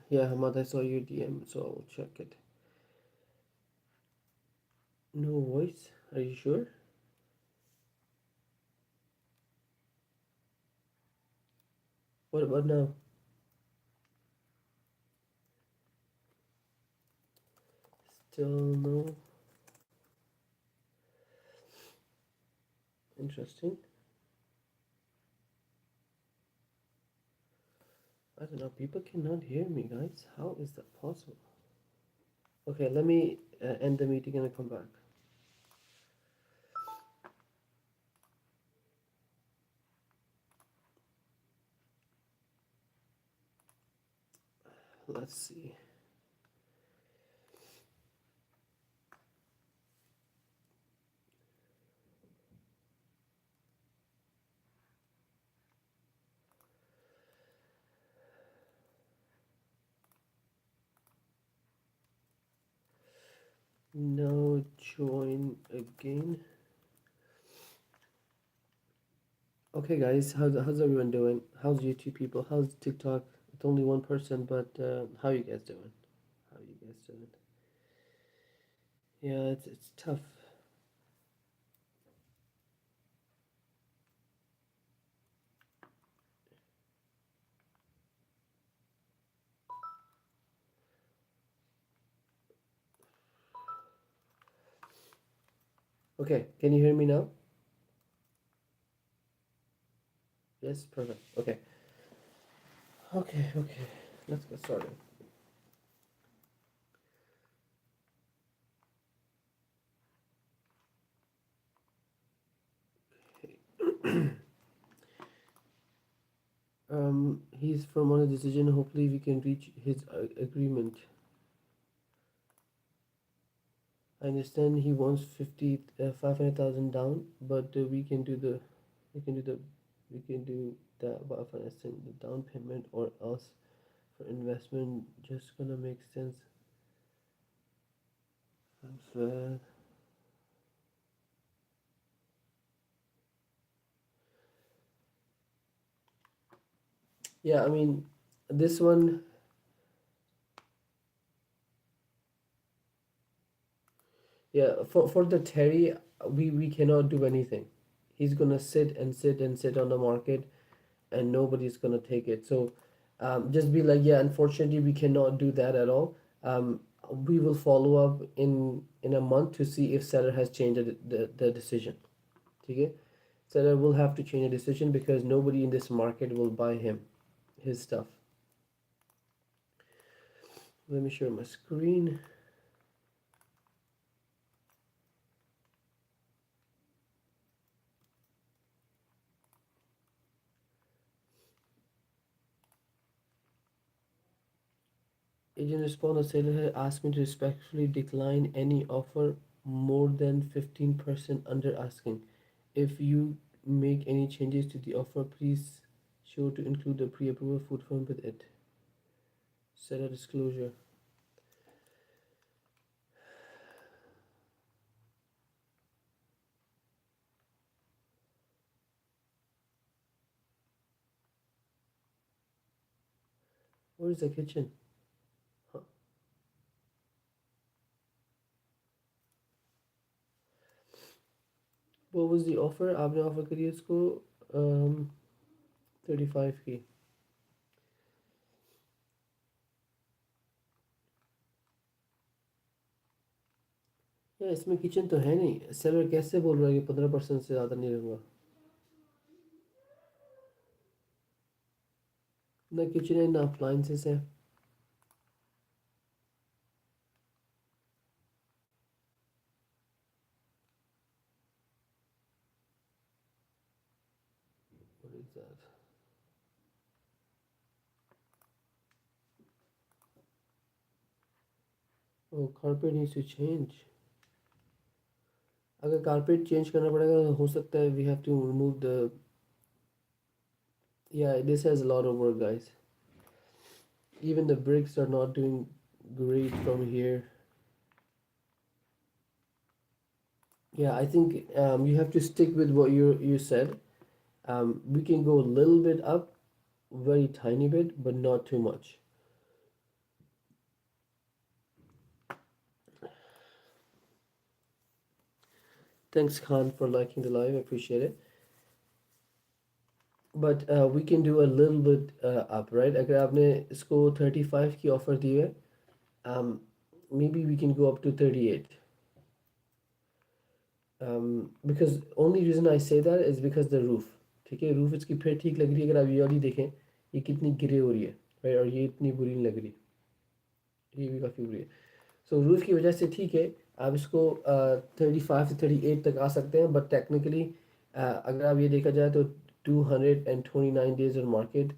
Yeah, Hamad, I saw your DM, so I'll check it. No voice? Are you sure? What about now? Still no. Interesting. I don't know. People cannot hear me, guys. How is that possible? Okay, let me end the meeting and I come back. Let's see. Now join again. Okay, guys, how's everyone doing? How's YouTube people? How's TikTok? It's only one person, but how you guys doing? How you guys doing? Yeah, it's tough. Okay, can you hear me now? Yes, perfect. Okay. Okay. Let's get started. He's from on a decision. Hopefully, we can reach his agreement. I understand he wants 500,000 down, but we can do the, we can do the financing, the down payment, or else for investment, just gonna make sense. Of, yeah, I mean, this one, yeah, for the Terry, we cannot do anything. He's gonna sit on the market, and nobody's gonna take it. So, just be like, yeah, unfortunately, we cannot do that at all. We will follow up in a month to see if seller has changed the decision. Okay, seller will have to change a decision because nobody in this market will buy his stuff. Let me share my screen. Agent respond, the seller has asked me to respectfully decline any offer more than 15% under asking. If you make any changes to the offer, please sure to include the pre-approval food form with it. Seller disclosure. Where is the kitchen? Huh. What was the offer? आपने offer करी उसको 35 की. या इसमें kitchen तो है नहीं. Seller कैसे बोल रहा है कि 15% से ज़्यादा नहीं लूँगा? ना किचन है ना अप्लाइंसेस है. What is that? Oh, carpet needs to change. अगर कारपेट चेंज करना पड़ेगा तो हो सकता है we have to remove the. Yeah, this has a lot of work, guys. Even the bricks are not doing great from here. Yeah, I think you have to stick with what you said. We can go a little bit up, very tiny bit, but not too much. Thanks, Khan, for liking the live. I appreciate it. But we can do a little bit up, right? अगर आपने इसको 35 की offer दी है, um, maybe we can go up to 38. Because only reason I say that is because the roof. ठीक है, roof इसकी फिर ठीक लग रही है। अगर आप ये वाली देखें, ये कितनी ग्रे हो रही है, right? और ये इतनी बुरी नहीं लग रही, ये भी काफ़ी बुरी है। सो रूफ की वजह से ठीक है, आप इसको 35 से 38 तक आ सकते हैं, बट टेक्निकली अगर आप ये देखा जाए तो 229 डेज ऑन मार्केट।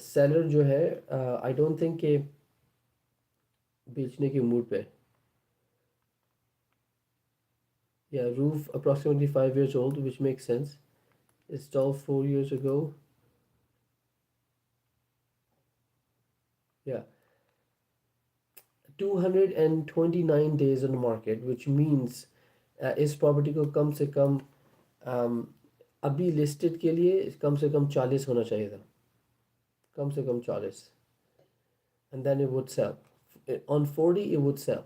सेलर जो है, आई डोंट थिंक कि बेचने के मूड पे। या roof approximately 5 years old, which makes sense. Installed 4 years ago. Yeah, 229 days on the market, which means इस प्रॉपर्टी को कम से कम um, अभी लिस्टेड के लिए कम से कम 40 होना चाहिए था, कम से कम 40, and then it would sell. On 40 it would sell.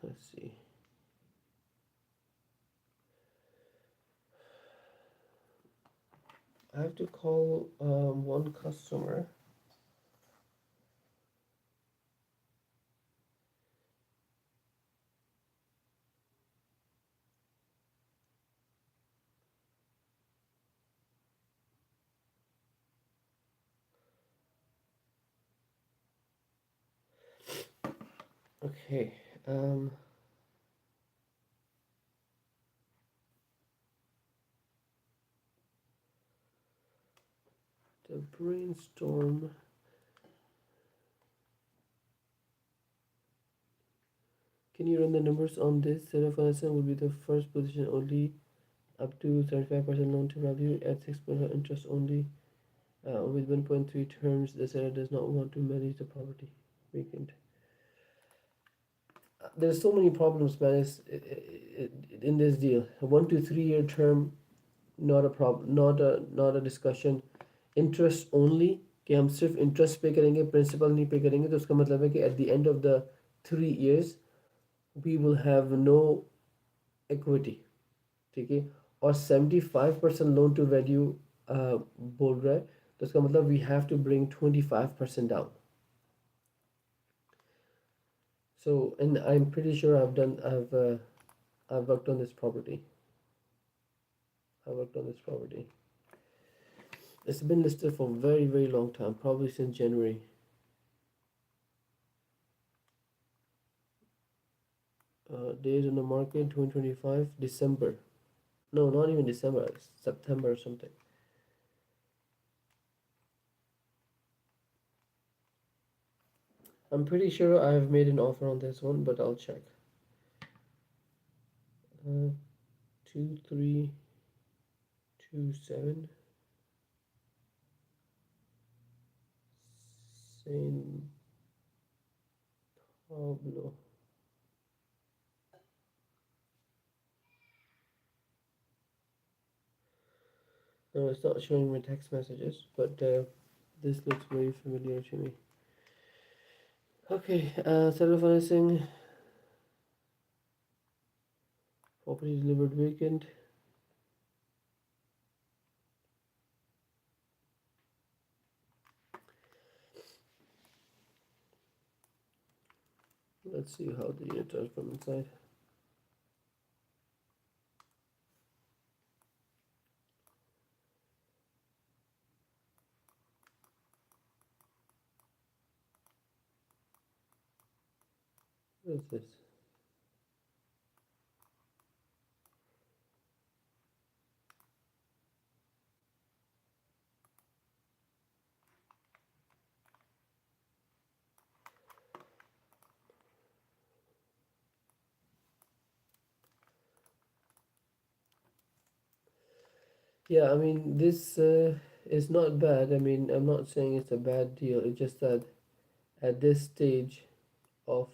Let's see. I have to call one customer. Okay. The brainstorm. Can you run the numbers on this? Seller financing will be the first position only, up to 35% loan to value at 6% interest only. With 1.3 terms, the seller does not want to manage the property vacant. There's so many problems, man. In this deal. A 1 to 3 year term, not a problem, not a discussion. Interest only, कि हम सिर्फ interest पे करेंगे, principal नहीं पे करेंगे, तो उसका मतलब है कि at the end of the 3 years we will have no equity. ठीक है, और 75% लोन टू वैल्यू बोल रहा है, तो उसका मतलब we have to bring 25% down. So, and I'm pretty sure I've worked on this property. I worked on this property. It's been listed for a very, very long time, probably since January. Days on the market 2025 December. No, not even December, it's September or something. I'm pretty sure I have made an offer on this one, but I'll check. 2327 San Pablo. No, it's not showing my text messages, but this looks very familiar to me. Okay, seller financing, property delivered vacant. Let's see how the units are from inside. What is this? Yeah, I mean, this is not bad. I mean, I'm not saying it's a bad deal. It's just that at this stage of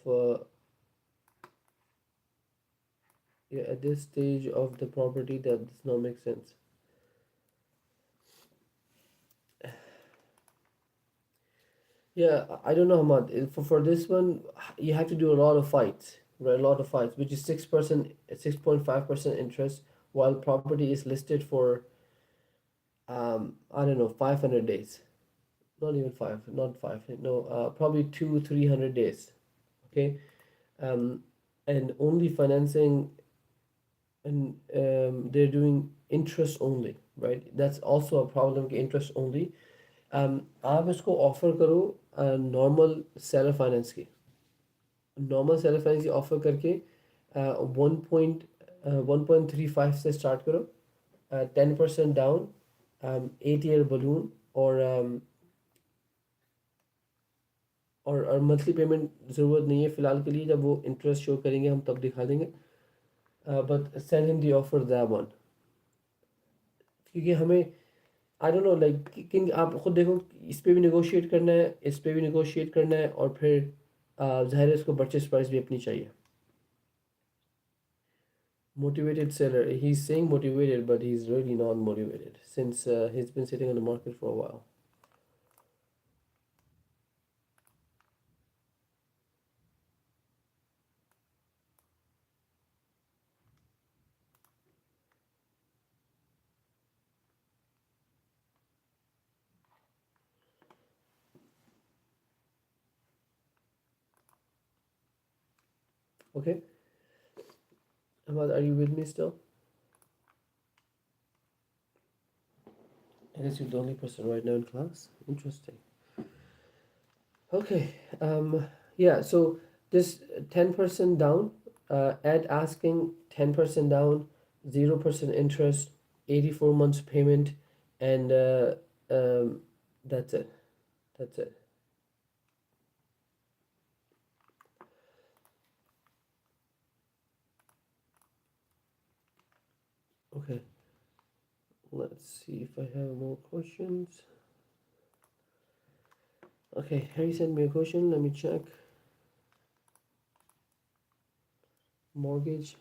yeah, at this stage of the property, that does not make sense. Yeah, I don't know, Ahmad. For this one, you have to do a lot of fights, right? A lot of fights, which is 6%, 6.5% interest, while property is listed for I don't know, 500 days. Not even five, not five. No, probably 300 days. Okay, um, and only financing, and they're doing interest only, right? That's also a problem. Interest only. आप इसको offer करो normal seller finance की, normal seller finance की offer करके 1.35 से start करो, 10% down, 8 year balloon, और और मंथली पेमेंट ज़रूरत नहीं है फ़िलहाल के लिए, जब वो इंटरेस्ट शो करेंगे हम तब दिखा देंगे, but send him the offer that one, क्योंकि हमें आई डोंट नो लाइक किन, आप खुद देखो, इस पे भी नेगोशिएट करना है, इस पे भी नेगोशिएट करना है, और फिर ज़ाहिर है इसको परचेस प्राइस भी अपनी चाहिए. Motivated seller, he's saying motivated, but he's really not motivated since he's been sitting on the market for a while. Okay, Ahmad, are you with me still? I guess you're the only person right now in class. Interesting. Okay. Yeah. So this 10% down, at asking 10% down, 0% interest, 84 months payment, and um, that's it. That's it. Okay. Let's see if I have more questions. Okay, Harry sent me a question. Let me check. Mortgage.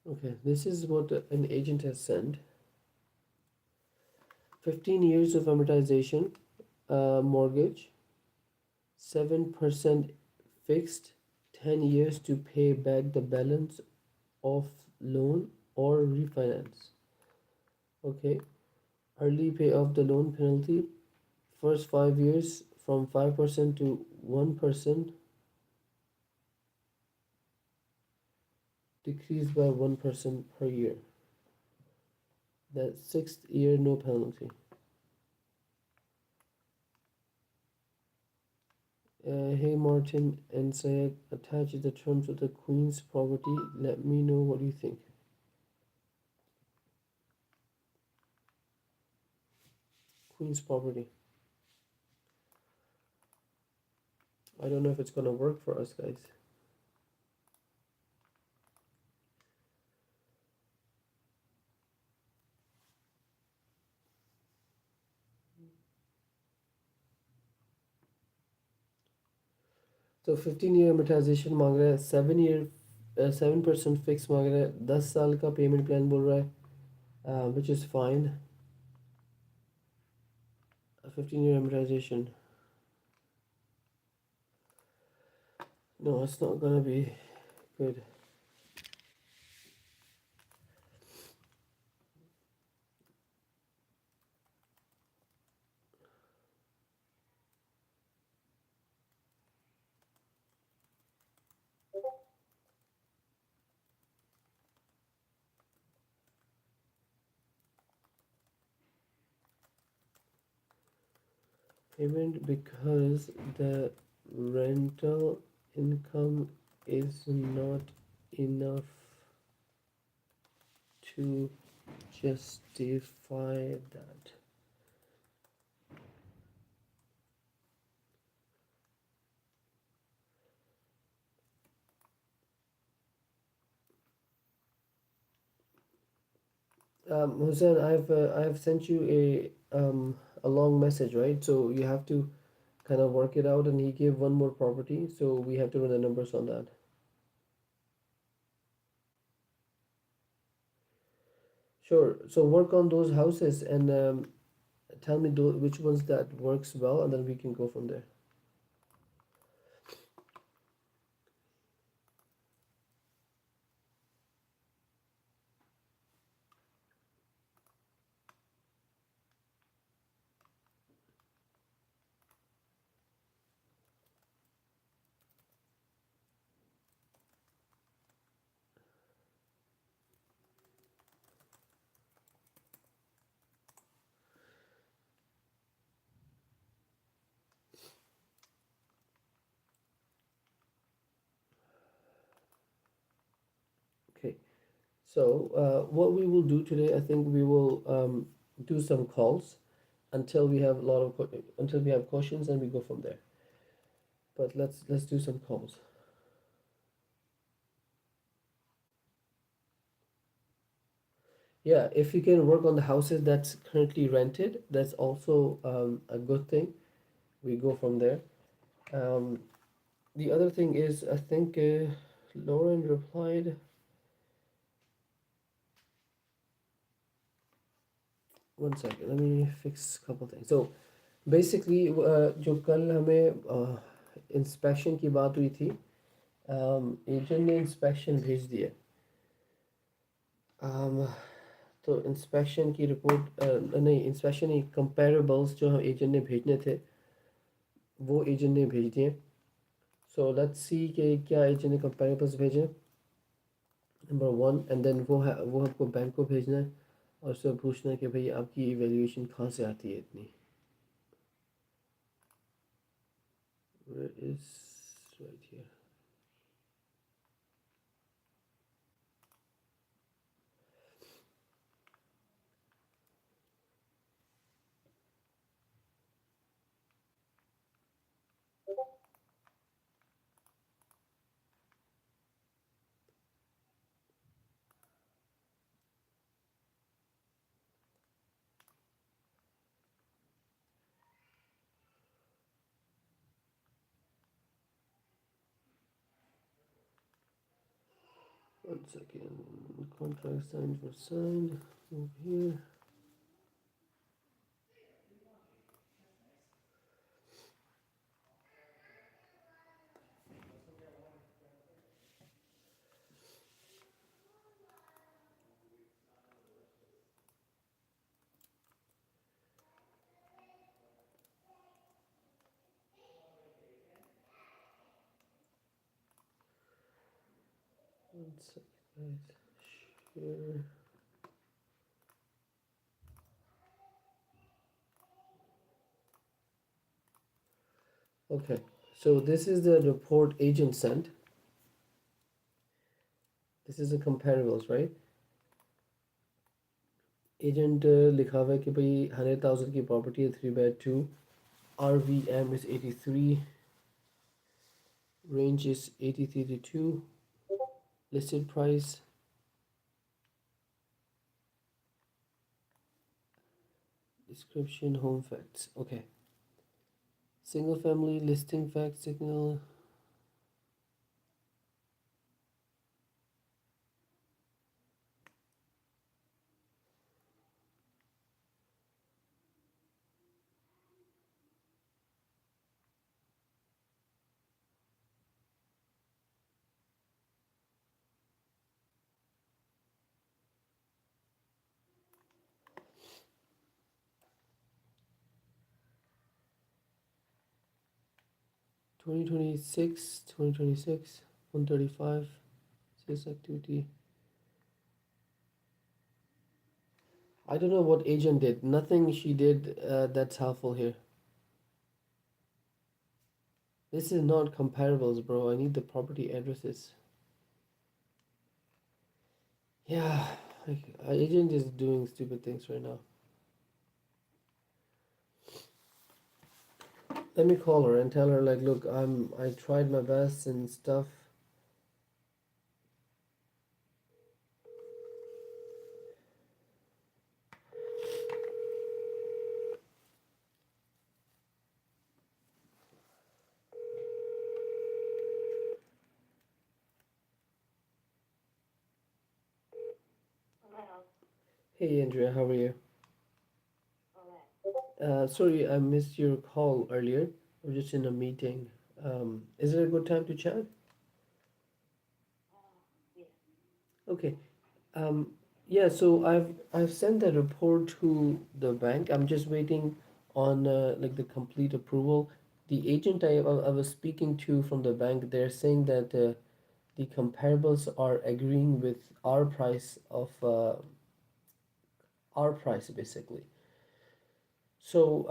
Okay, this is what an agent has sent. 15 years of amortization, mortgage, 7% fixed, 10 years to pay back the balance of loan or refinance. Okay, early pay off the loan penalty, first 5 years from 5% to 1%, decrease by 1% per year. The sixth year, no penalty. Hey Martin and Sayed, attach the terms of the Queen's property. Let me know what you think. Queen's property. I don't know if it's gonna work for us, guys. तो 15 year amortization मांग रहा है, 7% fix मांग रहा है, 10 साल का payment plan बोल रहा है, which is fine. 15 year amortization. No, it's not gonna be good. Payment because the rental income is not enough to justify that. Hussein, I've sent you a long message, right? So you have to kind of work it out, and he gave one more property, so we have to run the numbers on that. Sure. So work on those houses and tell me which ones that works well, and then we can go from there. Okay. So what we will do today, I think we will do some calls until we have a lot of until we have questions, and we go from there. But let's do some calls. Yeah, if you can work on the houses that's currently rented, that's also a good thing. We go from there. Um, the other thing is, I think Lauren replied. One second, let me fix a couple things. So basically जो कल हमें inspection की बात हुई थी, agent ने inspection भेज दिया। um, तो इंस्पेक्शन की रिपोर्ट नहीं, इंस्पेक्शन नहीं, कंपेरेबल्स जो एजेंट ने भेजने थे वो एजेंट ने भेज दिए। सो लेट्स सी कि क्या एजेंट ने कंपेरेबल्स भेजे, नंबर वन। एंड देन वो आपको बैंक को भेजना है और उससे पूछना है कि भाई आपकी इवेल्यूएशन कहाँ से आती है इतनी। Where is right here? One second. Contract signed for signed. Move here. One second, guys. Share. Okay. So this is the report agent sent. This is the comparables, right? Agent लिखा हुआ है कि भाई 100,000 की प्रॉपर्टी है, 3 by 2, RVM is 83, range is 83 to 2, listed price, description, home facts. Okay. Single family listing fact signal. Twenty 2026, 135, sales activity. I don't know what agent did. Nothing she did that's helpful here. This is not comparables, bro. I need the property addresses. Yeah, like, agent is doing stupid things right now. Let me call her and tell her like, look, I tried my best and stuff. Hey Andrea, how are you? Sorry, I missed your call earlier. I was just in a meeting. Is it a good time to chat? Okay. Um, yeah, so I've sent that report to the bank. I'm just waiting on like the complete approval. The agent I was speaking to from the bank, they're saying that the comparables are agreeing with our price basically. So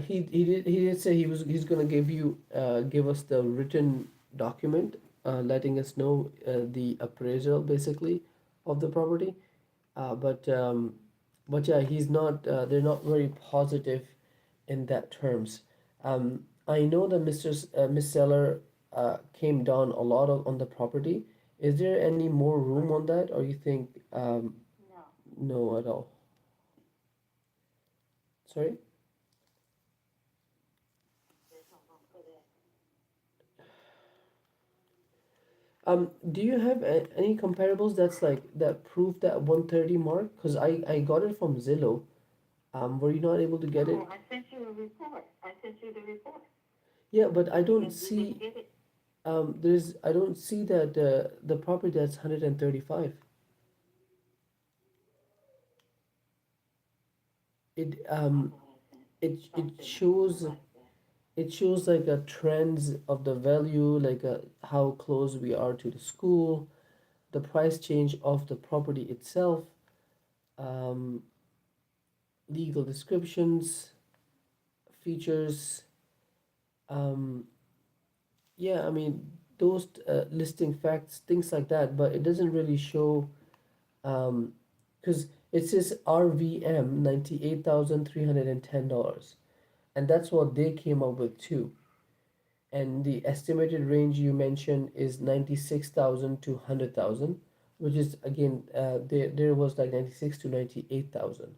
he did say he's gonna give us the written document letting us know the appraisal basically of the property. But yeah, he's not. They're not very positive in that terms. I know that Miss Seller came down a lot on the property. Is there any more room on that, or you think no at all? Sorry. Do you have any comparables that's like that prove that 130 mark? Because I got it from Zillow. Were you not able to get it? Yeah, but I don't see. I don't see that the property that's 135. It shows like a trends of the value, like how close we are to the school, the price change of the property itself, um, legal descriptions, features. Um, yeah, I mean those listing facts, things like that. But it doesn't really show because it says RVM $98,310, and that's what they came up with too. And the estimated range you mentioned is 96,000 to 100,000, which is again there was like 96 to 98,000.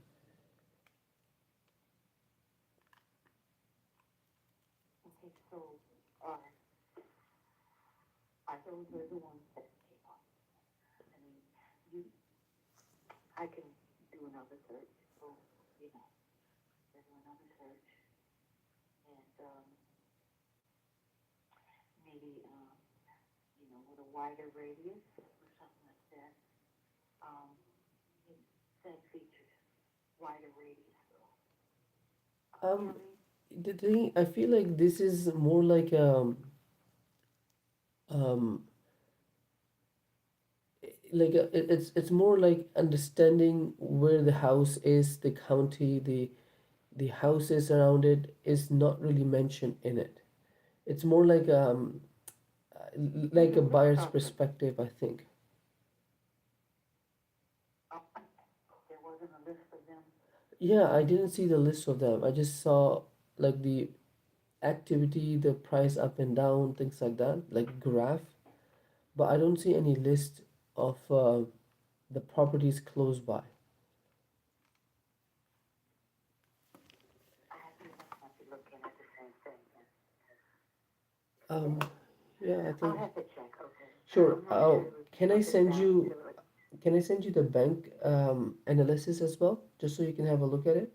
Um, the thing I feel like this is more like um it's more like understanding where the house is, the county, the houses around it is not really mentioned in it. It's more like a buyer's perspective, I think. Yeah, I didn't see the list of them. I just saw like the activity, the price up and down, things like that, like graph. But I don't see any list of the properties close by. Um, yeah, I think sure. Oh, can I send you the bank analysis as well, just so you can have a look at it?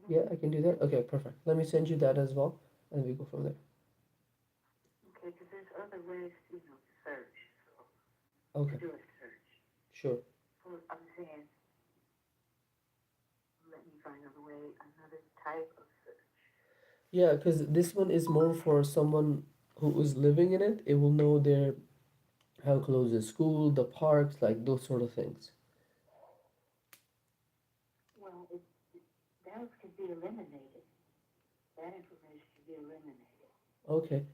Yeah, I can do that. Okay, perfect. Let me send you that as well, and we go from there. Okay, sure. Yeah, because this one is more for someone who is living in it. It will know their how close the school, the parks, like those sort of things. Okay.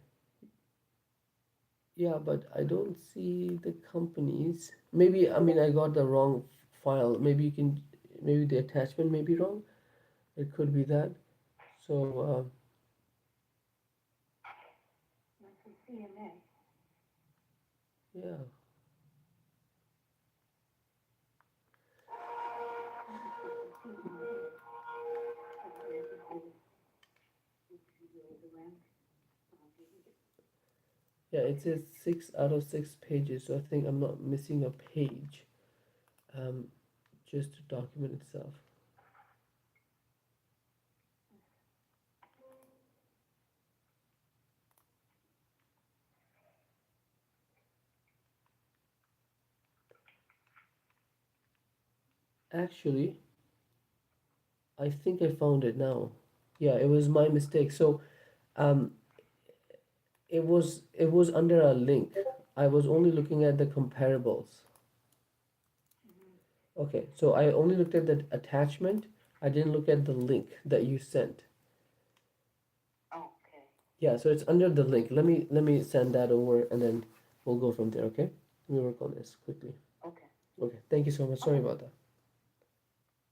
Yeah, but I don't see the companies. Maybe, I mean, I got the wrong file. Maybe the attachment may be wrong. It could be that. So, yeah. Yeah, it says 6 out of 6 pages, so I think I'm not missing a page. um, just to document itself. Actually, I think I found it now. Yeah, it was my mistake. So, um, it was under a link. I was only looking at the comparables. Okay, so I only looked at the attachment. I didn't look at the link that you sent. Okay. Yeah, so it's under the link. Let me send that over and then we'll go from there, okay? Let me work on this quickly. Okay. Okay, thank you so much. Sorry Okay. about that.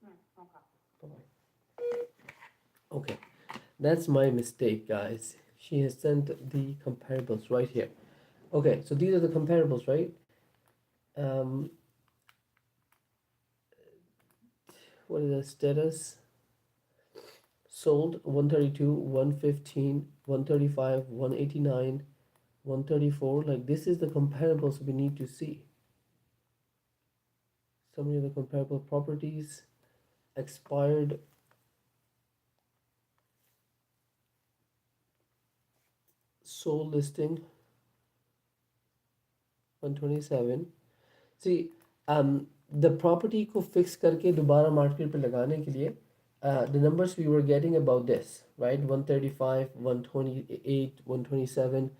No problem. Bye-bye. Okay, that's my mistake, guys. She has sent the comparables right here. Okay, so these are the comparables, right? Um, what is the status? Sold 132, 115, 135, 189, 134. Like this is the comparables we need to see. Summary of the comparable properties. Expired sold listing 127. See, the property को fix करके दोबारा market पे लगाने के लिए the numbers we were getting about this, right? 135, 128, 127.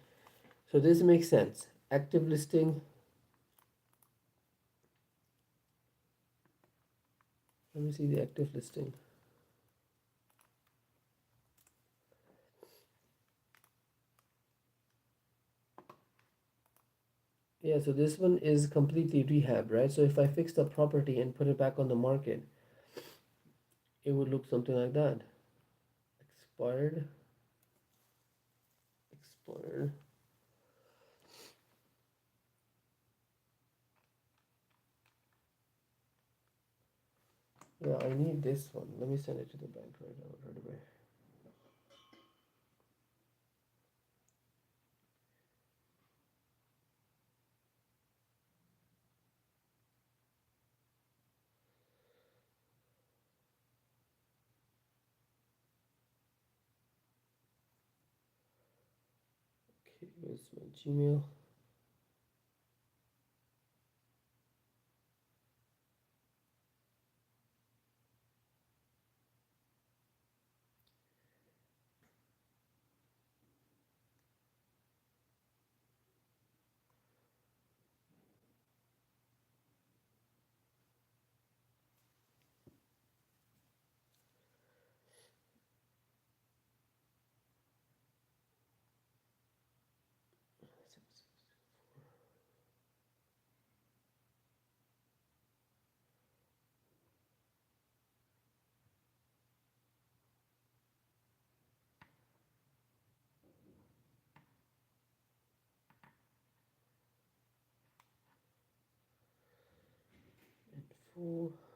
So this makes sense. Active listing. Let me see the active listing. Yeah, so this one is completely rehab, right? So if I fix the property and put it back on the market, it would look something like that. Expired, expired. Yeah, I need this one. Let me send it to the bank right away. Okay, where's my Gmail? Info.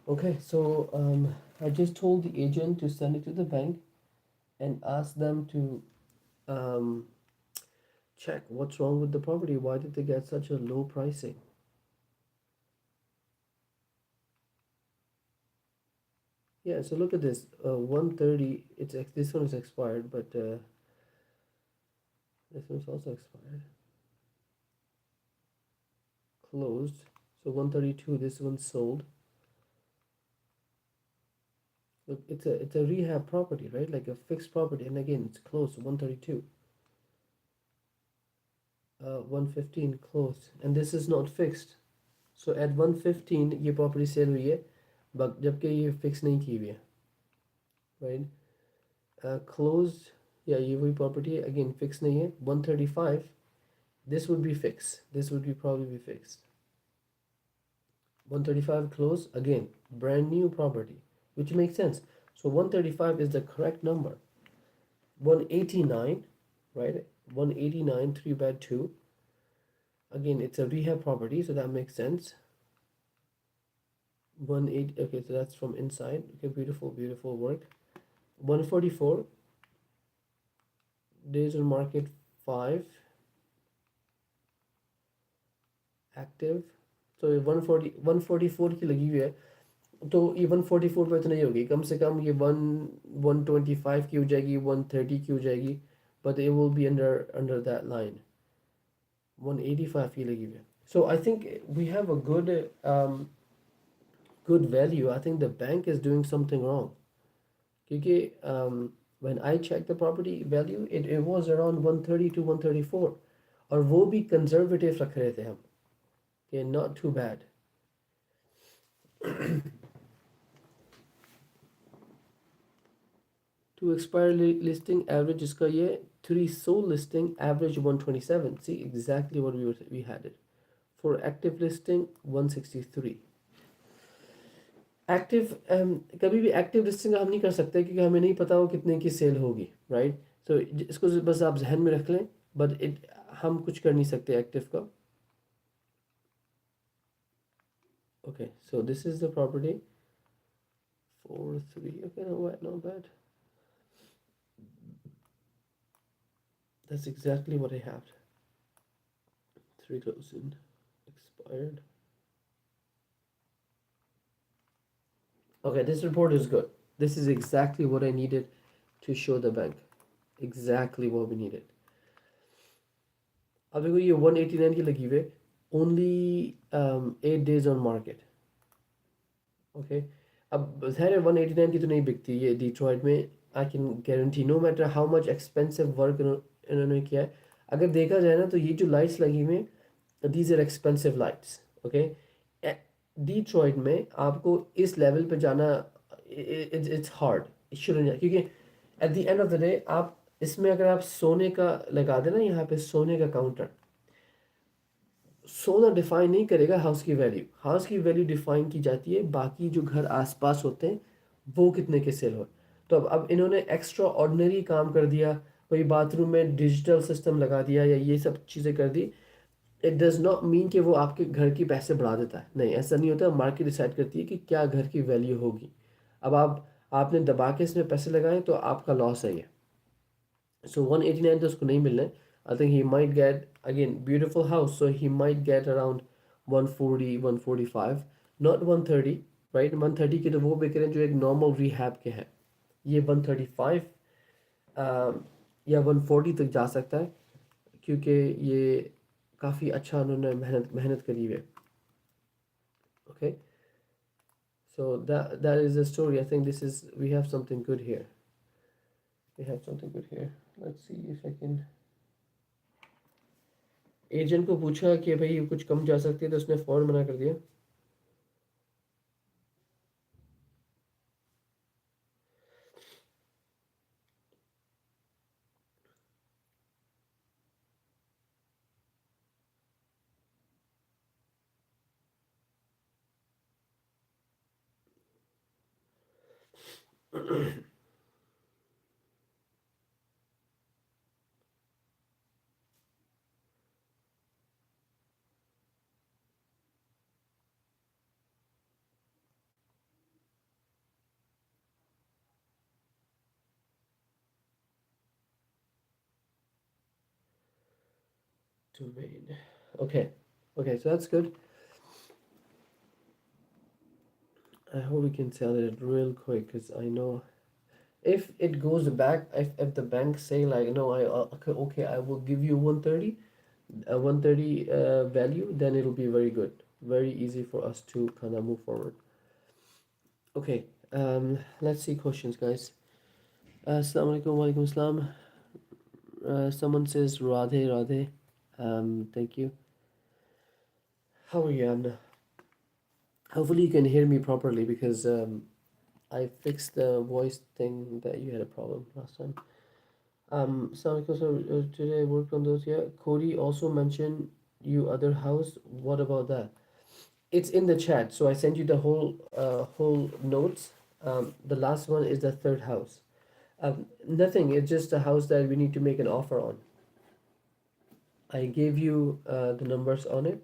Okay, so I just told the agent to send it to the bank and ask them to um, check what's wrong with the property. Why did they get such a low pricing? Yeah, so look at this. 130. This one is expired, but this one's also expired. Closed. So 132. This one's sold. Look, it's a rehab property, right? Like a fixed property, and again, it's closed. 132. 115 closed, and this is not fixed. So at 115 ये property sale हुई है, but जबकि ये fix नहीं की हुई है, right? Closed, yeah, ये वही property है, again fix नहीं है. 135, this would be fixed. This would be probably be fixed. 135 close, again brand new property, which makes sense. So 135 is the correct number. 189, right? 189 3 bed 2. Again, it's a rehab property, so that makes sense. 180, okay, so that's from inside. Okay, beautiful, beautiful work. 144 days on market, 5 active. So 144 की लगी हुई है, तो ये 144 पे तो नहीं होगी, कम से कम ये 125 की हो जाएगी, 130 की हो जाएगी, but it will be under that line. 185 की लगी हुई है. So I think we have a good value. I think the bank is doing something wrong. क्योंकि when I checked the property value, it was around 130 to 134, और वो भी conservative रख रहे थे हम, कि not too bad. To expire listing average इसका ये 3 sold listing average 127. See exactly what we had it. For active listing 163. Active कभी भी एक्टिव लिस्टिंग हम नहीं कर सकते क्योंकि हमें नहीं पता वो कितने की सेल होगी, राइट? सो इसको बस आप जहन में रख लें, बट हम कुछ कर नहीं सकते एक्टिव का. Okay, so this is the property 43. Okay, not bad. That's exactly what I have. 3 closing expired. Okay, this report is good. This is exactly what I needed to show the bank. Exactly what we needed. अब देखो ये 189 की लगी हुई है, only 8 days on market. Okay, अब ज़ाहिर है 189 की तो नहीं बिकती ये डिट्रॉइट में. I can guarantee no matter how much expensive work इन्होंने किया है. अगर देखा जाए ना तो ये जो लाइट्स लगी हुई हैं, these are expensive lights. Okay, Detroit में आपको इस लेवल पे जाना it's hard. It shouldn't, क्योंकि at the end of the day आप इसमें अगर आप सोने का लगा देना, यहाँ पे सोने का काउंटर, सोना डिफाइन नहीं करेगा हाउस की वैल्यू. हाउस की वैल्यू डिफाइन की जाती है बाकी जो घर आसपास होते हैं वो कितने के सेल हो. तो अब इन्होंने एक्स्ट्रा ऑर्डिनरी काम कर दिया, कोई बाथरूम में डिजिटल सिस्टम लगा दिया या ये सब चीज़ें कर दी. इट डज़ नॉट मीन कि वो आपके घर की पैसे बढ़ा देता है. नहीं, ऐसा नहीं होता. मार्केट डिसाइड करती है कि क्या घर की वैल्यू होगी. अब आपने दबा के इसमें पैसे लगाए तो आपका लॉस है ये. So 189 तो उसको नहीं मिलना है. I think he might get, again, beautiful house, so he might get around 140 145, not 130, right? 130 के तो वो बिक रहे हैं जो एक नॉर्मल रिहैब के हैं. ये 135 या 140 तक जा सकता है क्योंकि ये काफ़ी अच्छा उन्होंने मेहनत करी है. Okay, so that is the story. I think we have something good here. Let's see if I can. Agent को पूछा कि भाई कुछ कम जा सकती है तो उसने फ़ौरन मना कर दिया. domain. Okay, okay, so that's good. I hope we can sell it real quick because I know if it goes back, if the bank say like no, okay, okay, I will give you 130, 130 value, then it'll be very good, very easy for us to kind of move forward. Okay, let's see questions, guys. Assalamu alaikum, wa alaikum salam. Someone says Radhe Radhe. Thank you. How are you, Amna? Hopefully you can hear me properly because I fixed the voice thing that you had a problem last time. So today I worked on those. Yeah, Cody also mentioned you other house. What about that? It's in the chat. So I sent you the whole notes. The last one is the third house. Nothing. It's just a house that we need to make an offer on. I gave you the numbers on it.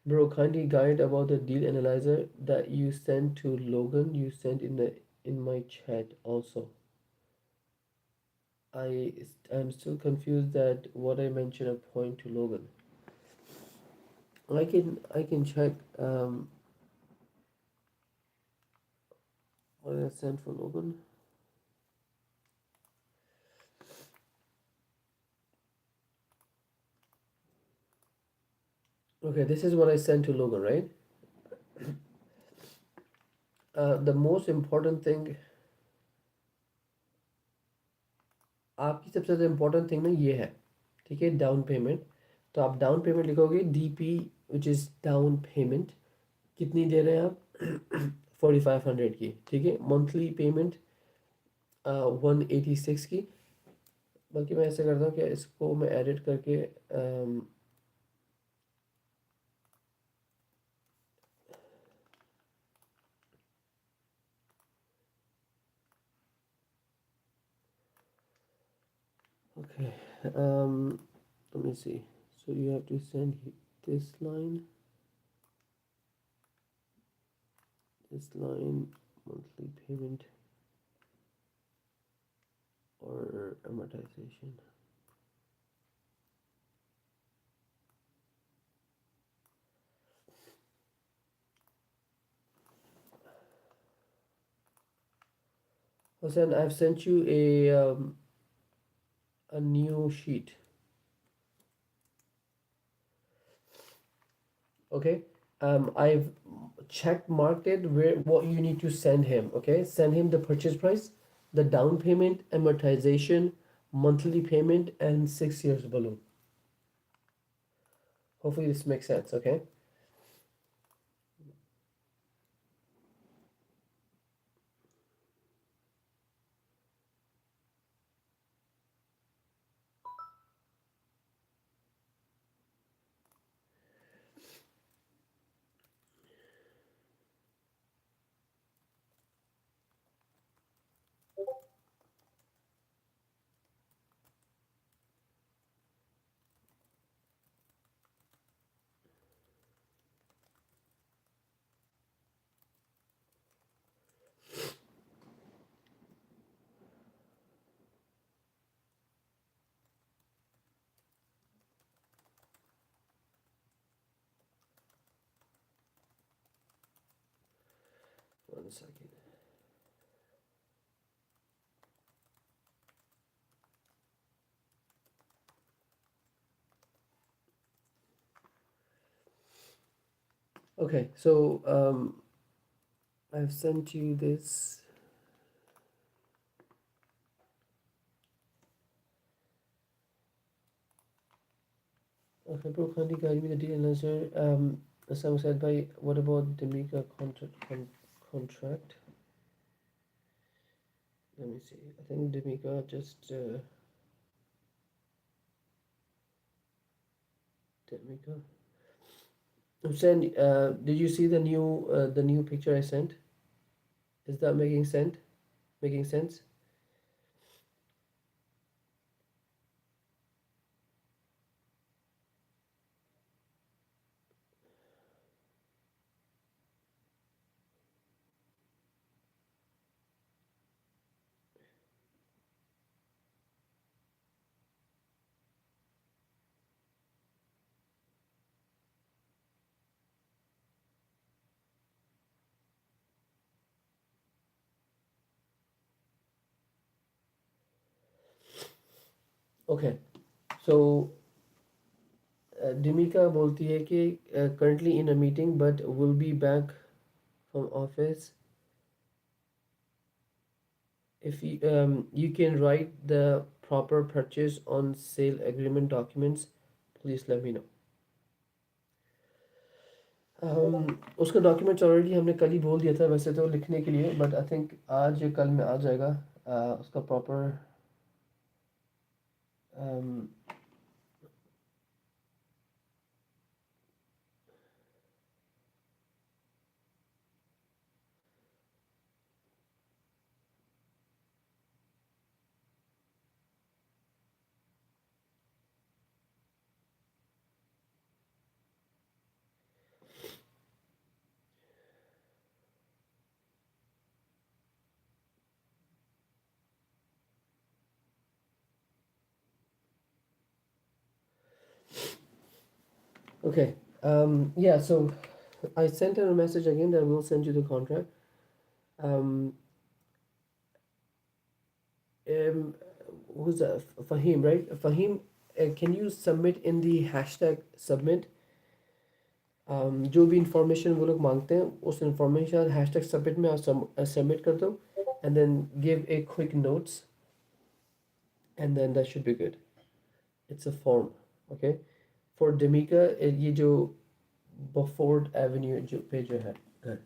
Bro, kindly guide about the deal analyzer that you sent to Logan. You sent in my chat also. I'm still confused that what I mentioned a point to Logan. I can check what I sent for Logan. Okay, this is what I sent to Logan, right? The most important thing, आपकी सबसे ज़्यादा important thing ना ये है, ठीक है, down payment. तो आप डाउन पेमेंट लिखोगे DP which is down payment. कितनी दे रहे हैं आप? 4500 की, ठीक है. मंथली पेमेंट 186 की. बल्कि मैं ऐसे करता हूँ कि इसको मैं एडिट करके okay, let me see. So you have to send this line, monthly payment or amortization. Hussein, I've sent you a new sheet. Okay. I've check marked it where what you need to send him. Okay, send him the purchase price, the down payment, amortization, monthly payment, and 6 years balloon. Hopefully this makes sense. Okay. One second. Okay, so I've sent you this. Okay, bro, kindly guide me the deal answer. Some said by what about the Mika contract? Let me see. I think Demika just Demika. Hussein, did you see the new picture I sent? Is that making sense? Making sense? Okay, so Dimika बोलती है कि currently in a meeting but will be back from office. If you can write the proper purchase on sale agreement documents, please let me know. उसका documents already हमने कल ही बोल दिया था वैसे तो लिखने के लिए, बट आई थिंक आज या कल में आ जाएगा उसका proper. Okay. Yeah, so I sent her a message again that we'll send you the contract. Um, um, who's that? Fahim, right? Fahim, can you submit in the hashtag submit? जो भी information वो लोग मांगते हैं उस information hashtag submit में आप submit कर दो and then give a quick notes and then that should be good. It's a form. Okay for डमिका ये जो बफोर्ड एवेन्यू जो पे जो है घर.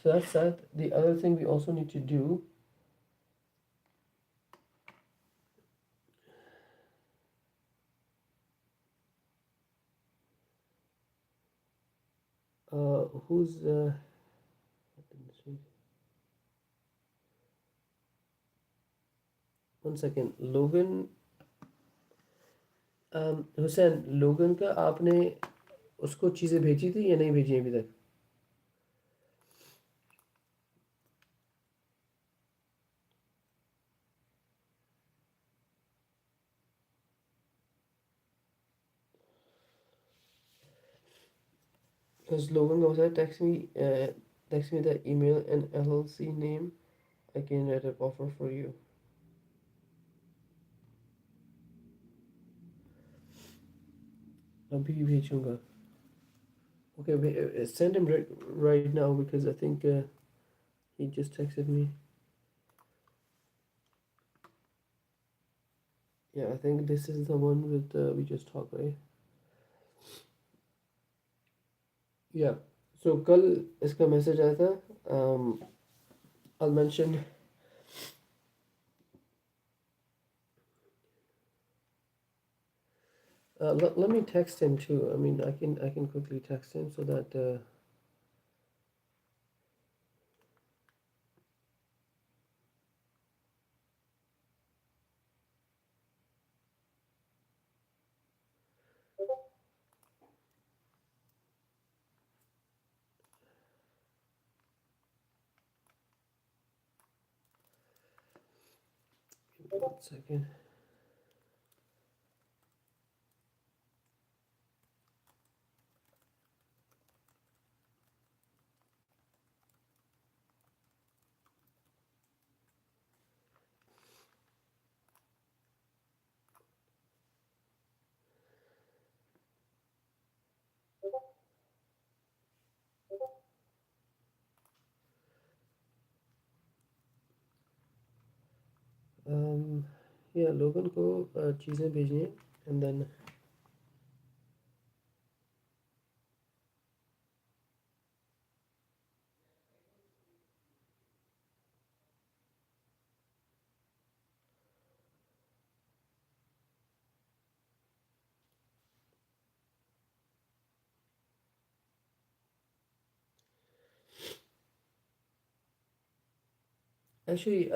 So that's that. The other thing we also need to do, who's one second, Logan. Hussain, लोगन का आपने उसको चीज़ें भेजी थी या नहीं भेजी अभी तक? Because Logan goes, text me the email and LLC name. I can write an offer for you. अभी भेजूंगा. Okay, send him right now because I think he just texted me. Yeah, I think this is the one with we just talked, right? Yeah. So कल इसका message आया था. I'll mention. Let me text him too. I mean, I can quickly text him so that. One second. Yeah, लोगन को चीज़ें भेजनी है and then. Actually,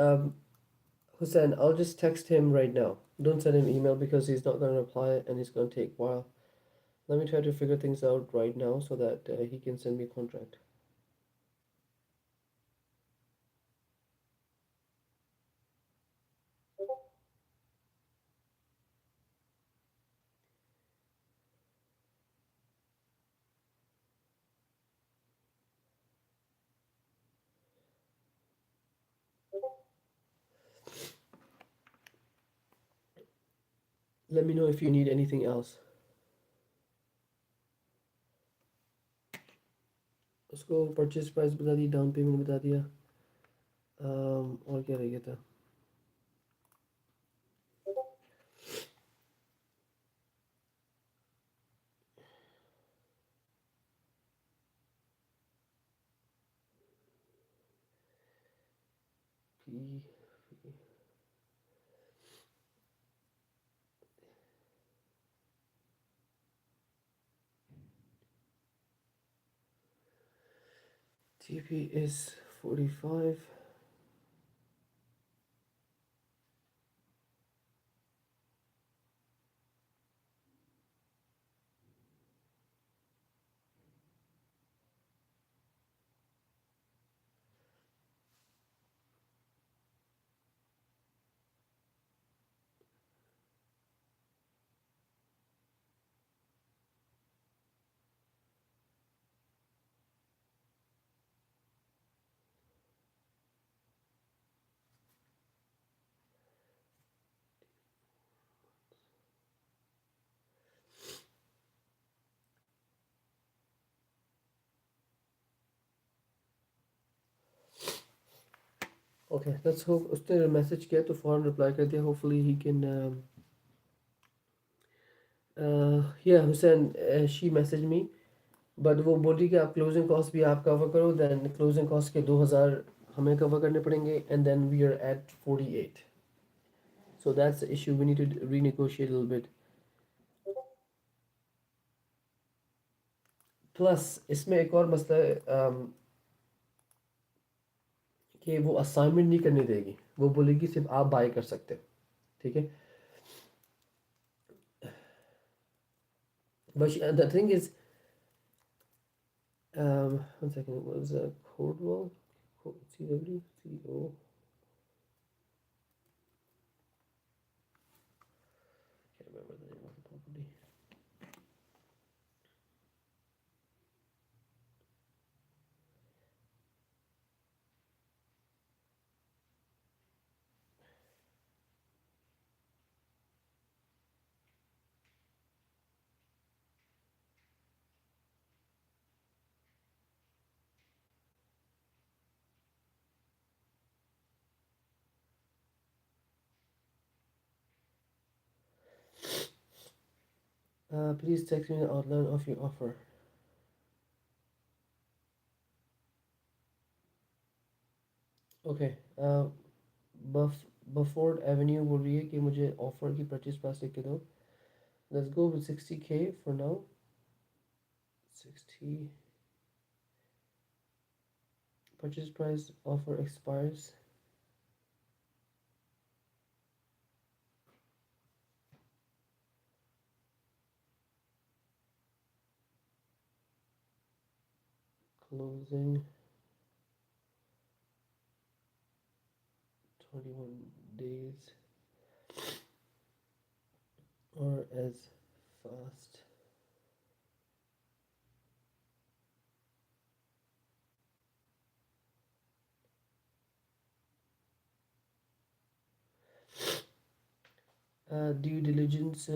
Hussein, I'll just text him right now. Don't send him email because he's not gonna reply and it's gonna take a while. Let me try to figure things out right now so that he can send me a contract. Let me know if you need anything else. उसको purchase price बता दी, down payment बता दिया, और क्या रह गया था? P TP is 45. Okay, let's hope उसने मैसेज किया तो फ़ौरन रिप्लाई कर दिया. Hopefully he can yeah, Hussein, she messaged me, but वो बोली कि आप क्लोजिंग कॉस्ट भी आप कवर करो, देन क्लोजिंग कॉस्ट के 2000 हमें कवर करने पड़ेंगे, and then we are at 48. So that's the issue. We need to renegotiate a little bit. Plus इसमें एक और मसला है, कि वो असाइनमेंट नहीं करने देगी. वो बोलेगी सिर्फ आप बाय कर सकते हो. ठीक है. But the thing is, one second, what was the code wall? CW, CO. Can't remember the name of the property. Please text me the outline of your offer. Okay. Bufford Avenue बोल रही है कि मुझे offer की purchase price लिख के दो. Let's go with 60K for now. 60. Purchase price offer expires. Closing 21 days or as fast. Due diligence.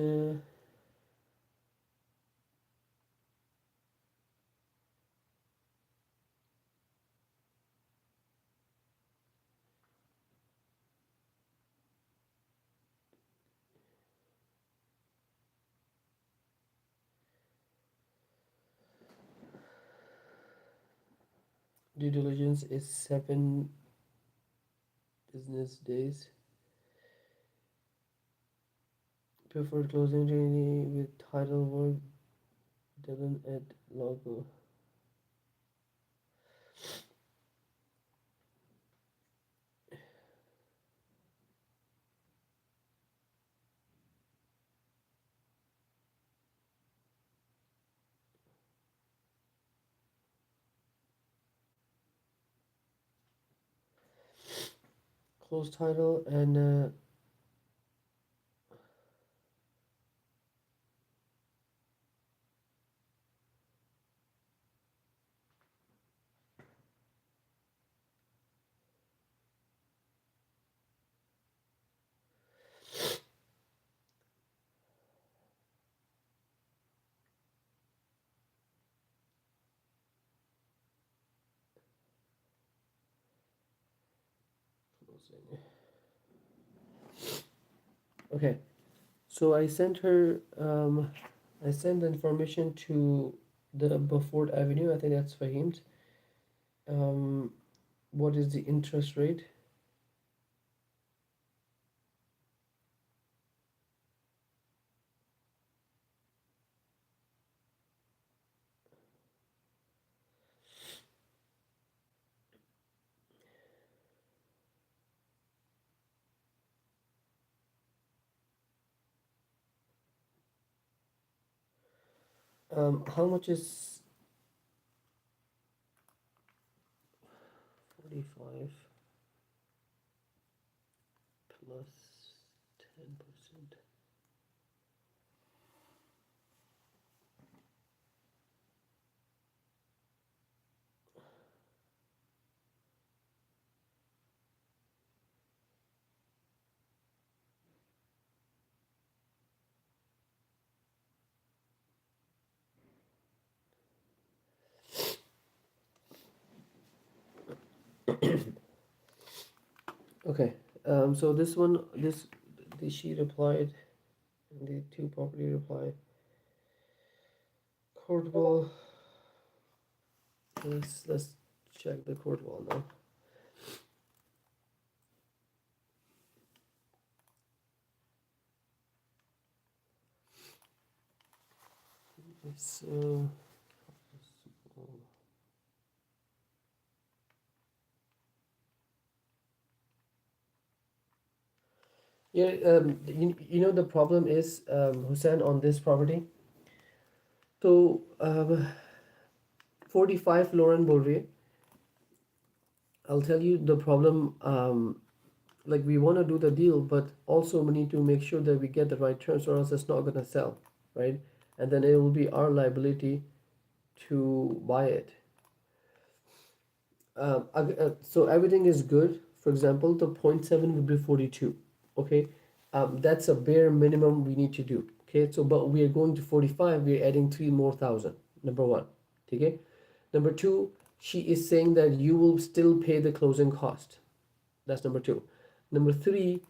Due diligence is 7 business days. Preferred closing day with title work done at logo. Close title and housing. Okay, so I sent her. I sent the information to the Beaufort Avenue. I think that's Fahim's. Um, what is the interest rate? How much is 45 plus 10%? Okay. So this one, she replied, and the two properly replied. Court wall. Let's check the court wall now. It's yeah. You know the problem is Hussein on this property. So 45 Lauren बोल रही है. I'll tell you the problem. Like we want to do the deal, but also we need to make sure that we get the right terms, or else it's not gonna sell, right? And then it will be our liability to buy it. So everything is good. For example, the point 0.7 would be 42. Okay, that's a bare minimum we need to do. Okay, so but we are going to 45. We are adding 3 more thousand. Number one. Okay. Number two, she is saying that you will still pay the closing cost. That's number two. Number three,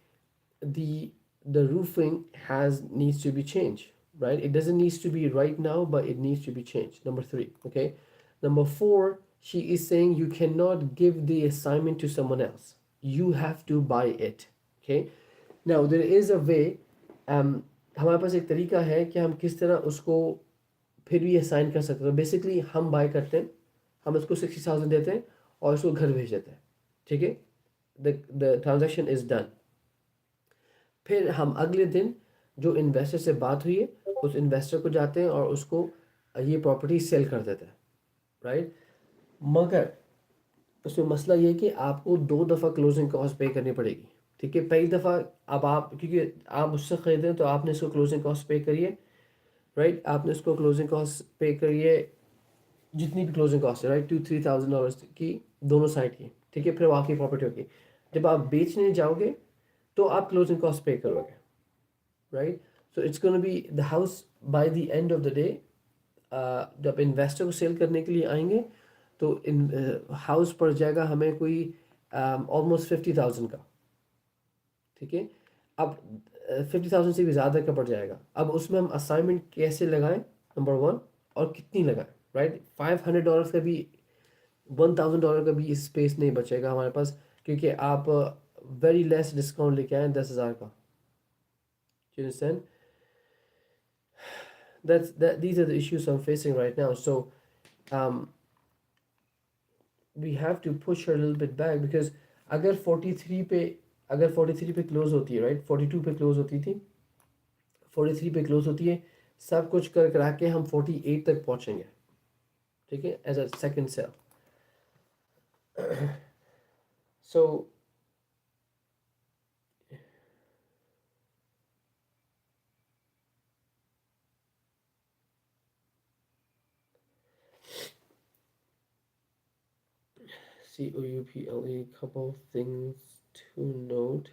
the the roofing has needs to be changed, right? It doesn't needs to be right now, but it needs to be changed. Number three. Okay. Number four, she is saying you cannot give the assignment to someone else. You have to buy it. Okay. Now there is a way. हमारे पास एक तरीका है कि हम किस तरह उसको फिर भी असाइन कर सकते हैं. बेसिकली हम बाय करते हैं, हम उसको 60,000 देते हैं और उसको घर भेज देते हैं. ठीक है. The transaction is done. फिर हम अगले दिन जो इन्वेस्टर से बात हुई है उस इन्वेस्टर को जाते हैं और उसको ये प्रॉपर्टी सेल कर देते हैं, राइट. मगर उसमें मसला ये है कि आपको 2 दफ़ा क्लोजिंग कॉस्ट पे करनी पड़ेगी. ठीक है. पहली दफ़ा अब आप क्योंकि आप उससे ख़रीदें तो आपने इसको क्लोजिंग कॉस्ट पे करिए, राइट. आपने इसको क्लोजिंग कॉस्ट पे करिए जितनी भी क्लोजिंग कॉस्ट है, राइट, $2,000-3,000 की दोनों साइड की. ठीक है. फिर वो आपकी प्रॉपर्टी होगी. जब आप बेचने जाओगे तो आप क्लोजिंग कॉस्ट पे करोगे, right. So it's gonna be the house by the end of the day. जब इन्वेस्टर को सेल करने के लिए आएंगे तो इन हाउस पड़ जाएगा हमें कोई ऑलमोस्ट 50,000 का. ठीक है. अब 50,000 से भी ज़्यादा का पड़ जाएगा. अब उसमें हम असाइनमेंट कैसे लगाएं, नंबर वन, और कितनी लगाएं, राइट. $500 का भी, $1,000 का भी स्पेस नहीं बचेगा हमारे पास, क्योंकि आप वेरी लेस डिस्काउंट लेके आए 10,000 का. You understand? These are the issues I'm facing right now. So um, we have to push her a little bit back because अगर 43 पे अगर 43 पे क्लोज होती है, राइट, 42 पे क्लोज होती थी, 43 पे क्लोज होती है, सब कुछ कर करा के हम 48 तक पहुंचेंगे. ठीक है, as a second sale. So COUPLE, couple things to note.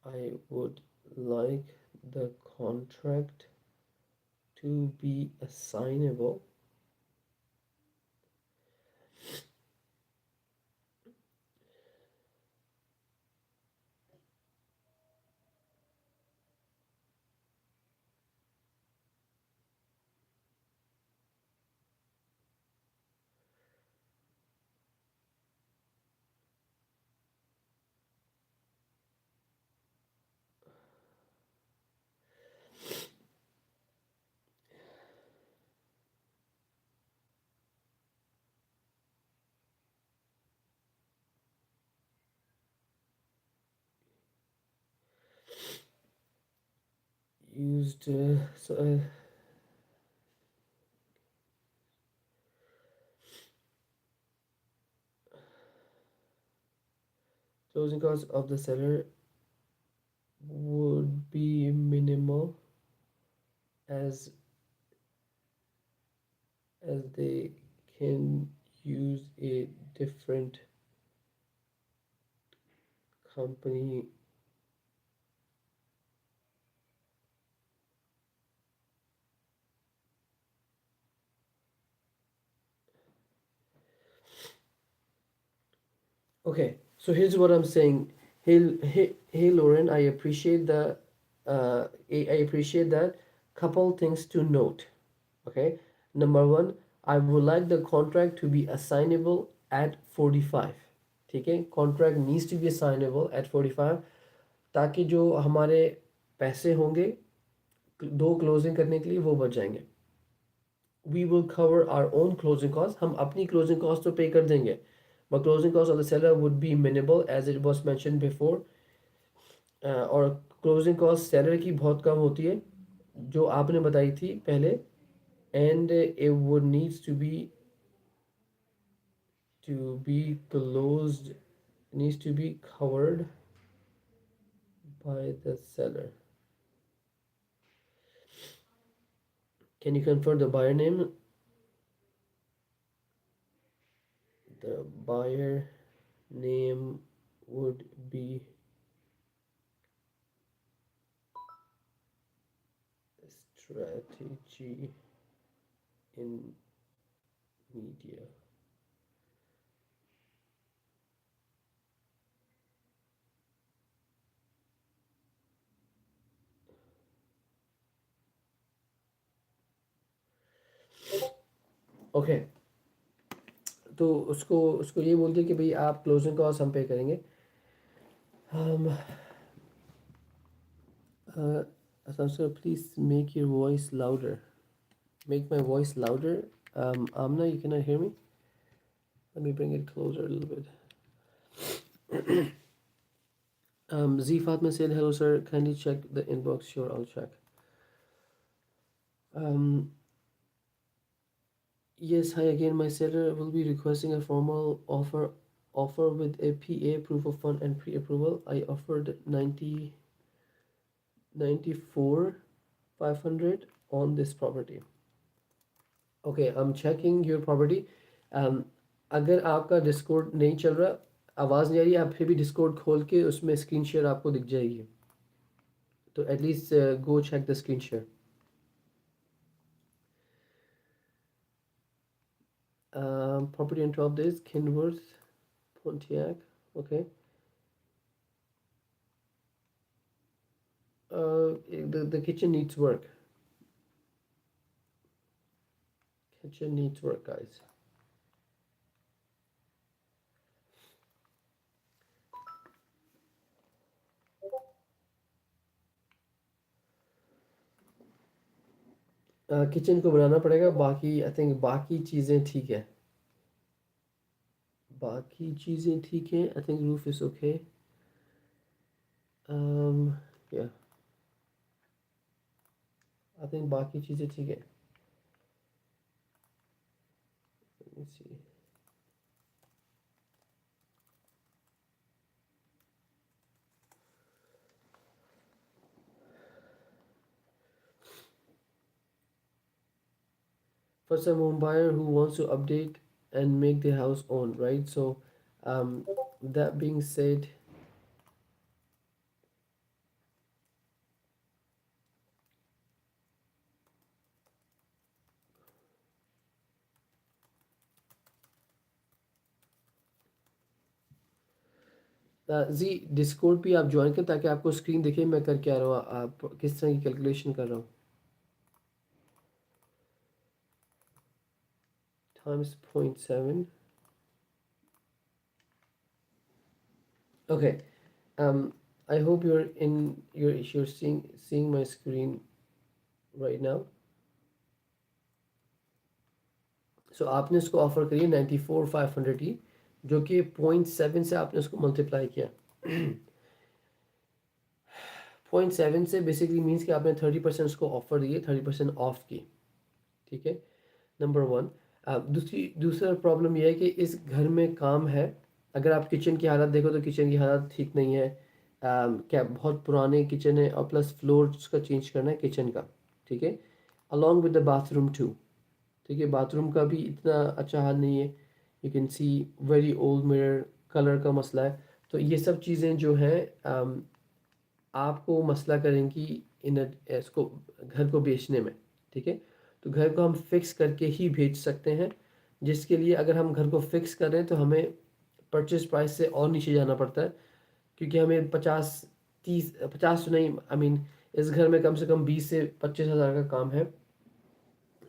I would like the contract to be assignable used closing costs of the seller would be minimal as they can use a different company. Okay, so here's what I'm saying. Hey, Lauren, I appreciate the I appreciate that. Couple things to note. Okay, number one, I would like the contract to be assignable at 45. ठीक है, contract needs to be assignable at 45 ताकि जो हमारे पैसे होंगे दो closing करने के लिए वो बच जाएंगे. We will cover our own closing costs. हम अपनी closing costs तो pay कर देंगे, but closing costs of the seller would be minimal as it was mentioned before. और closing cost seller की बहुत कम होती है जो आपने बताई थी पहले, and it would needs to be closed, needs to be covered by the seller. Can you confirm the buyer name? The buyer name would be strategy in media. Okay, तो उसको उसको ये बोल दिया कि भाई आप क्लोजिंग कॉस्ट हम पे करेंगे. um, sir please make your voice louder. Make my voice louder. Amna, you cannot hear me? Let me bring it closer a little bit. Z Fatma said, hello sir, kindly check the inbox. Sure, I'll check. Um, yes, hi again. My seller will be requesting a formal offer with a PA, proof of fund, and pre-approval. I offered 94 500 on this property. Okay, I'm checking your property. अगर आपका Discord नहीं चल रहा, आवाज़ नहीं आ रही, आप फिर भी डिस्कॉर्ड खोल के उसमें स्क्रीन शेयर आपको दिख जाएगी. तो at least go check the screen share. Property on top days, Kenworth, Pontiac. Okay. The kitchen needs work. Kitchen needs work, guys. Kitchen को बनाना पड़ेगा, बाकी आई थिंक बाकी चीज़ें ठीक है. बाकी चीज़ें ठीक हैं. I think roof is okay. या आई थिंक बाकी चीज़ें ठीक है. Let me see. For some home buyer who wants to update and make the house own, right? So that being said, जी डिस्कॉर्ड भी आप ज्वाइन करें ताकि आपको स्क्रीन दिखे मैं कर क्या रहा हूँ, आप किस तरह की कैलकुलेशन कर रहा हूँ. Times 0.7. Okay. I hope you're seeing my screen right now. So आपने इसको ऑफर करी 94,500 की, जो कि 0.7 से आपने उसको मल्टीप्लाई किया. 0.7 से बेसिकली मीन्स कि आपने 30% उसको ऑफर दिए, 30% ऑफ की, ठीक है, नंबर वन। दूसरा प्रॉब्लम यह है कि इस घर में काम है। अगर आप किचन की हालत देखो तो किचन की हालत ठीक नहीं है। क्या बहुत पुराने किचन है, और प्लस फ्लोर का चेंज करना है किचन का, ठीक है, along with the bathroom too, ठीक है। बाथरूम का भी इतना अच्छा हाल नहीं है, you can see very old mirror, colour का मसला है। तो ये सब चीज़ें जो हैं आपको मसला करेंगी इन इसको, घर को बेचने में, ठीक है। तो घर को हम फिक्स करके ही भेज सकते हैं, जिसके लिए अगर हम घर को फिक्स कर रहे हैं तो हमें परचेज प्राइस से और नीचे जाना पड़ता है, क्योंकि हमें 50 तो नहीं, आई मीन इस घर में कम से कम 20 से 25 हज़ार का काम है,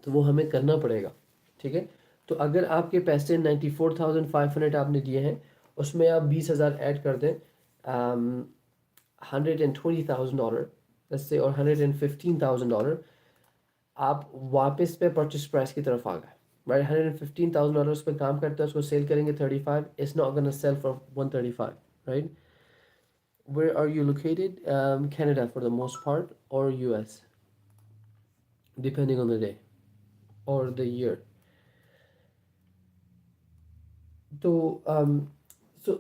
तो वो हमें करना पड़ेगा, ठीक है। तो अगर आपके पैसे 94,500 आपने दिए हैं, उसमें आप 20 हज़ार ऐड कर दें, $120,000 से, और $115,000 आप वापस पे परचेस प्राइस की तरफ आ गए, राइट। $115,000 उस पर काम करते हैं, उसको सेल करेंगे 35, it's not gonna sell for 135, right. Where are you located? Canada for the most part, or US, depending on the day or the year. तो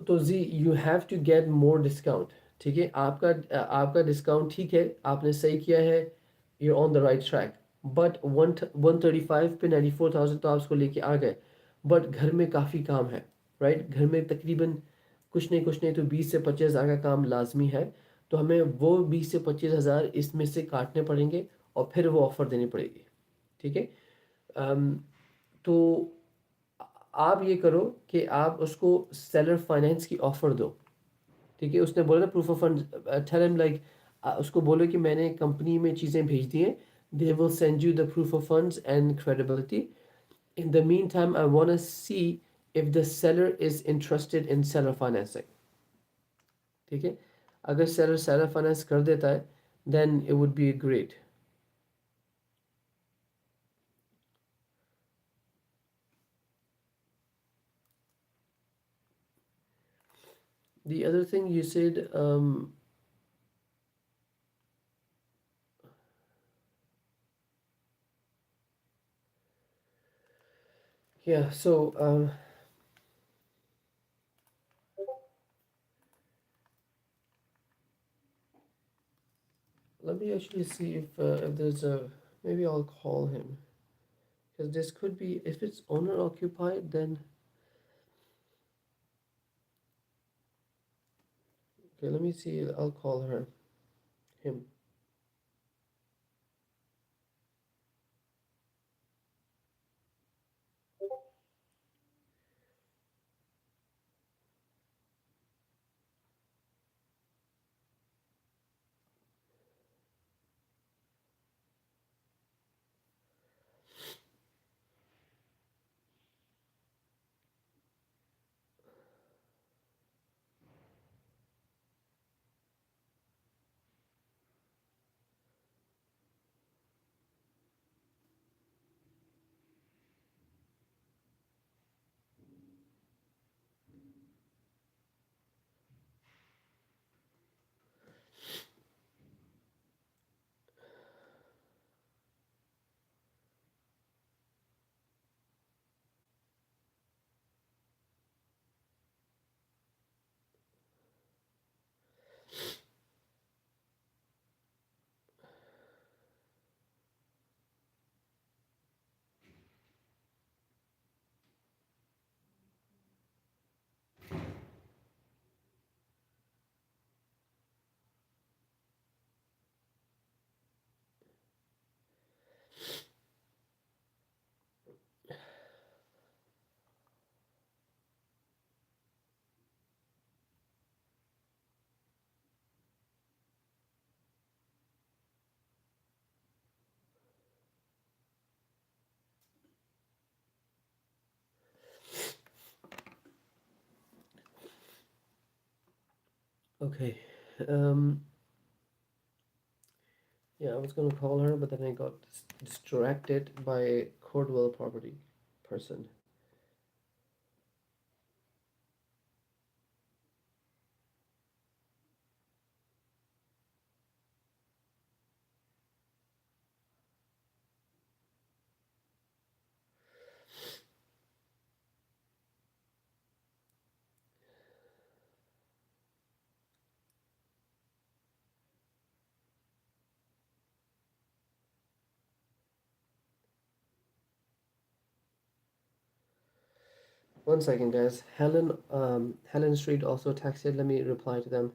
तो जी you have to get more discount, ठीक है। आपका discount ठीक है, आपने सही किया है, you on the right track. But 135 पे 94,000 तो आप उसको लेके आ गए, बट घर में काफ़ी काम है, राइट। घर में तकरीबन कुछ नहीं तो 20 से 25 हज़ार का काम लाजमी है। तो हमें वो 20 से 25 हज़ार इसमें से काटने पड़ेंगे, और फिर वो ऑफ़र देनी पड़ेगी, ठीक है। अम, तो आप ये करो कि आप उसको सेलर फाइनेंस की ऑफर दो, ठीक है। उसने बोला ना proof of fund, tell him like, उसको बोलो कि मैंने कंपनी में चीज़ें भेज दी हैं, they will send you the proof of funds and credibility. In the mean time I want to see if the seller is interested in seller financing, ठीक है। अगर सेलर फाइनेंस कर देता है then it would be great. The other thing you said, yeah, so let me actually see if there's a, maybe I'll call him, because this could be, if it's owner occupied, then okay, let me see, I'll call him. Okay, um yeah, I was gonna call her, but then I got distracted by Cordwell property person. One second, guys. Helen Street also texted. Let me reply to them.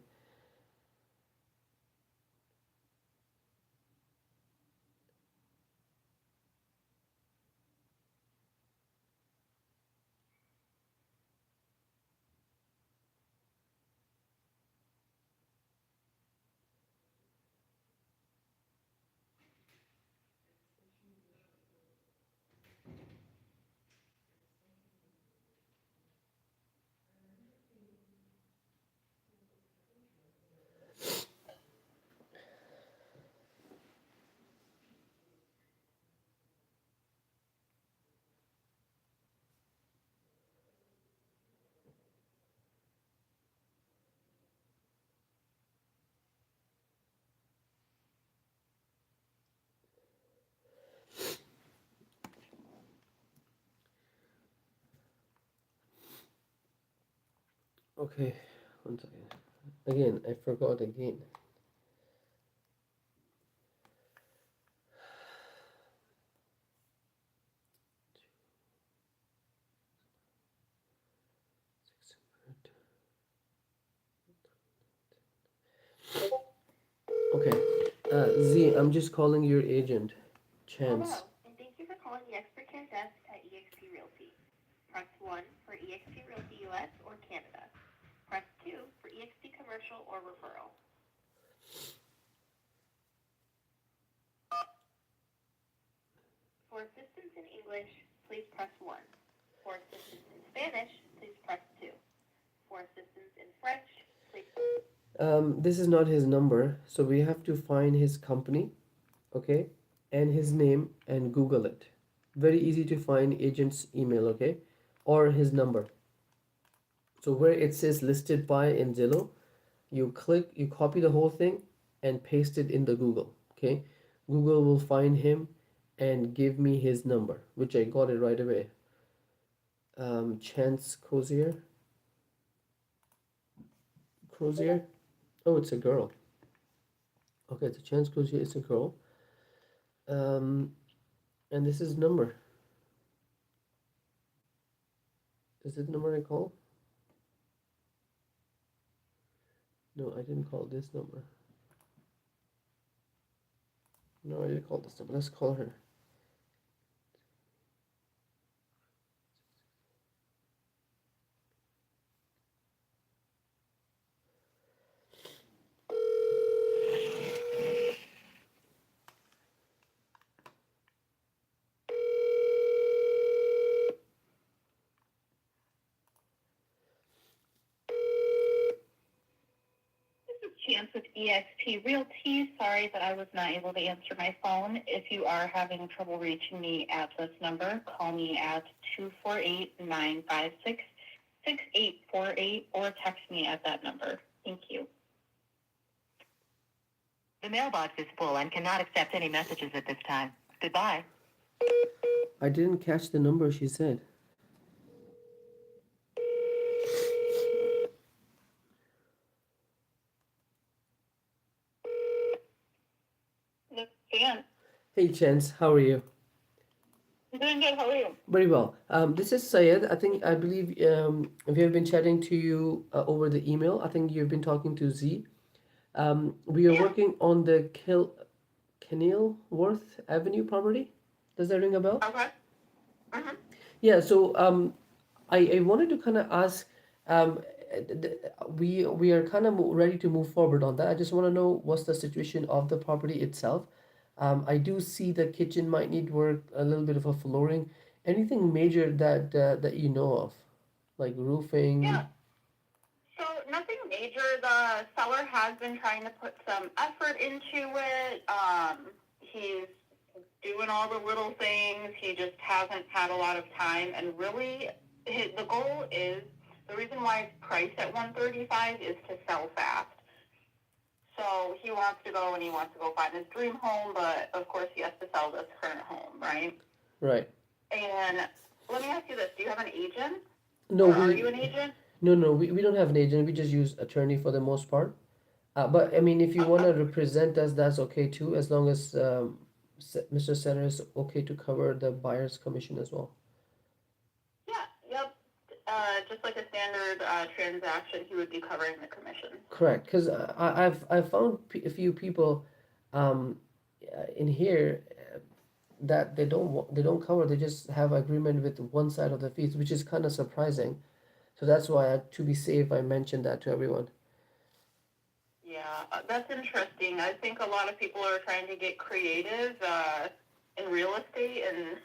Okay, one second. Again, I forgot again. Okay, Z, I'm just calling your agent, Chance. Hello, and thank you for calling the expert care desk at eXp Realty. Press 1 for eXp Realty US or Canada. Press 2 for eXp Commercial or Referral. For assistance in English, please press 1. For assistance in Spanish, please press 2. For assistance in French, please. This is not his number, so we have to find his company, okay, and his name and Google it. Very easy to find agent's email, okay, or his number. So where it says listed by in Zillow, you click, you copy the whole thing and paste it in the Google, okay. Google will find him and give me his number, which I got it right away. Chance Crozier. Oh, it's a girl. Okay, it's a Chance Crozier. It's a girl. Um, and this is number. Is it the number I call? No, I didn't call this number. No, I didn't call this number. Let's call her. This is Chance with eXp Realty. Sorry that I was not able to answer my phone. If you are having trouble reaching me at this number, call me at 248-956-6848 or text me at that number. Thank you. The mailbox is full and cannot accept any messages at this time. Goodbye. I didn't catch the number she said. Dan, Hey, Chance, how are you? I'm doing good. How are you? Very well. This is Sayed. I believe we have been chatting to you over the email. I think you've been talking to Z. We are Yeah. working on the Kenilworth Avenue property. Does that ring a bell? Okay. Mm-hmm. Yeah, so I wanted to kind of ask, um, we are kind of ready to move forward on that. I just want to know what's the situation of the property itself. I do see the kitchen might need work, a little bit of a flooring. Anything major that you know of, like Yeah. roofing? So nothing major. The seller has been trying to put some effort into it. He's doing all the little things. He just hasn't had a lot of time. And really, the goal is the reason why it's priced at 135 is to sell fast. So he wants to go and he wants to go find his dream home, but of course he has to sell this current home, right? Right. And let me ask you this: do you have an agent, No, or are you an agent? we don't have an agent. We just use attorney for the most part. But I mean, if you want Okay. to represent us, that's okay too, as long as Mr. Senator is okay to cover the buyer's commission as well. Yeah. Yep. just like a standard transaction, he would be covering the commission. Correct, because I've found a few people um, in here that they don't cover. They just have agreement with one side of the fees, which is kind of surprising. So that's why, to be safe, I mentioned that to everyone. Yeah, that's interesting. I think a lot of people are trying to get creative in real estate, and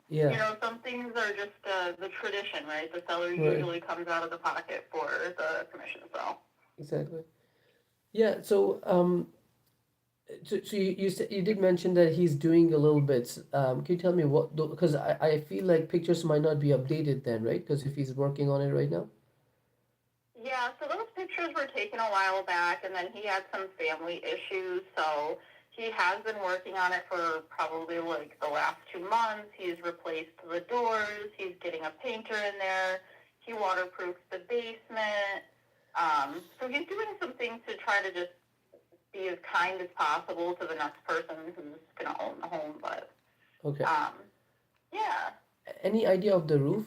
Yeah, some things are just the tradition, right? The seller right, usually comes out of the pocket for the commission. So, exactly. Yeah, so you said you did mention that he's doing a little bit. Can you tell me what? Because I feel like pictures might not be updated then, right? Because if he's working on it right now. yeah, so those pictures were taken a while back, and then he had some family issues, so he has been working on it for probably like the last 2 months. He's replaced the doors, he's getting a painter in there, he waterproofs the basement. So he's doing some things to try to just be as kind as possible to the next person who's going to own the home, but Okay. um, yeah. Any idea of the roof?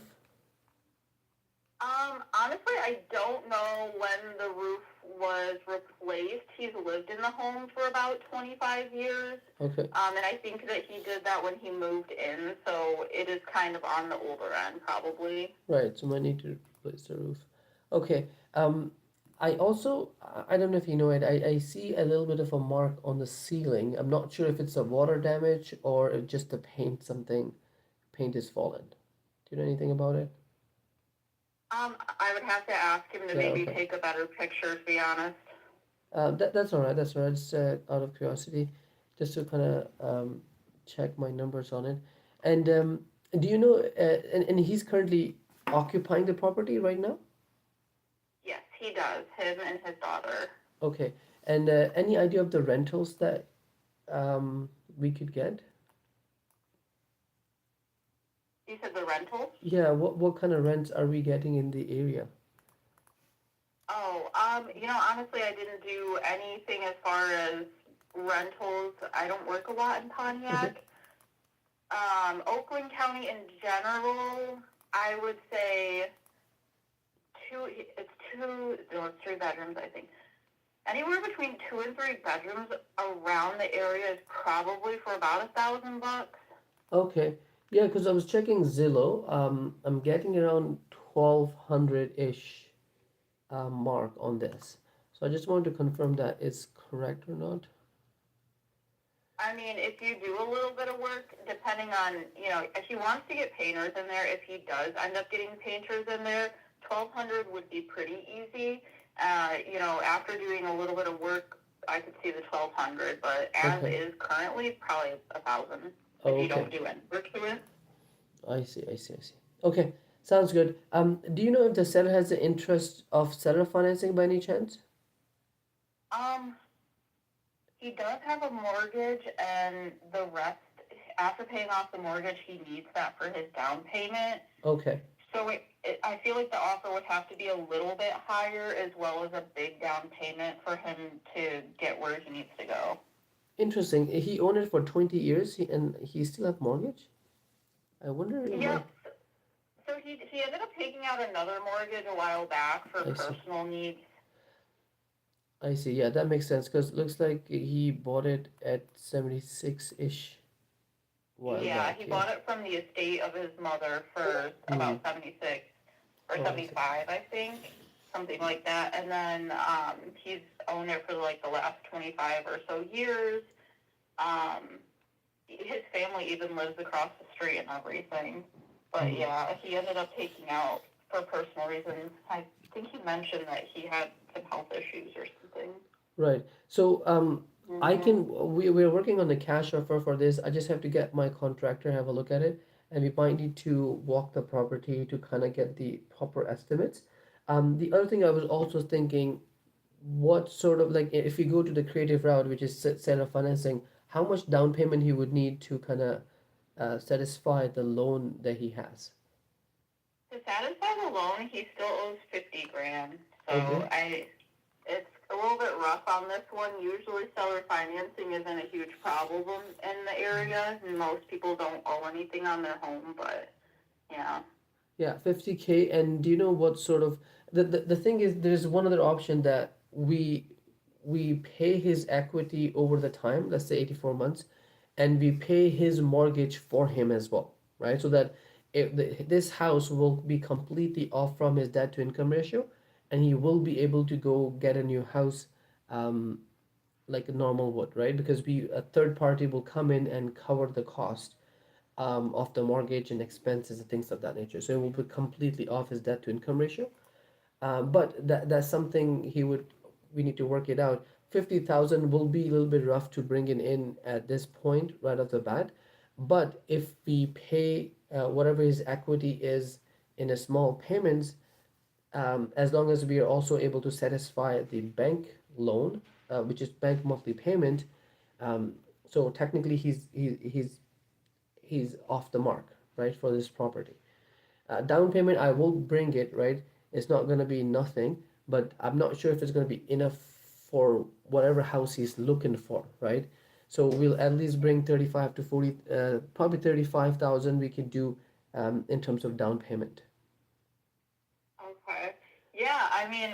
Honestly, I don't know when the roof was replaced. He's lived in the home for about 25 years. Okay. And I think that he did that when he moved in, so it is kind of on the older end, probably. Right. So I need to replace the roof. Okay. I also I don't know if you know it. I see a little bit of a mark on the ceiling. I'm not sure if it's a water damage or if just the paint something paint is fallen. Do you know anything about it? I would have to ask him to Yeah. maybe Okay. take a better picture, to be honest. That's all right. That's all right. Just out of curiosity, just to kind of check my numbers on it. And do you know? And he's currently occupying the property right now. Yes, he does, him and his daughter. Okay. And any idea of the rentals that we could get? You said the rentals? Yeah. What kind of rents are we getting in the area? Oh, honestly, I didn't do anything as far as rentals. I don't work a lot in Okay. Pontiac. Oakland County in general, I would say it's 3 bedrooms, I think. Anywhere between 2 and 3 bedrooms around the area is probably for about $1,000. Okay. Yeah, because I was checking Zillow. I'm getting around 1,200 ish mark on this. So I just want to confirm that is correct or not. I mean, if you do a little bit of work, depending on, if he wants to get painters in there, if he does end up getting painters in there, 1,200 would be pretty easy. After doing a little bit of work, I could see the 1,200, but as Okay. is currently, probably 1,000 if Oh, you okay. don't do any work to it. I see. I see. I see. Okay. Sounds good. Do you know if the seller has the interest of seller financing by any chance? Um, he does have a mortgage, and the rest, after paying off the mortgage, he needs that for his down payment. Okay. So I feel like the offer would have to be a little bit higher as well as a big down payment for him to get where he needs to go. Interesting. He owned it for 20 years and he still have mortgage? I wonder why. Yep. So he ended up taking out another mortgage a while back for I see. personal needs. I see. Yeah, that makes sense because it looks like he bought it at 76-ish while Yeah, back. he Yeah. bought it from the estate of his mother for Hmm. about 76 or Oh, I see. 75, I think, something like that. And then he's owned it for like the last 25 or so years. Um, his family even lives across the street and everything. But Hmm. yeah, he ended up taking out for personal reasons. I think he mentioned that he had some health issues or something. Right. So I Hmm. can we're working on the cash offer for this. I just have to get my contractor have a look at it, and we might need to walk the property to kind of get the proper estimates. The other thing I was also thinking, what sort of like if we go to the creative route, which is seller financing, how much down payment he would need to kind of satisfy the loan that he has. To satisfy the loan, he still owes 50 grand. So Okay. it's a little bit rough on this one. Usually seller financing isn't a huge problem in the area. Most people don't owe anything on their home, but yeah. Yeah, 50K. And do you know what sort of the thing is, there's one other option that we pay his equity over the time, let's say 84 months, and we pay his mortgage for him as well, right? So that this house will be completely off from his debt to income ratio, and he will be able to go get a new house, um, like a normal would, right? Because a third party will come in and cover the cost of the mortgage and expenses and things of that nature. So it will be completely off his debt to income ratio. But that's something we need to work it out. 50,000 will be a little bit rough to bring it in at this point right off the bat. But if we pay whatever his equity is in a small payments, as long as we are also able to satisfy the bank loan, which is bank monthly payment, um, so technically he's off the mark, right, for this property. Down payment, I will bring it, right? It's not gonna be nothing, but I'm not sure if it's gonna be enough for whatever house he's looking for, right? So we'll at least bring 35 to 40, probably 35,000 we can do in terms of down payment. Okay. Yeah, I mean,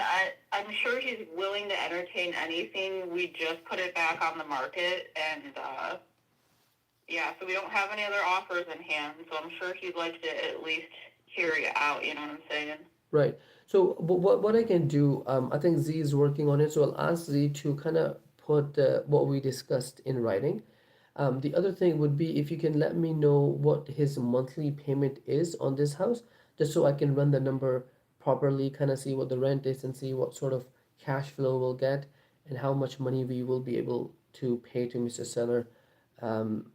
I'm sure he's willing to entertain anything. We just put it back on the market, and yeah, so we don't have any other offers in hand. So I'm sure he'd like to at least hear you out. You know what I'm saying? Right. So what I can do, I think Z is working on it, so I'll ask Z to kind of put what we discussed in writing. The other thing would be if you can let me know what his monthly payment is on this house, just so I can run the number properly, kind of see what the rent is and see what sort of cash flow we'll get and how much money we will be able to pay to Mr. Seller um,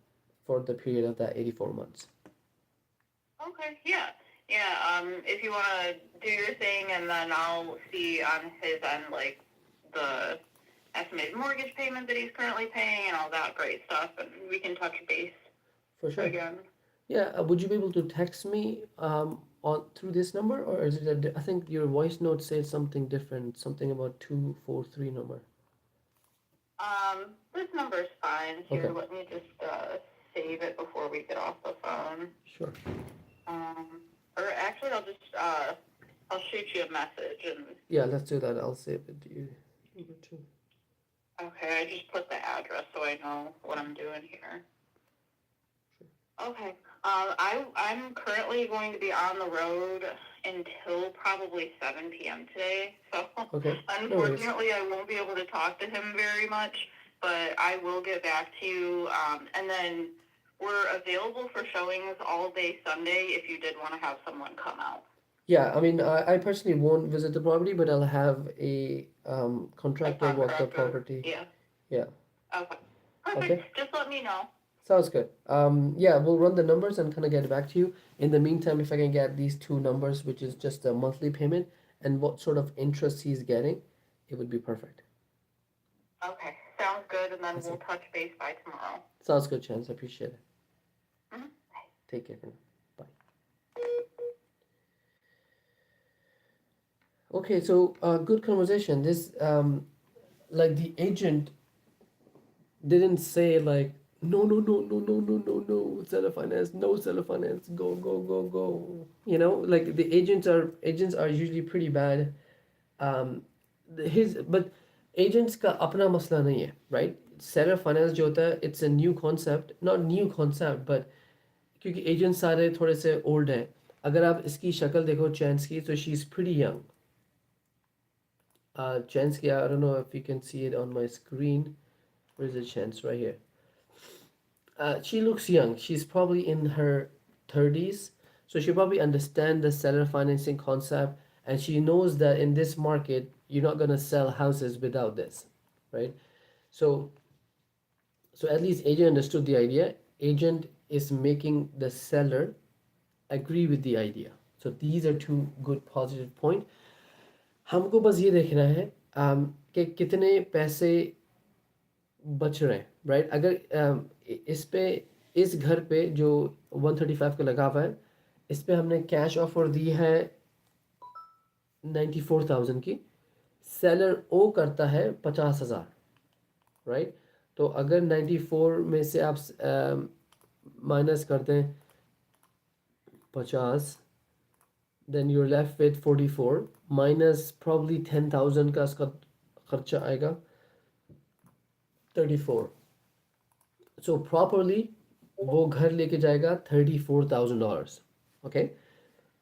for the period of that 84 months. Okay. Yeah. Yeah. If you want to do your thing, and then I'll see on his end, like the estimated mortgage payment that he's currently paying and all that great stuff, and we can touch base For sure. again. Yeah, would you be able to text me on through this number, or is it I think your voice note says something different, something about 243 number. This number's fine. Okay, Here, let me just save it before we get off the phone. sure. Um, or actually, I'll shoot you a message and. Yeah, let's do that. I'll save it to you. Number two. Okay, I just put the address so I know what I'm doing here. Okay. I'm currently going to be on the road until probably 7 p.m. today. So Okay, no worries. unfortunately, I won't be able to talk to him very much, but I will get back to you. And then we're available for showings all day Sunday if you did want to have someone come out. Yeah, I mean, I personally won't visit the property, but I'll have a A contractor walk the contractor. property. Yeah. Yeah. Okay. Perfect. Okay. Just let me know. Sounds good. Yeah, we'll run the numbers and kind of get back to you. In the meantime, if I can get these two numbers, which is just a monthly payment and what sort of interest he's getting, it would be perfect. Okay. Sounds good, and then That's we'll it. touch base by tomorrow. Sounds good, Chance. I appreciate it. Mm-hmm. Take care for now. Bye. Okay, so good conversation. This like the agent didn't say like no no no no no no no no seller finance, no seller finance, go go go go, you know, like the agents are usually pretty bad. um his but agents का अपना मसला नहीं है, right? Seller finance जो होता है, it's a new concept, not new concept, but क्योंकि agent सारे थोड़े से ओल्ड हैं. अगर आप इसकी शक्ल देखो चैंस की, so she's pretty young. Chance की, I don't know if you can see it on my screen. Where is the chance? Right here. She looks young. She's probably in her 30s. So she probably understands the seller financing concept, and she knows that in this market, you're not gonna sell houses without this, right? So so at least agent understood the idea. Agent is making the seller agree with the idea. So these are two good positive point. हमको बस ये देखना है कि कितने पैसे बच रहे हैं, राइट? अगर इस पे इस घर पे जो 135 का लगा हुआ है, इस पे हमने कैश ऑफर दी है 94,000 की. सेलर ओ करता है 50,000, राइट? तो अगर 94 में से आप माइनस कर दें 50, then you're left with 44 minus probably 10,000 का इसका खर्चा आएगा 34. So properly वो घर लेके जाएगा $34,000. ओके,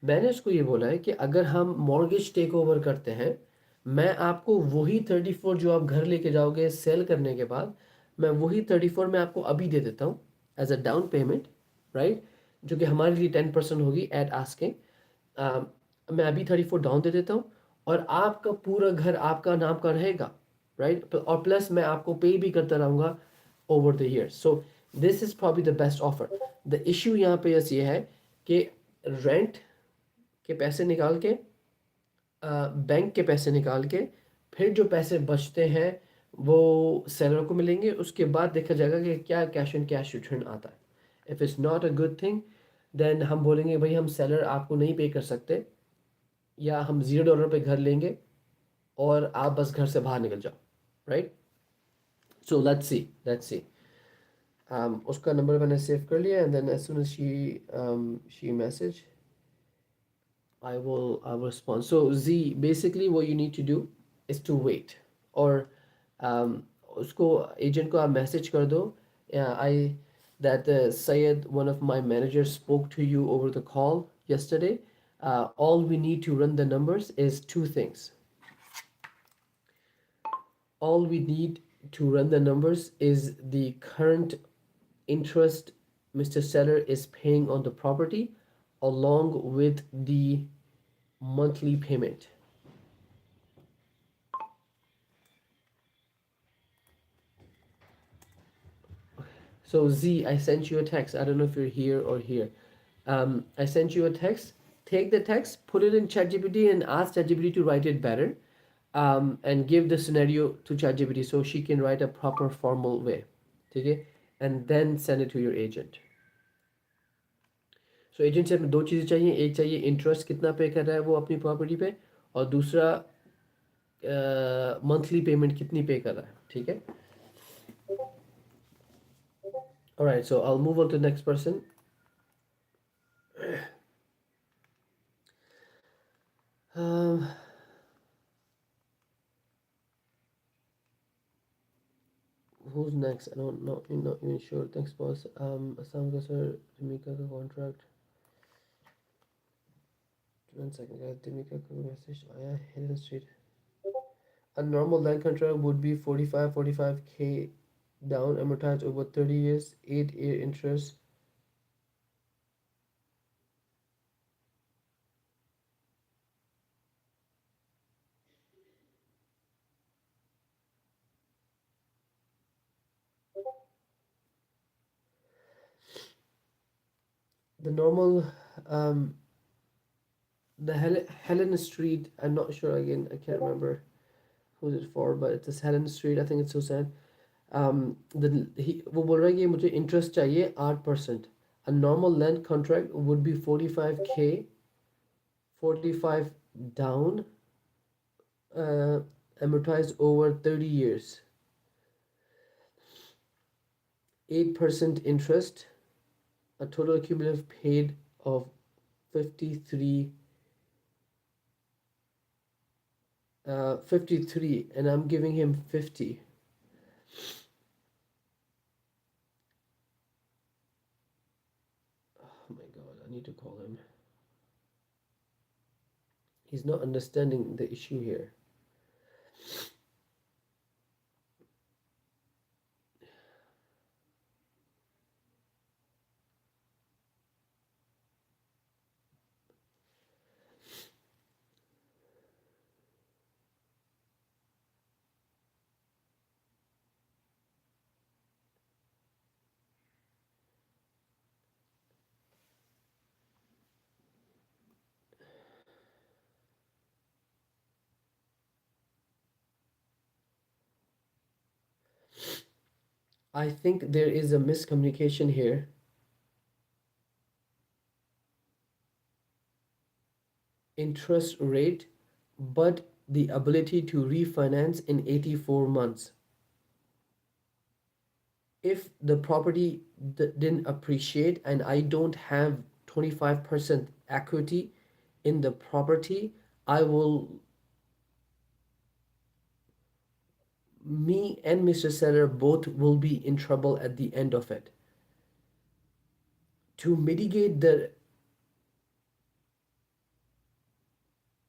मैंने उसको ये बोला है कि अगर हम मॉर्गेज टेक ओवर करते हैं, मैं आपको वही 34 जो आप घर लेके जाओगे सेल करने के बाद, मैं वही 34 मैं आपको अभी दे देता हूँ as a down payment, right, जो कि हमारे लिए 10% होगी एट आस्किंग. मैं अभी 34 डाउन दे देता हूँ और आपका पूरा घर आपका नाम का रहेगा, राइट, और प्लस मैं आपको पे भी करता रहूँगा over the year. So this is probably the best offer. The issue यहाँ पे बस ये है कि रेंट के पैसे निकाल के, बैंक के पैसे निकाल के, फिर जो पैसे बचते हैं वो सेलर को मिलेंगे. उसके बाद देखा जाएगा कि क्या कैश एंड कैश रिटर्न आता है. If it's not a good thing then हम बोलेंगे भाई हम सेलर आपको नहीं पे कर सकते, या हम $0 पे घर लेंगे और आप बस घर से बाहर निकल जाओ, राइट. So let's see. उसका नंबर मैंने सेव कर लिया and then as soon as she message I will respond. So Z, basically what you need to do is to wait, or उसको agent को आप message कर दो. Yeah, that Sayed, one of my managers, spoke to you over the call yesterday. All we need to run the numbers is two things. All we need to run the numbers is the current interest Mr. Seller is paying on the property, along with the monthly payment. So Z, I sent you a text. I don't know if you're here or here. I sent you a text. Take the text, put it in ChatGPT, and ask ChatGPT to write it better, and give the scenario to ChatGPT so she can write a proper formal way. Okay? And then send it to your agent. So agent से हमें दो चीज़ें चाहिए. एक चाहिए interest कितना पे कर रहा है वो अपनी प्रॉपर्टी पे, और दूसरा मंथली पेमेंट कितनी पे कर रहा है. ठीक है. All right, so I'll move on to the next person. Um, who's next? I don't know. I'm not even sure. Thanks, boss. Assam ka sir, Dimika ka contract. 1 second, guys. Dimika ka message आया Hidden Street. A normal land contract would be 45K down, amortized over 30 years, 8-year interest. The normal, the Helen Street. I'm not sure again. I can't remember who's it for, but it's this Helen Street. I think it's Susan. वो बोल रहा है कि मुझे interest चाहिए 8%. A normal land contract would be 45K, 45 down, amortized over 30 years, 8% interest, a total cumulative paid of 53, 53, and I'm giving him 50. Oh my god, I need to call him. He's not understanding the issue here. I think there is a miscommunication here. Interest rate, but the ability to refinance in 84 months. If the property didn't appreciate and I don't have 25% equity in the property, I will, me and Mr. Seller both will be in trouble at the end of it. To mitigate the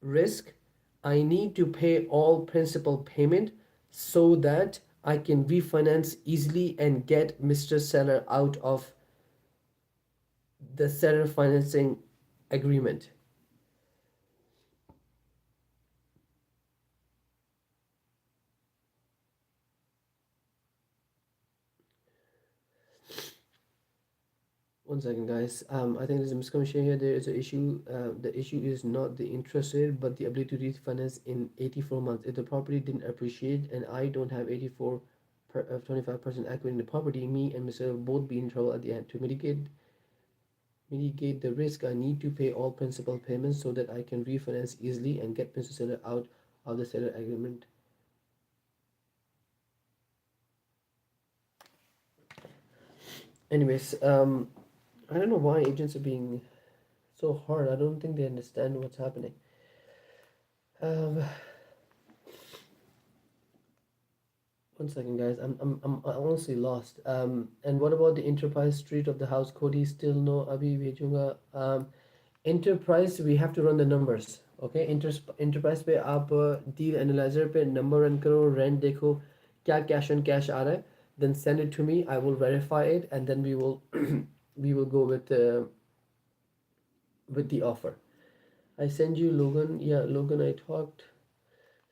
risk, I need to pay all principal payment so that I can refinance easily and get Mr. Seller out of the seller financing agreement. One second, guys. I think there's a miscommunication here. There is an issue. The issue is not the interest rate, but the ability to refinance in 84 months. If the property didn't appreciate and I don't have 25% equity in the property, me and Mr. will both be in trouble at the end. To mitigate the risk, I need to pay all principal payments so that I can refinance easily and get Mr. Seller out of the seller agreement. Anyways, I don't know why agents are being so hard. I don't think they understand what's happening. Um, One second, guys. I'm honestly lost. And what about the Enterprise Street of the house? Cody still no abhi bhejunga. Enterprise, we have to run the numbers. Okay, Enterprise पे आप deal analyzer पे number run करो, rent देखो, क्या cash on cash आ रहा है. Then send it to me. I will verify it, and then we will we will go with the offer. I send you Logan. Yeah, Logan. I talked.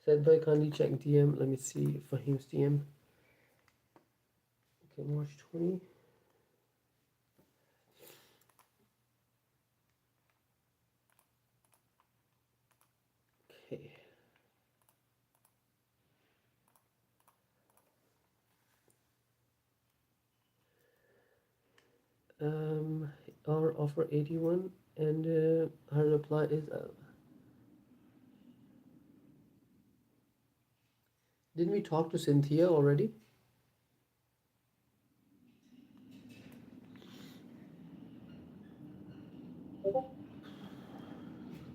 Said by kindly check DM. Let me see Fahim's DM. Okay, March 20. Okay. Um, our offer 81, and her reply is, didn't we talk to Cynthia already?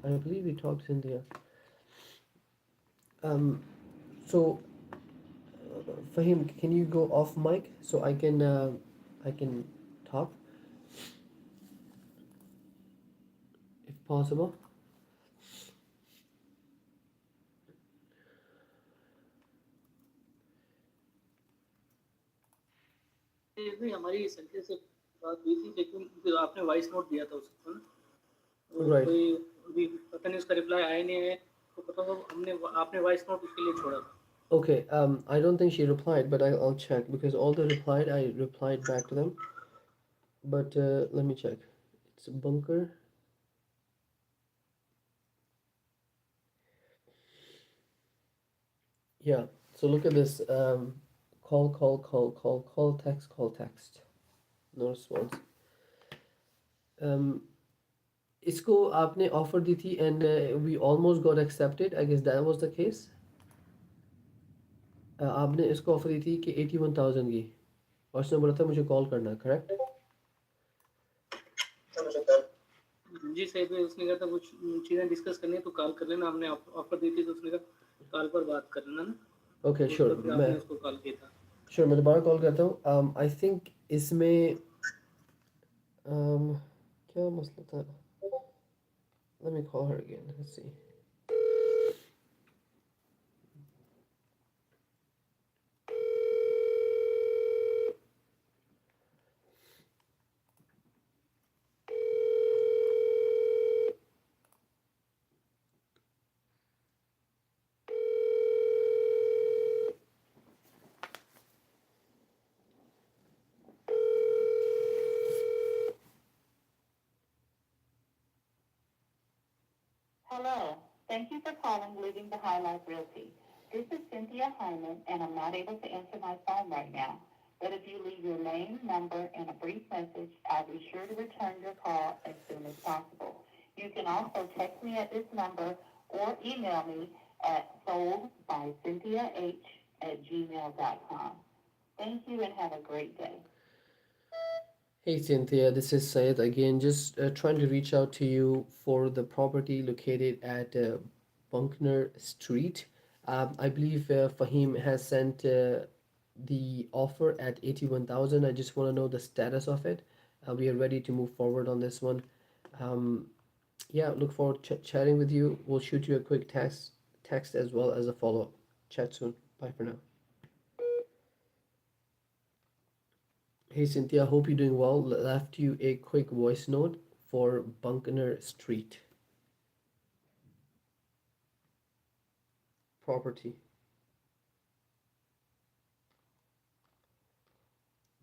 I believe we talked to Cynthia. Um, so Fahim, can you go off mic so I can talk if possible? ये भी हमारी संख्या से बात हुई थी, लेकिन फिर आपने वॉइस नोट दिया था उसको ना, और Right. कोई अभी पता नहीं उसका रिप्लाई आया नहीं है, तो पता हो हमने आपने वॉइस नोट उसके लिए छोड़ा था. Okay. I don't think she replied, but I'll check because all the replied, I replied back to them. But let me check. It's bunker. Yeah. So look at this. Call, text. No response. इसको आपने offer दी थी and we almost got accepted. I guess that was the case. आपने इसको offer दी थी कि 81,000 की और उसने बोला था मुझे कॉल करना, करेक्ट? जी सही पे उसने कहा था कुछ चीज़ें डिस्कस करनी है तो कॉल कर लेना, हमने ऑफर दी थी तो उसने कहा कॉल पर बात कर लेना ना. ओके तो श्योर, फिर मैं आपने उसको कॉल किया था. श्योर मैं दोबारा कॉल करता हूँ. आई थिंक इसमें क्या मसला था? Let me call her again. Let's see. Hello. Thank you for calling Living the High Life Realty. This is Cynthia Hyman, and I'm not able to answer my phone right now. But if you leave your name, number, and a brief message, I'll be sure to return your call as soon as possible. You can also text me at this number or email me at soldbycynthiah@gmail.com. Thank you and have a great day. Hey Cynthia, this is Syed again. Just trying to reach out to you for the property located at Buckner Street. I believe Fahim has sent the offer at 81,000. I just want to know the status of it. We are ready to move forward on this one. Um, yeah, look forward to chatting with you. We'll shoot you a quick text as well as a follow up. Chat soon. Bye for now. Hey Cynthia, hope you're doing well. Left you a quick voice note for Buckner Street property.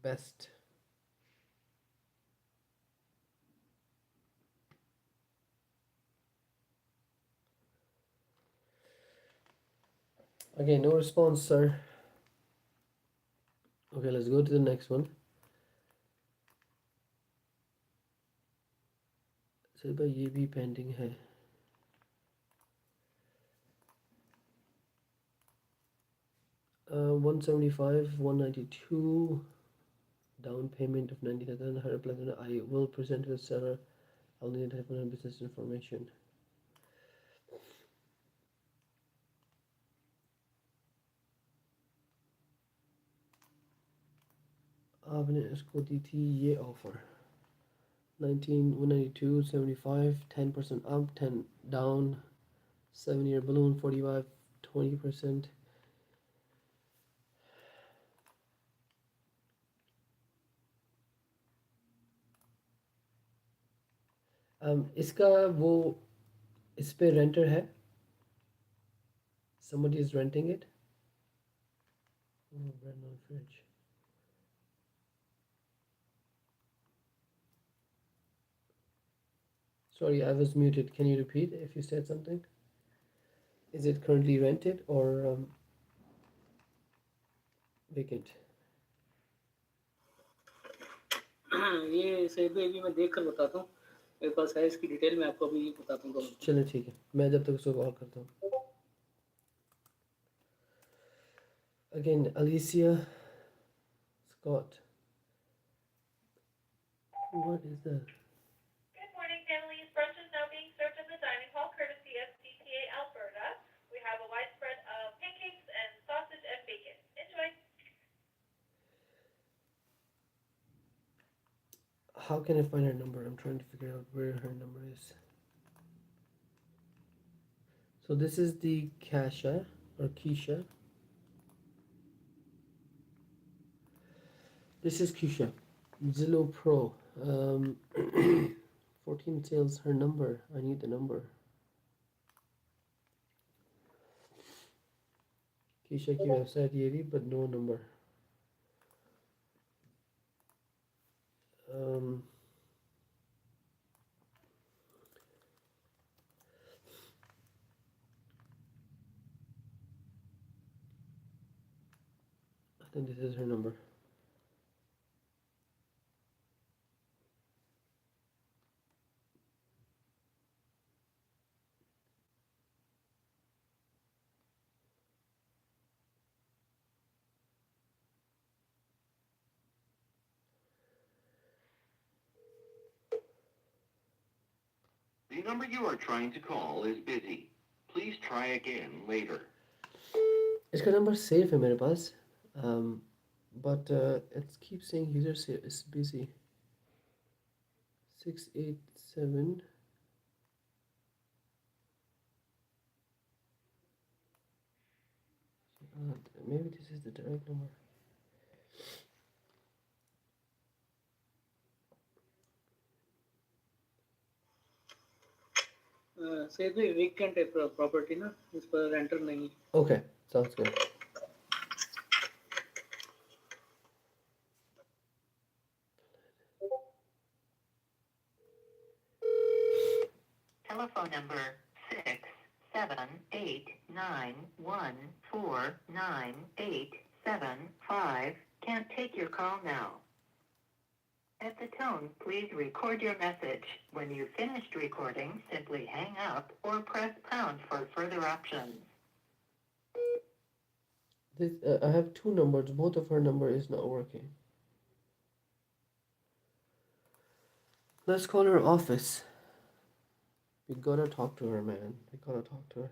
Best. Okay, no response, sir. Okay, let's go to the next one. Sir भाई ये भी pending है. 175, 192, down payment of 90,000, 100%. I will present to the seller. I'll need to have business information. आपने इसको दी थी ये offer. 19, 192, 75, 10% up, 10 down, 7-year balloon, 45, 20%. इसका वो इस पे रेंटर है. Somebody is renting it. Oh, brand new fridge. Sorry, I was muted. Can you repeat if you said something? Is it currently rented or vacant? ये सही भी अभी मैं देख कर बताता हूँ, मेरे पास है इसकी डिटेल, मैं आपको अभी बताता हूँ 2 मिनट में। चलो ठीक है, मैं जब तक उसको कॉल करता हूँ. Again, Alicia Scott. What is that? Good morning, families. Brunch is now being served in the dining hall, courtesy of CPA Alberta. We have a widespread of pancakes and sausage and bacon. Enjoy. How can I find her number? I'm trying to figure out where her number is. So this is the Kasha or Keisha. This is Keisha. Zillow Pro. 14 sales. Her number. I need the number. Keisha की website ये रही, but no number. I think this is her number. The number you are trying to call is busy. Please try again later. इसका number safe है मेरे पास. But it keeps saying user is busy. 687. Maybe this is the direct number. सही भी weekend है property ना, इस पर रेंटर नहीं है। Okay, sounds good. Telephone number 67891149875 can't take your call now. At the tone, please record your message. When you've finished recording, simply hang up or press pound for further options. This I have two numbers. Both of her number is not working. Let's call her office. We gotta talk to her, man. We gotta talk to her.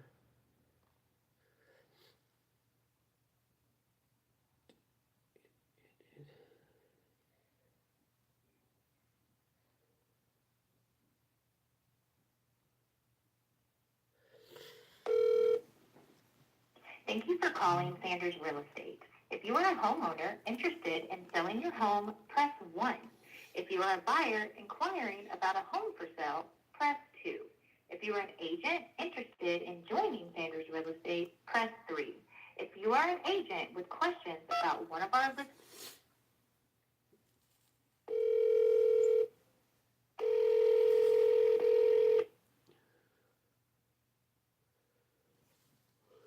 Thank you for calling Sanders Real Estate. If you are a homeowner interested in selling your home, press 1. If you are a buyer inquiring about a home for sale, press 2. If you are an agent interested in joining Sanders Real Estate, press 3. If you are an agent with questions about one of our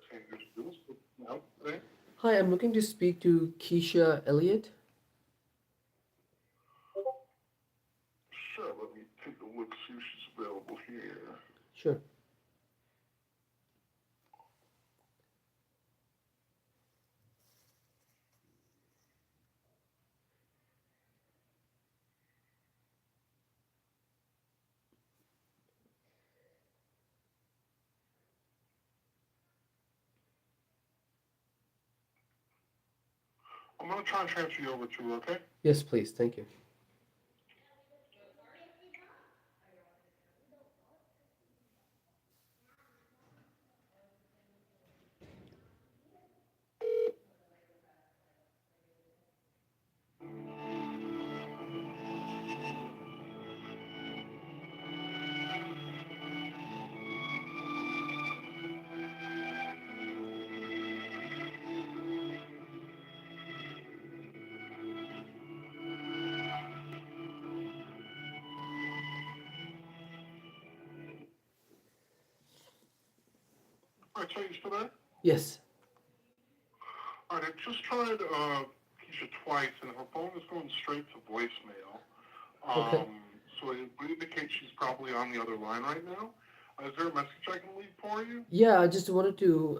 Sanders Real Estate now today. Hi, I'm looking to speak to Keisha Elliott. Sure, let me take a look, see if she's available here. Sure. I'm gonna try and transfer you over to her, okay? Yes, please. Thank you. Alright, so you still there? Yes. Alright, I just tried, Keisha twice, and her phone is going straight to voicemail. Okay. So it would indicate she's probably on the other line right now. Is there a message I can leave for you? Yeah, I just wanted to.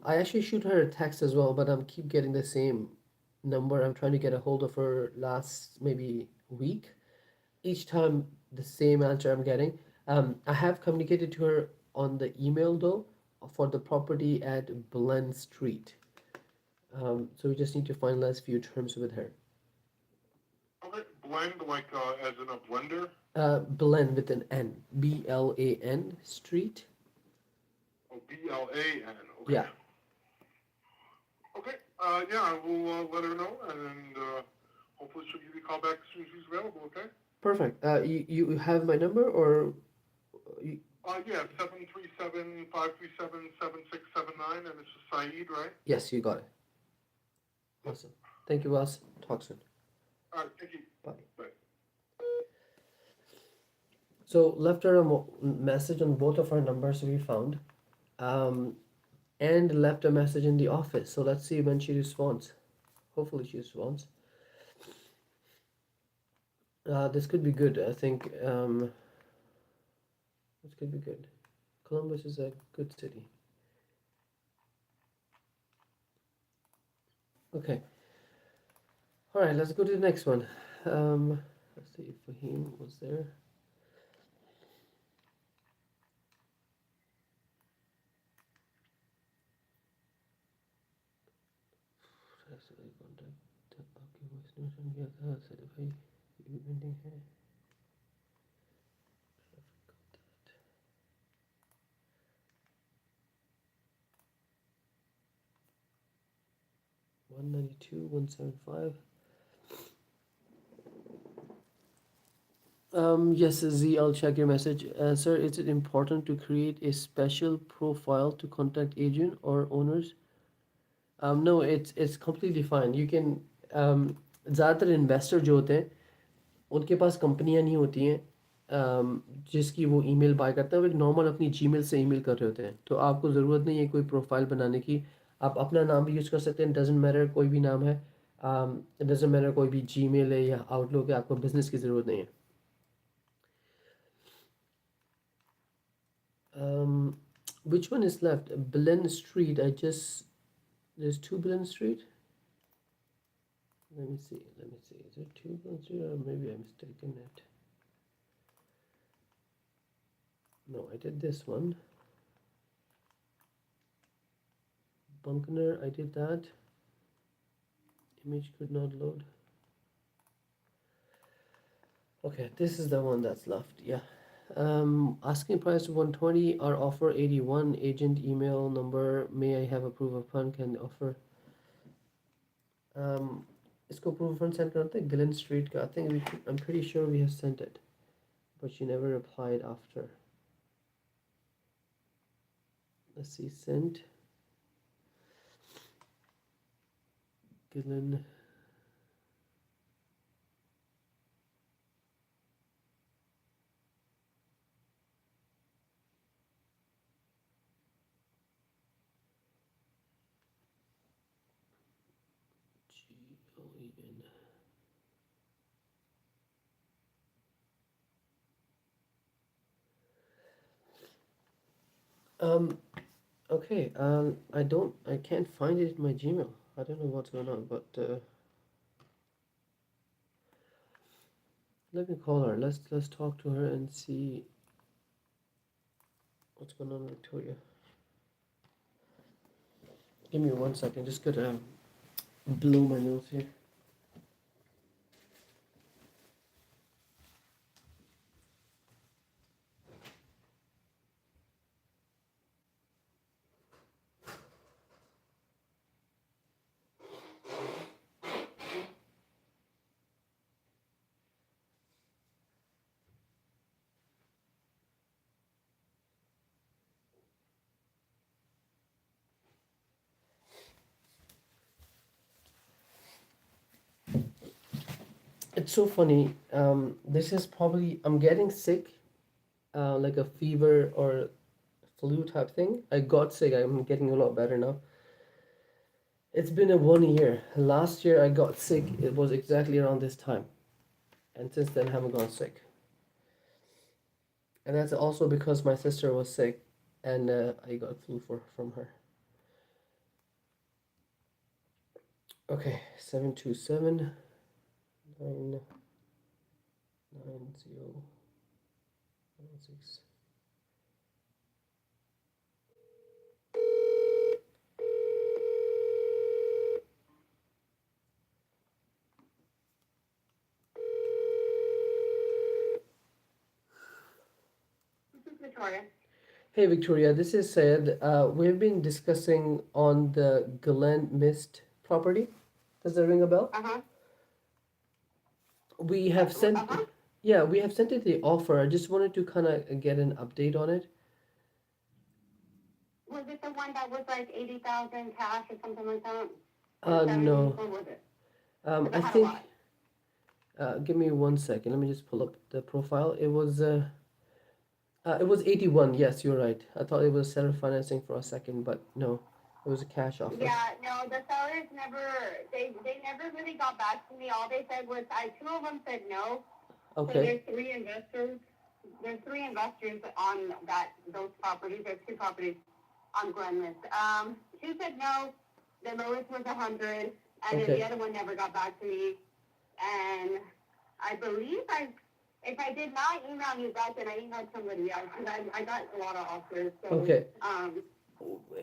I actually shoot her a text as well, but I'm keep getting the same number. I'm trying to get a hold of her last maybe week. Each time the same answer I'm getting. I have communicated to her on the email though for the property at Blend Street. So we just need to finalize few terms with her. Okay, blend, like, as in a blender? Blend with an N, BLAN Street. Oh, BLAN, okay. Yeah. Okay, yeah, I will, let her know, and, hopefully she'll give you a call back as soon as she's available, okay? Perfect. You have my number or you, Yeah, 737-537-7679, and it's Saeed, right? yes, you got it. Awesome. Thank you, boss. Talk soon. All right, thank you. Bye. Bye. So left her a message on both of our numbers we found, and left a message in the office. So let's see when she responds. Hopefully she responds. This could be good. I think this could be good. Columbus is a good city. Okay. All right, let's go to the next one. Let's see if Fahim was there. One 192 175. Yes, Z, I'll check your message. Sir, is it important to create a special profile to contact agent or owners? No, it's completely fine. You can ज़्यादातर investor जो होते हैं उनके पास कंपनियां नहीं होती हैं जिसकी वो ईमेल बाय करते हैं, वो एक नॉर्मल अपनी जीमेल से ईमेल कर रहे होते हैं, तो आपको ज़रूरत नहीं है कोई प्रोफाइल बनाने की। आप अपना नाम भी यूज़ कर सकते हैं, डजेंट मैटर कोई भी नाम है, डजेंट मैटर कोई भी जीमेल है या आउटलुक है, आपको बिजनेस की ज़रूरत नहीं है। Which one is left? Belen Street. There's two Belen Street. Let me see. Is it two Belen Street or maybe I'm mistaken it? No, I did this one. Bunkner, I did that. Image could not load. Okay, this is the one that's left. Yeah. Asking price 120, our offer 81. Agent email number. May I have a proof of fund? Can offer. इसको proof of fund send करते हैं Glen Street का. I think I'm pretty sure we have sent it, but she never replied after. Let's see, sent. Glen. G-O-E-N. Okay, I can't find it in my Gmail. I don't know what's going on, but let me call her. Let's talk to her and see what's going on, Victoria. Give me 1 second. Just gotta blow my nose here. It's so funny. This is probably I'm getting sick, like a fever or flu type thing. I got sick. I'm getting a lot better now. It's been a 1 year. Last year I got sick. It was exactly around this time, and since then I haven't gone sick. And that's also because my sister was sick, and I got flu from her. Okay, 727 990 96. This is Victoria. Hey Victoria, this is Syed. We've been discussing on the Glen Mist property. Does that ring a bell? Uh-huh. We have sent, Uh-huh. yeah, we have sent it the offer. I just wanted to kind of get an update on it. Was it the one that was like 80,000 cash or something like that? No. What was it? I think. Give me 1 second. Let me just pull up the profile. It was 81. Yes, you're right. I thought it was seller financing for a second, but no, it was a cash offer. Yeah, no, the sellers they never really got back to me. All they said was, two of them said no. So Okay. there's three investors. There's three investors on those properties. There's two properties on Glenmist. Two said no. The lowest was 100, and then Okay. the other one never got back to me. And I believe if I did not email you back, then I emailed somebody else, because I got a lot of offers. So, Okay.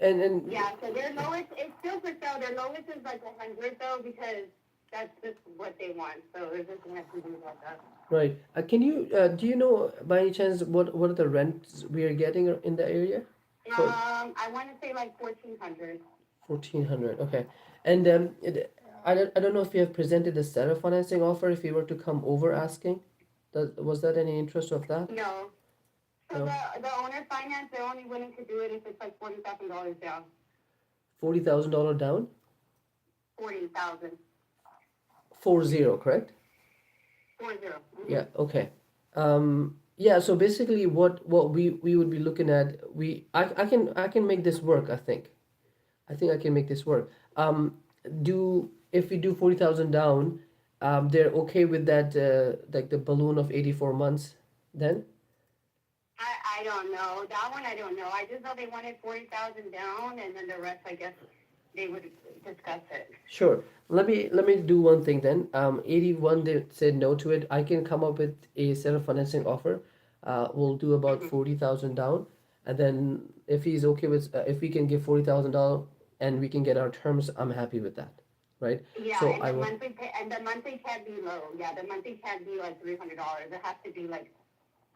And yeah, so their lowest, it's still for sale. Their lowest is like 100 though, because that's just what they want. So there's nothing I can do about that. right. Can you do you know by any chance what are the rents we are getting in the area? I want to say like 1,400. 1,400. Okay. And I don't know if you have presented the seller financing offer if you were to come over asking. Was that any interest of that? No. So No. the owner finance, they're only willing to do it if it's like $40,000 down. $40,000 down. 40,000. 40, correct? 40. Mm-hmm. Yeah. Okay. Yeah. So basically, what we would be looking at, I can make this work. I think I can make this work. If we do 40,000 down, they're okay with that, like the balloon of 84 months. Then. I don't know. That one I don't know. I just know they wanted 40,000 down, and then the rest, I guess, they would discuss it. Sure. Let me do one thing then. 81 they said no to it. I can come up with a seller financing offer. we'll do about 40,000 down, and then if he's okay with if we can give 40,000 down and we can get our terms, I'm happy with that, right? Yeah, So and I the will. monthly can't be low. Yeah, the monthly can't be like $300. It has to be like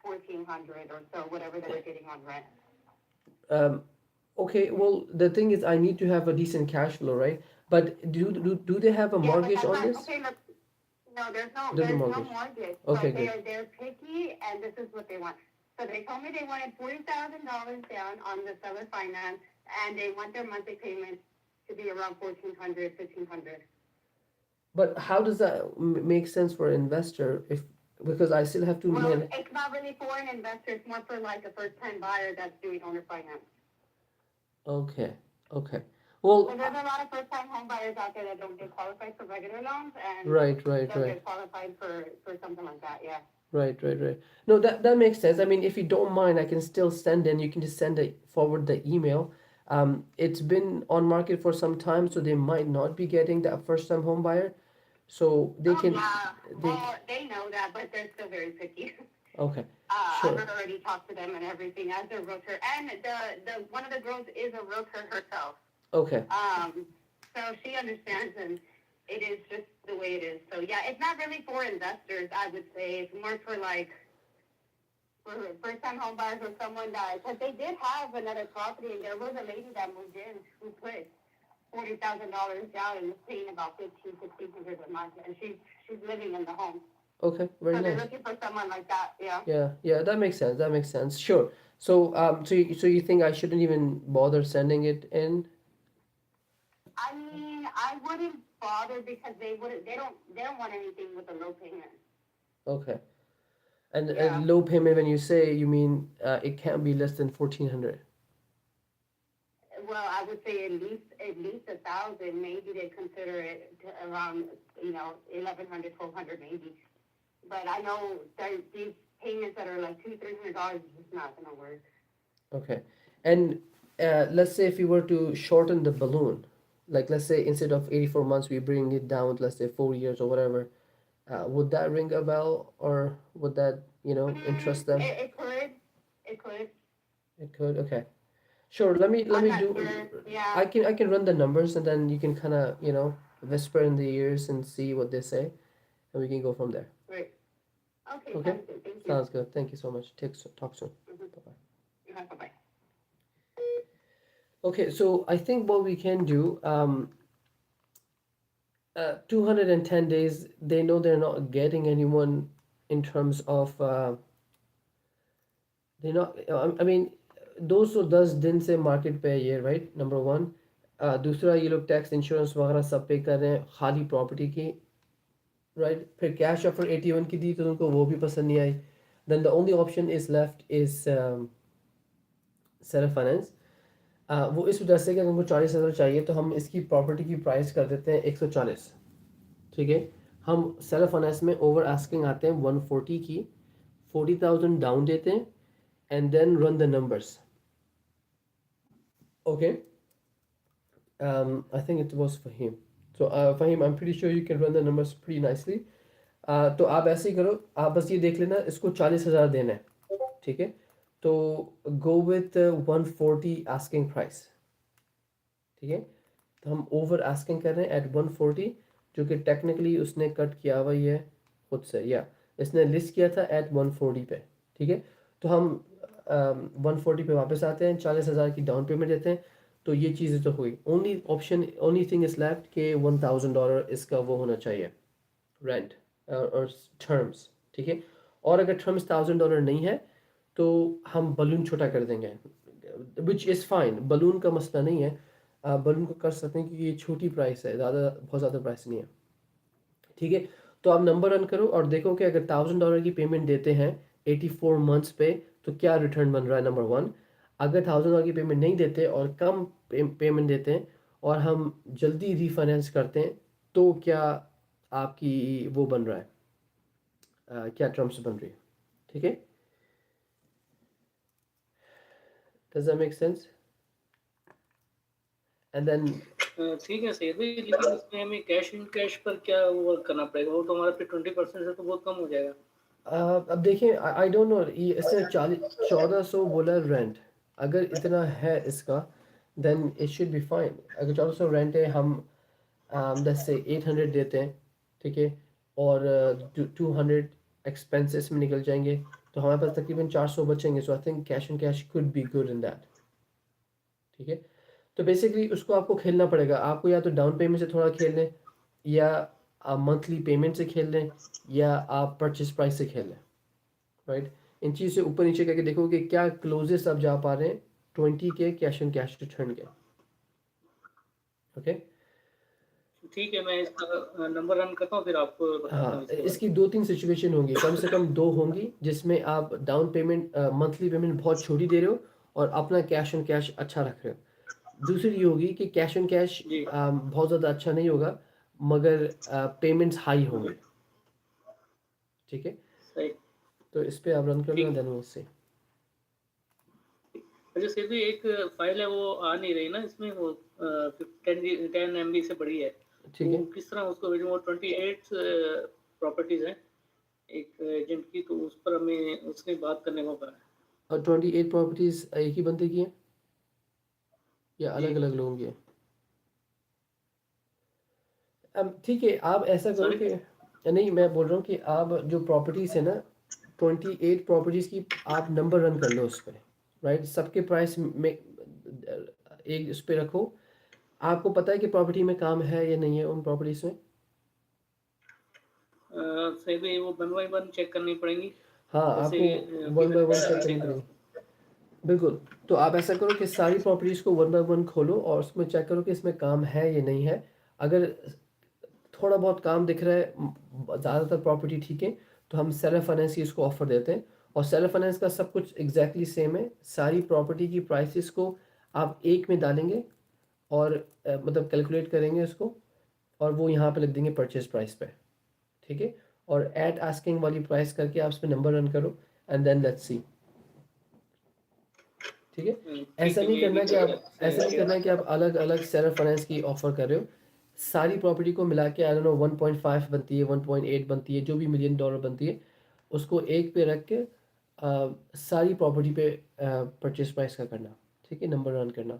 1,400 or so, whatever they were getting on rent. Um, okay, well, the thing is, I need to have a decent cash flow, right? But do they have a Yeah, but mortgage that's on not this? okay. Look, no, There's no there's no mortgage. mortgage, Okay, but good. they're picky, and this is what they want. So they told me they wanted $40,000 down on the seller finance, and they want their monthly payments to be around 1,400, 1,500. But how does that make sense for an investor if because I still have to Well, manage. it's not really for an investor. It's more for like a first-time buyer that's doing owner finance. Okay, okay. So Well, there's a lot of first-time home buyers out there that don't get qualified for regular loans, and right, they'll right. get qualified for something like that. Yeah. Right. No, that makes sense. I mean, if you don't mind, I can still send in. You can just forward the email. It's been on market for some time, so they might not be getting that first time home buyer. So Oh yeah. they Well, they know that, but they're still very picky. okay, I've sure, already talked to them and everything as a realtor, and the one of the girls is a realtor herself. okay, So she understands, and it is just the way it is. So yeah, it's not really for investors. I would say it's more for like for first-time home buyers or someone that because they did have another property, and there was a lady that moved in who put $40,000 down and is paying about 1,500 a month, and she's living in the home. okay, very So they're nice. looking for someone like that. Yeah. Yeah, that makes sense. That makes sense. Sure. So, so you think I shouldn't even bother sending it in? I mean, I wouldn't bother because they don't want anything with a low payment. Okay. And Yeah. low payment, when you say, you mean it can't be less than 1,400. Well, I would say at least 1,000. Maybe they consider it to around 1,100, 1,200 maybe. But I know these payments that are like $200-300 is just not gonna work. Okay. And let's say if you were to shorten the balloon, like let's say instead of 84 months, we bring it down to let's say 4 years or whatever, would that ring a bell or would that, interest them? It could. It could. Okay. Sure. Let I'm me not do. sure. Yeah. I can run the numbers and then you can kind of whisper in the ears and see what they say, and we can go from there. Right. Okay. Okay. Sounds good. Thank you. Sounds good. Thank you so much. Talk soon. Mhm. Bye bye. Bye bye. Okay. So I think what we can do, 210 days. They know they're not getting anyone in terms of they're not. I mean, 210 दिन से market पे है ये right number one. दूसरा ये लोग tax insurance वगैरह सब पे कर रहे हैं खाली प्रॉपर्टी की राइट. फिर कैश ऑफर 81 की दी तो उनको वो भी पसंद नहीं आई. Then the only option is left is self finance. वो इस वजह से कि अगर उनको 40,000 चाहिए तो हम इसकी प्रॉपर्टी की प्राइस कर देते हैं 140. ठीक है. हम सेल्फ फाइनेंस में ओवर आस्किंग आते हैं 140 की, 40,000 डाउन देते हैं and then run the numbers. Okay. I think it was Fahim. So Fahim, I'm pretty sure you can run the numbers pretty nicely. तो आप ऐसे ही करो, आप बस ये देख लेना इसको 40,000 देना है. ठीक है. तो go with 140 asking price. ठीक है. तो हम ओवर आस्किंग कर रहे हैं एट 140, जो कि टेक्निकली उसने कट किया हुआ ही है खुद से, या इसने लिस्ट किया था एट 140 पे. ठीक है. तो हम 140 पे वापस आते हैं, 40,000 की डाउन पेमेंट देते हैं. तो ये चीज़ें तो हुई. ओनली थिंग इज लेफ्ट के $1,000 इसका वो होना चाहिए रेंट और टर्म्स. ठीक है. और अगर टर्म्स $1,000 नहीं है तो हम बलून छोटा कर देंगे, विच इज़ फाइन. बलून का मसला नहीं है, बलून को कर सकते हैं क्योंकि ये छोटी प्राइस है, बहुत ज़्यादा प्राइस नहीं है. ठीक है. तो आप नंबर रन करो और देखो कि अगर $1,000 की पेमेंट देते हैं 84 मंथ्स पे तो क्या रिटर्न बन रहा है. Number one. अगर $1,000 की पेमेंट नहीं देते और कम पेमेंट देते हैं और हम जल्दी रीफाइनेंस करते हैं तो क्या आपकी वो बन रहा है, क्या टर्म्स बन रही है. ठीक है. Does that make sense? And then ठीक है सही है, लेकिन इसमें हमें कैश इन कैश पर क्या वर्क करना पड़ेगा? वो तो हमारा पे 20% से तो बहुत कम हो जाएगा. अब देखिए, आई डोंट नो, ये इसने 1400 बोला रेंट। अगर इतना है इसका, then it should be fine. अगर 1400 रेंट है, हम 800 देते हैं, ठीक है, और 200 एक्सपेंसेस में निकल जाएंगे, तो हमारे पास तकरीबन 400 बचेंगे। So I think cash and cash could be good in that, ठीक है। तो बेसिकली उसको आपको खेलना पड़ेगा। आपको या तो डाउन पेमेंट से थोड़ा खेल लें, या आप मंथली पेमेंट से खेल लें, या आप परचेज प्राइस से खेल लें, राइट। इन चीज़ से ऊपर नीचे करके देखो कि क्या क्लोजेस्ट आप जा पा रहे हैं 20 के कैश एंड कैश रिटर्न के। ओके, ठीक है, मैं इसका नंबर रन करता हूँ, फिर आपको बताता हूँ हाँ, इसके बारे इसकी 2-3 सिचुएशन होंगी, कम से कम 2 होंगी, जिसमें आप डाउन पेमेंट, मंथली पेमेंट बहुत छोटी दे रहे हो और अपना कैश ऑन कैश अच्छा रख रहे हो। दूसरी ये होगी कि कैश ऑन कैश में। जी। बहुत ज़्यादा अच्छा नहीं होगा, मगर पेमेंट्स हाई होंगे, ठीक है। सही। तो इस पे आप रन कर लो, ठीक देन उससे। है। जो सिर्फ एक फाइल है वो आ नहीं रही ना इसमें, वो 10 MB से बड़ी है, ठीक वो है, किस तरह उसको भेजूँ? वो 28 प्रॉपर्टीज़ हैं एक एजेंट की, तो उस पर हमें उसने बात करने को कहा है। और 28 प्रॉपर्टीज एक ही बंदे की है या जी। अलग अलग लोगों की है? अब ठीक है, आप ऐसा करो सॉरी। कि, नहीं, मैं बोल रहा हूँ कि आप जो प्रॉपर्टीज़ है ना, 28 प्रॉपर्टीज़ की आप नंबर रन कर लो उस पर, राइट। सबके प्राइस में एक उस पर रखो। आपको पता है कि प्रॉपर्टी में काम है या नहीं है उन प्रॉपर्टीज़ में? सही भी वो 1 बाय 1 चेक करनी पड़ेंगी, हाँ, जैसे आपको अभी 1 बाय 1 चेक मैंने करनी देखा। पड़ेगी, बिल्कुल। तो आप ऐसा करो कि सारी प्रॉपर्टीज़ को 1 बाय 1 खोलो और उसमें चेक करो कि इसमें काम है या नहीं है। अगर थोड़ा बहुत काम दिख रहा है, ज़्यादातर प्रॉपर्टी ठीक है, तो हम सेलर फाइनेंस की इसको ऑफ़र देते हैं। और सेलर फाइनेंस का सब कुछ एग्जैक्टली सेम है। सारी प्रॉपर्टी की प्राइसेस को आप एक में डालेंगे और मतलब कैलकुलेट करेंगे उसको, और वो यहाँ पे लिख देंगे परचेज प्राइस पे, ठीक है। और एट आस्किंग वाली प्राइस करके आप उस पर नंबर रन करो, एंड देन लेट्स सी, ठीक है। ठीक ऐसा है, नहीं ये भी करना कि ठीक है, आप सही ऐसा नहीं है। करना कि आप अलग अलग सेलर फाइनेंस की ऑफर कर रहे हो। सारी प्रॉपर्टी को मिला के, आई डोंट नो, 1.5 बनती है, 1.8 बनती है, जो भी $1 million बनती है, उसको एक पे रख के सारी प्रॉपर्टी पे परचेज प्राइस का करना, ठीक है, नंबर रन करना।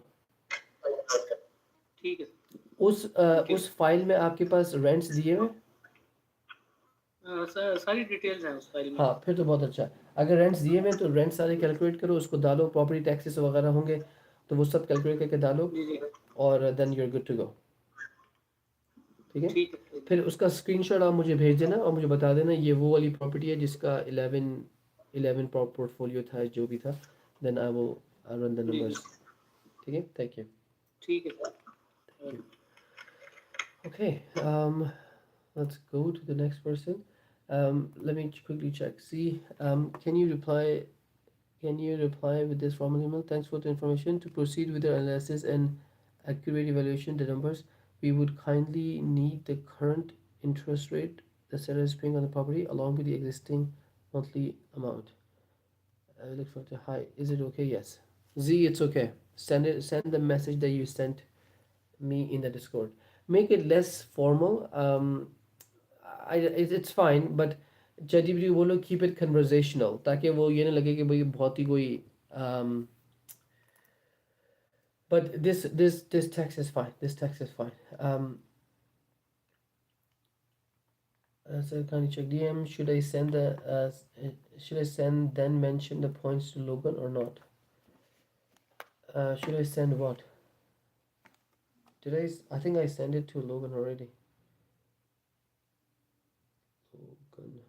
ठीक है, थैंक यू। उस फाइल में आपके पास रेंट्स दिए हुए? सारी डिटेल्स हैं उस फाइल में। हाँ, फिर तो बहुत अच्छा है। अगर रेंट्स दिए हुए हैं तो रेंट सारे कैलकुलेट करो, उसको डालो, प्रॉपर्टी टैक्सेस वगैरह होंगे तो वो सब कैलकुलेट करके डालो, जी जी। और then you are good to go, ठीक है। ठीक है। फिर उसका स्क्रीनशॉट आप मुझे भेज देना और मुझे बता देना ये वो वाली प्रॉपर्टी है जिसका 11 पोर्टफोलियो था, जो भी था। Then I will run the जी जी। नंबर्स, ठीक है। थैंक यू, ठीक है sir. Thank you. Okay, let's go to the next person. Let me quickly check. See, can you reply? Can you reply with this formal email? Thanks for the information. To proceed with the analysis and accurate evaluation, the numbers, we would kindly need the current interest rate the seller is paying on the property along with the existing monthly amount. I look for the hi. Is it okay? Yes. Z, it's okay. Send it. Send the message that you sent me in the Discord. Make it less formal. It's fine, but ChatGPT बोलो keep it conversational, ताकि वो ये ना लगे कि भाई बहुत ही कोई but this text is fine. This text is fine. So can you check DM? Should I send then mention the points to Logan or not? Should I send what? I think I sent it to Logan already. Logan.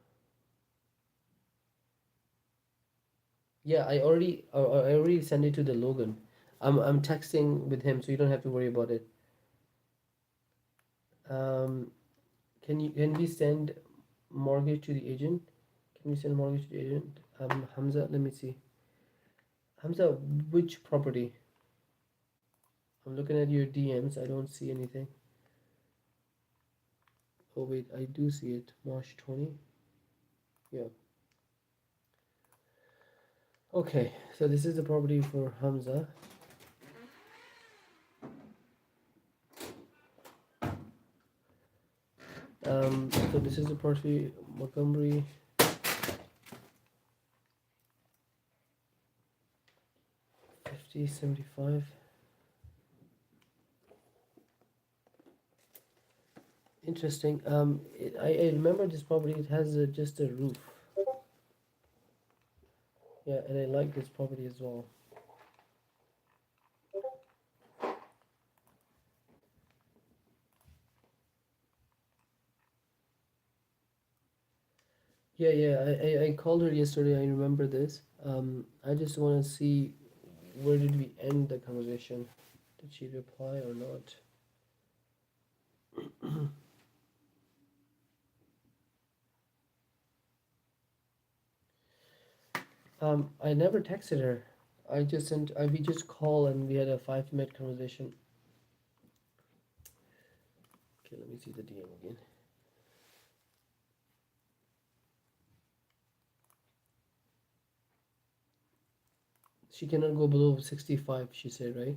Yeah, I already sent it to the Logan. I'm texting with him, so you don't have to worry about it. Um, can we send mortgage to the agent? Can we send mortgage to the agent? Hamza, let me see. Hamza, which property? I'm looking at your DMs. I don't see anything. Oh wait, I do see it. March 20. Yeah. Okay, so this is the property for Hamza. So this is the property Montgomery. 375. Interesting. I remember this property. It has just a roof. Yeah, and I like this property as well. Yeah. I called her yesterday. I remember this. I just want to see where did we end the conversation. Did she reply or not? I never texted her. I just sent. We just call and we had a 5-minute conversation. Okay, let me see the DM again. She cannot go below 65. She said, right?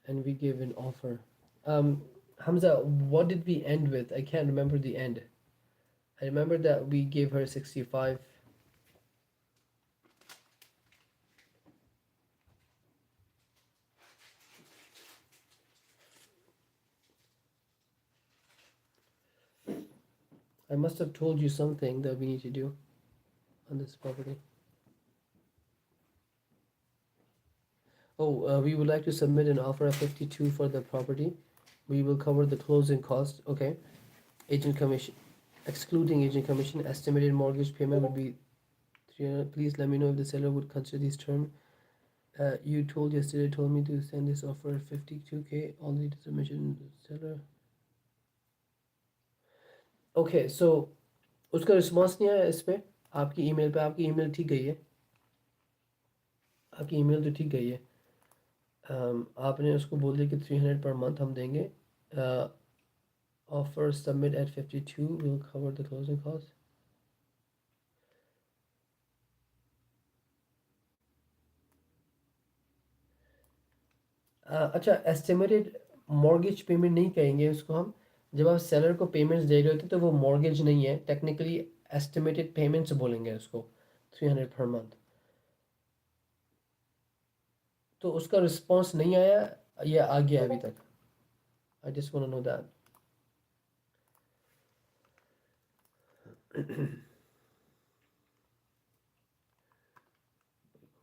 And we gave an offer. Hamza, what did we end with? I can't remember the end. I remember that we gave her 65. I must have told you something that we need to do on this property. Oh, we would like to submit an offer of 52 for the property. We will cover the closing cost. Okay. Agent commission, excluding agent commission, estimated mortgage payment would be 300. Please let me know if the seller would consider these terms. You told me to send this offer at 52K. Only to submission seller. Okay, so उसका response नहीं आया इस पे आपकी email पे. आपकी email ठीक गई है. आपकी ईमेल तो ठीक गई है. आपने उसको बोल दिया कि 300 पर मंथ हम देंगे. Offer submit at 52 will cover the closing cost. अच्छा, एस्टिमेटेड मॉर्गेज पेमेंट नहीं कहेंगे उसको हम. जब आप सेलर को पेमेंट्स दे रहे होते तो वो मॉर्गेज नहीं है. टेक्निकली एस्टिमेटेड पेमेंट्स बोलेंगे उसको. 300 पर मंथ. तो उसका रिस्पॉन्स नहीं आया या आ गया अभी तक? I just want to know that.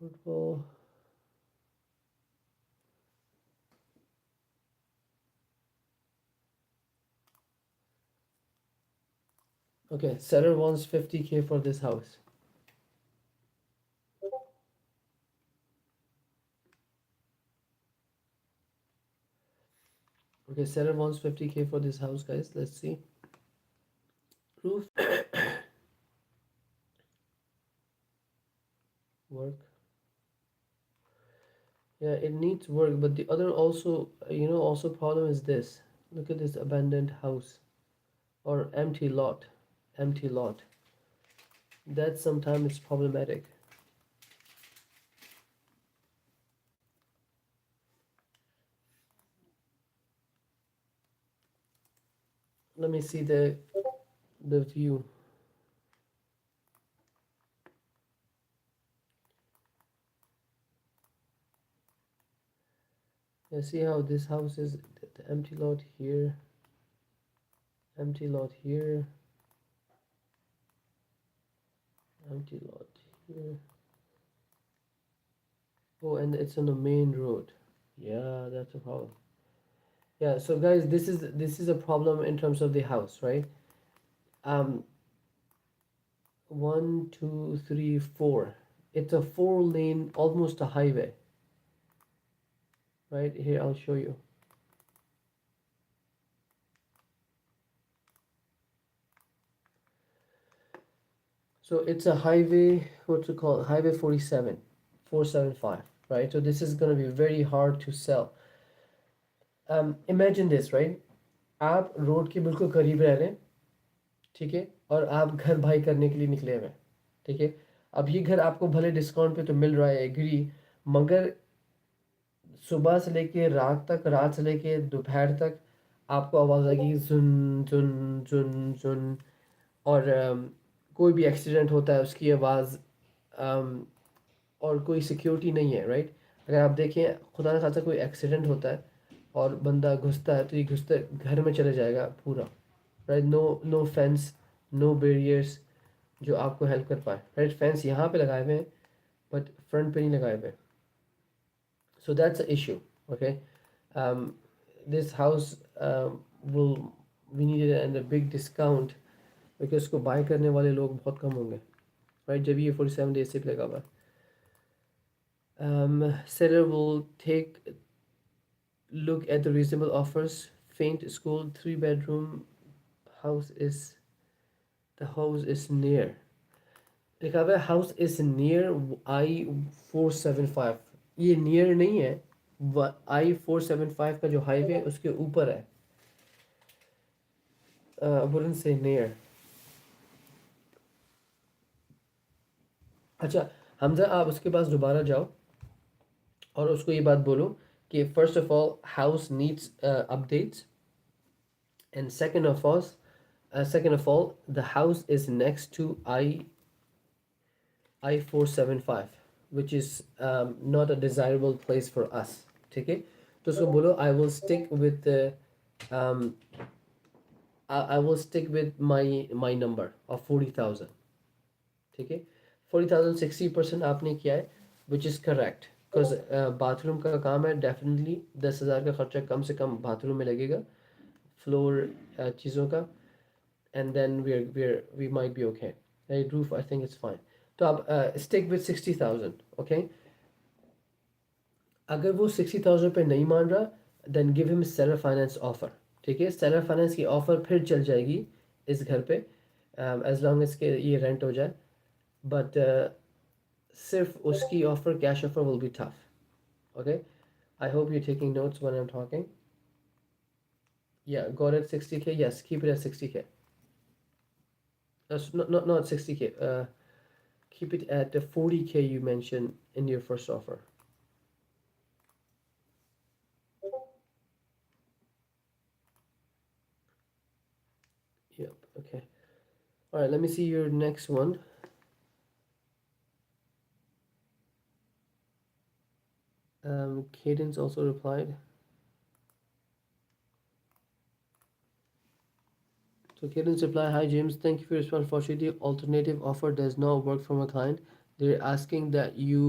Football. Okay, seller wants 50K for this house. Okay, seller wants 50K for this house, guys. Let's see. Roof. Work. Yeah, it needs work, but the other also, also problem is this. Look at this abandoned house or empty lot. Empty lot. That sometimes is problematic. Let me see the view. Yeah, see how this house is the empty lot here. Empty lot here. Empty lot here. Oh, and it's on the main road. Yeah, that's a problem. Yeah, so guys, this is a problem in terms of the house, right? 1, 2, 3, 4. It's a 4-lane, almost a highway. Right here, I'll show you. So it's a highway, what's it called? Highway 47, 475, right? So this is going to be very hard to sell. Imagine this, right? आप road के बिल्कुल करीब रह रहे हैं, ठीक है, और आप घर बाई करने के लिए निकले हुए हैं, ठीक है. अब ये घर आपको भले डिस्काउंट पे तो मिल रहा है, एग्री, मगर सुबह से लेके रात तक, रात से लेके दोपहर तक आपको आवाज़ आएगी जुन जुन जुन जुन. और कोई भी एक्सीडेंट होता है उसकी आवाज़. और कोई सिक्योरिटी नहीं है, राइट. अगर आप देखें, खुदा न खास्ता कोई एक्सीडेंट होता है और बंदा घुसता है, तो ये घुसते घर में चले जाएगा पूरा, right? No no fence, no barriers जो आपको हेल्प कर पाए, राइट? फेंस यहाँ पे लगाए हुए हैं बट फ्रंट पे नहीं लगाए हुए. So that's the issue. Okay, this house will we needed and a big discount because उसको buy करने वाले लोग बहुत कम होंगे, right? जब ये 47 days से भी लगा हुआ है. Seller will take look at the reasonable offers. Faint school 3 bedroom house is the house is near. लिखा हुआ है हाउस इज नियर I-475. ये नियर नहीं है, I-475 का जो हाईवे है उसके ऊपर है. Wouldn't say near. अच्छा हमजा, आप उसके पास दोबारा जाओ और उसको ये बात बोलो कि first of all house needs updates, and second of all the house is next to I-475, which is not a desirable place for us. ठीक है, तो उसको बोलो I will stick with the um, I will stick with my number of 40,000. ठीक है, 40,000 60% आपने किया है, which is correct because bathroom का काम है, डेफिनेटली 10,000 का खर्चा कम से कम बाथरूम में लगेगा, फ्लोर चीज़ों का, and then we might be okay. Right, roof I think it's fine. तो आप stick with 60,000. okay. अगर वो 60,000 पे नहीं मान रहा, then give him seller finance offer. ठीक है, सेलर फाइनेंस की ऑफर फिर चल जाएगी इस घर पे, एज लॉन्ग एज के ये रेंट हो जाए, बट सिर्फ उसकी offer, cash offer will be tough. Okay, I hope you taking notes when I am talking. Yeah, got it. 60K. Yes, keep it at 60K. Not 60K. Keep it at the 40K you mentioned in your first offer. Yep. Okay. All right. Let me see your next one. Cadence also replied. So Cadence replied, "Hi James, thank you for your response. Unfortunately, alternative offer does not work from a client. They're asking that you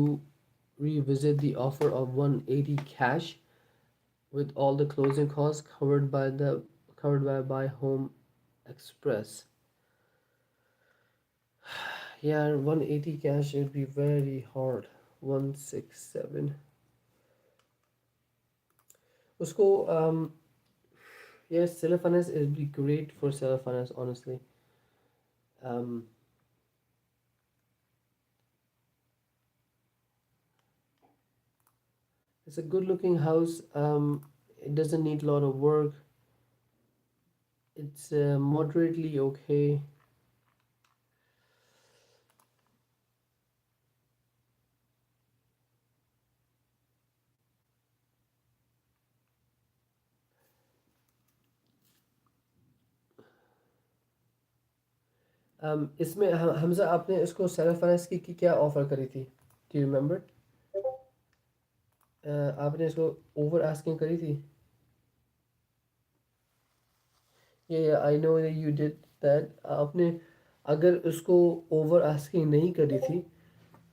revisit the offer of 180 cash with all the closing costs covered by Home Express." Yeah, 180 cash, it would be very hard. 167. Usko yes, seller finance, it would be great for seller finance, honestly. Um, it's a good looking house. It doesn't need a lot of work. It's moderately okay. इसमें हमजा, आपने इसको self finance की क्या offer करी थी? Do you remember? आपने इसको over asking करी थी? ये I know you did that. आपने अगर उसको ओवर आस्किंग नहीं करी थी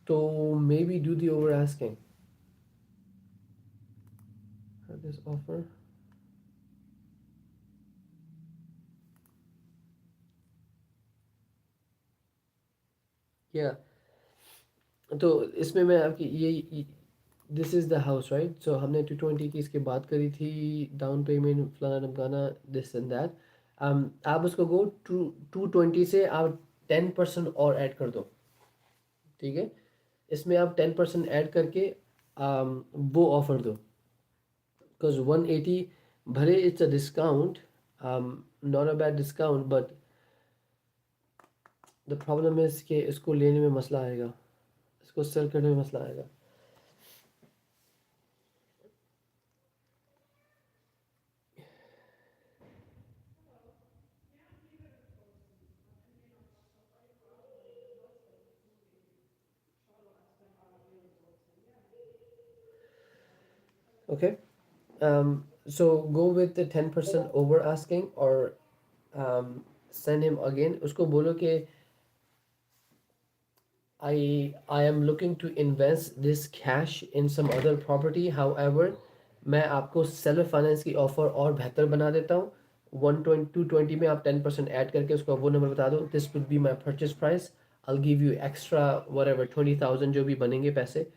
तो maybe do the over asking this offer. या तो इसमें मैं आपकी ये this is the house, right? So हमने 220 की इसकी बात करी थी, डाउन पेमेंट फलाना ढमकाना, दिस एंड दैट. आप उसको गो 220 से आप 10% और ऐड कर दो. ठीक है, इसमें आप 10% ऐड करके वो ऑफर दो, बिकॉज 180 भले it's a discount, not a bad discount, but the problem is कि इसको लेने में मसला आएगा, इसको सेल करने में मसला आएगा. Okay. So go with the 10% over asking, or send him again. उसको बोलो कि I am looking to invest this cash in some other property. However, मैं आपको सेलर फाइनेंस की ऑफर और बेहतर बना देता हूँ. 220 में आप 10% ऐड करके उसको वो नंबर बता दो. This would be my purchase price. I'll give you extra whatever 20,000 जो भी बनेंगे पैसे.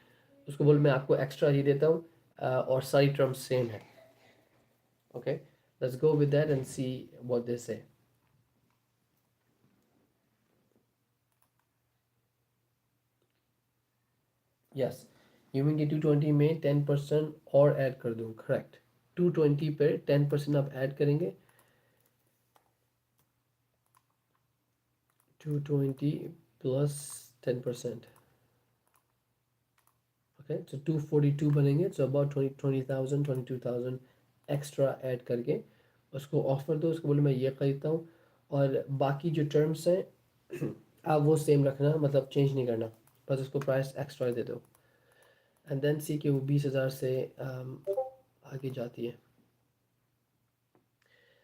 उसको बोल मैं आपको एक्स्ट्रा ही देता हूँ. और सारी टर्म्स सेम है. Okay, let's go with that and see what they say. Yes, you mean कि 220 में 10% और ऐड कर दूँ. करेक्ट. 220 पे 10% आप ऐड करेंगे. 220 plus 10%. Okay, so 242 बनेंगे. So about 20,000 22,000 एक्स्ट्रा ऐड करके उसको ऑफर दो. उसको बोले मैं ये खरीदता हूँ, और बाकी जो टर्म्स हैं आप वो सेम रखना, मतलब चेंज नहीं करना, बस उसको प्राइस एक्स्ट्रा दे दो. एंड देन सी कि वो 20,000 से आगे जाती है.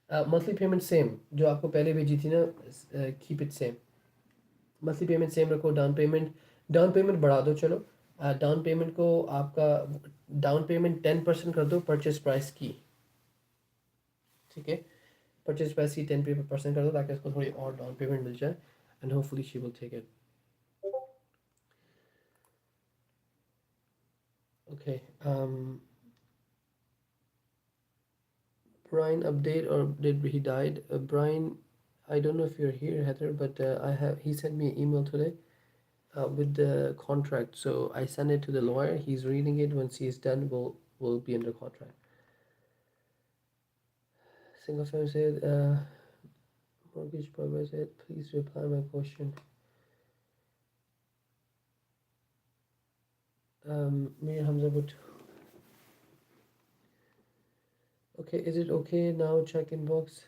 मंथली पेमेंट सेम जो आपको पहले भेजी थी ना, keep it same. Monthly payment same रखो. डाउन पेमेंट बढ़ा दो. चलो, डाउन पेमेंट को आपका डाउन पेमेंट 10% कर दो परचेज प्राइस की. ठीक है, परचेज प्राइस की 10% कर दो ताकि उसको थोड़ी और डाउन पेमेंट मिल जाए. And hopefully she will take it. Okay. Brian update, or did he died? Brian, I don't know if you're here, Heather, but he sent me an email today with the contract. So I sent it to the lawyer. He's reading it. Once he's done, we'll be under contract. Single family said, mortgage provider said, please reply my question. Mir Hamza would. Okay, is it okay now? Check inbox.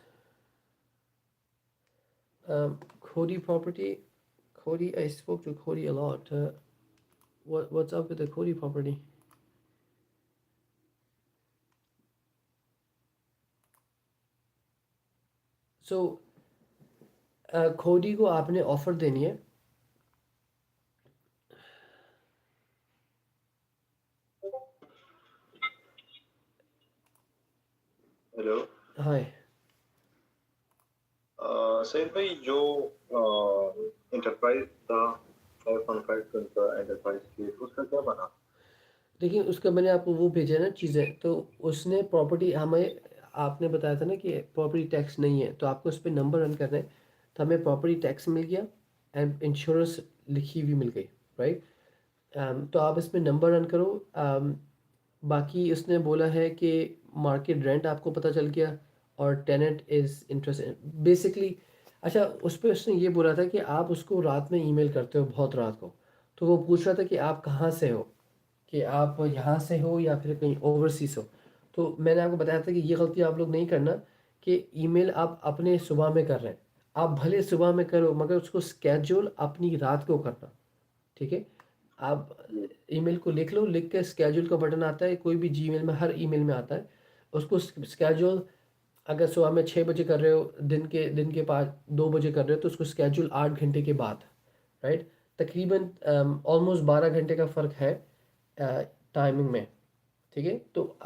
Cody property. Cody, I spoke to Cody a lot. What's up with the Cody property? So खोडी को आपने offer देनी है. Hello. हाय. सैयद भाई, जो enterprise था 5.5 का enterprise की, उसका क्या बना? देखिए, उसका मैंने आपको वो भेजा है ना चीज़ें. तो उसने प्रॉपर्टी हमें, आपने बताया था ना कि प्रॉपर्टी टैक्स नहीं है, तो आपको उस पर नंबर रन करना है. तो हमें प्रॉपर्टी टैक्स मिल गया एंड इंश्योरेंस लिखी हुई मिल गई. राइट. तो आप इसमें नंबर रन करो. बाकी उसने बोला है कि मार्केट रेंट आपको पता चल गया, और टेनेंट इज़ इंटरेस्ट बेसिकली. अच्छा, उस पर उसने ये बोला था कि आप उसको रात में ईमेल करते हो बहुत रात को. तो वो पूछ रहा था कि आप कहाँ से हो, कि आप यहाँ से हो या फिर कहीं ओवरसीज हो. तो मैंने आपको बताया था कि ये गलती आप लोग नहीं करना कि ईमेल आप अपने सुबह में कर रहे हैं. आप भले सुबह में करो, मगर उसको स्केड्यूल अपनी रात को करना. ठीक है. आप ईमेल को लिख लो. लिख के स्केड्यूल का बटन आता है कोई भी जीमेल में, हर ईमेल में आता है. उसको स्केड्यूल अगर सुबह में 6 बजे कर रहे हो, दिन के 2 बजे कर रहे हो, तो उसको स्केड्यूल 8 घंटे के बाद. राइट. तकरीबन ऑलमोस्ट 12 घंटे का फ़र्क है टाइमिंग में. ठीक है. तो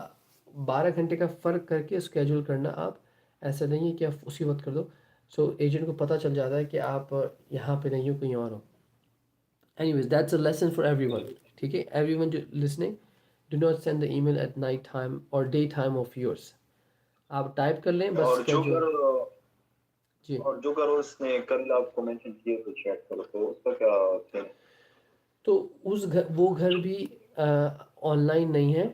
12 घंटे का फ़र्क करके स्केड्यूल करना आप. ऐसा नहीं है कि आप उसी वक्त कर दो. सो एजेंट को पता चल जाता है कि आप यहाँ पे नहीं हो, कहीं और हो. Anyways, that's a lesson for everyone. ठीक है. Everyone listening, do not send the email at night time or daytime of yours. आप टाइप कर लें बस और जो स्केड्यूल. करो जी. और जो करो उसने कल आपको मेंशन किए तो चेक करो, तो उसका क्या सीन है? तो वो घर भी ऑनलाइन नहीं है,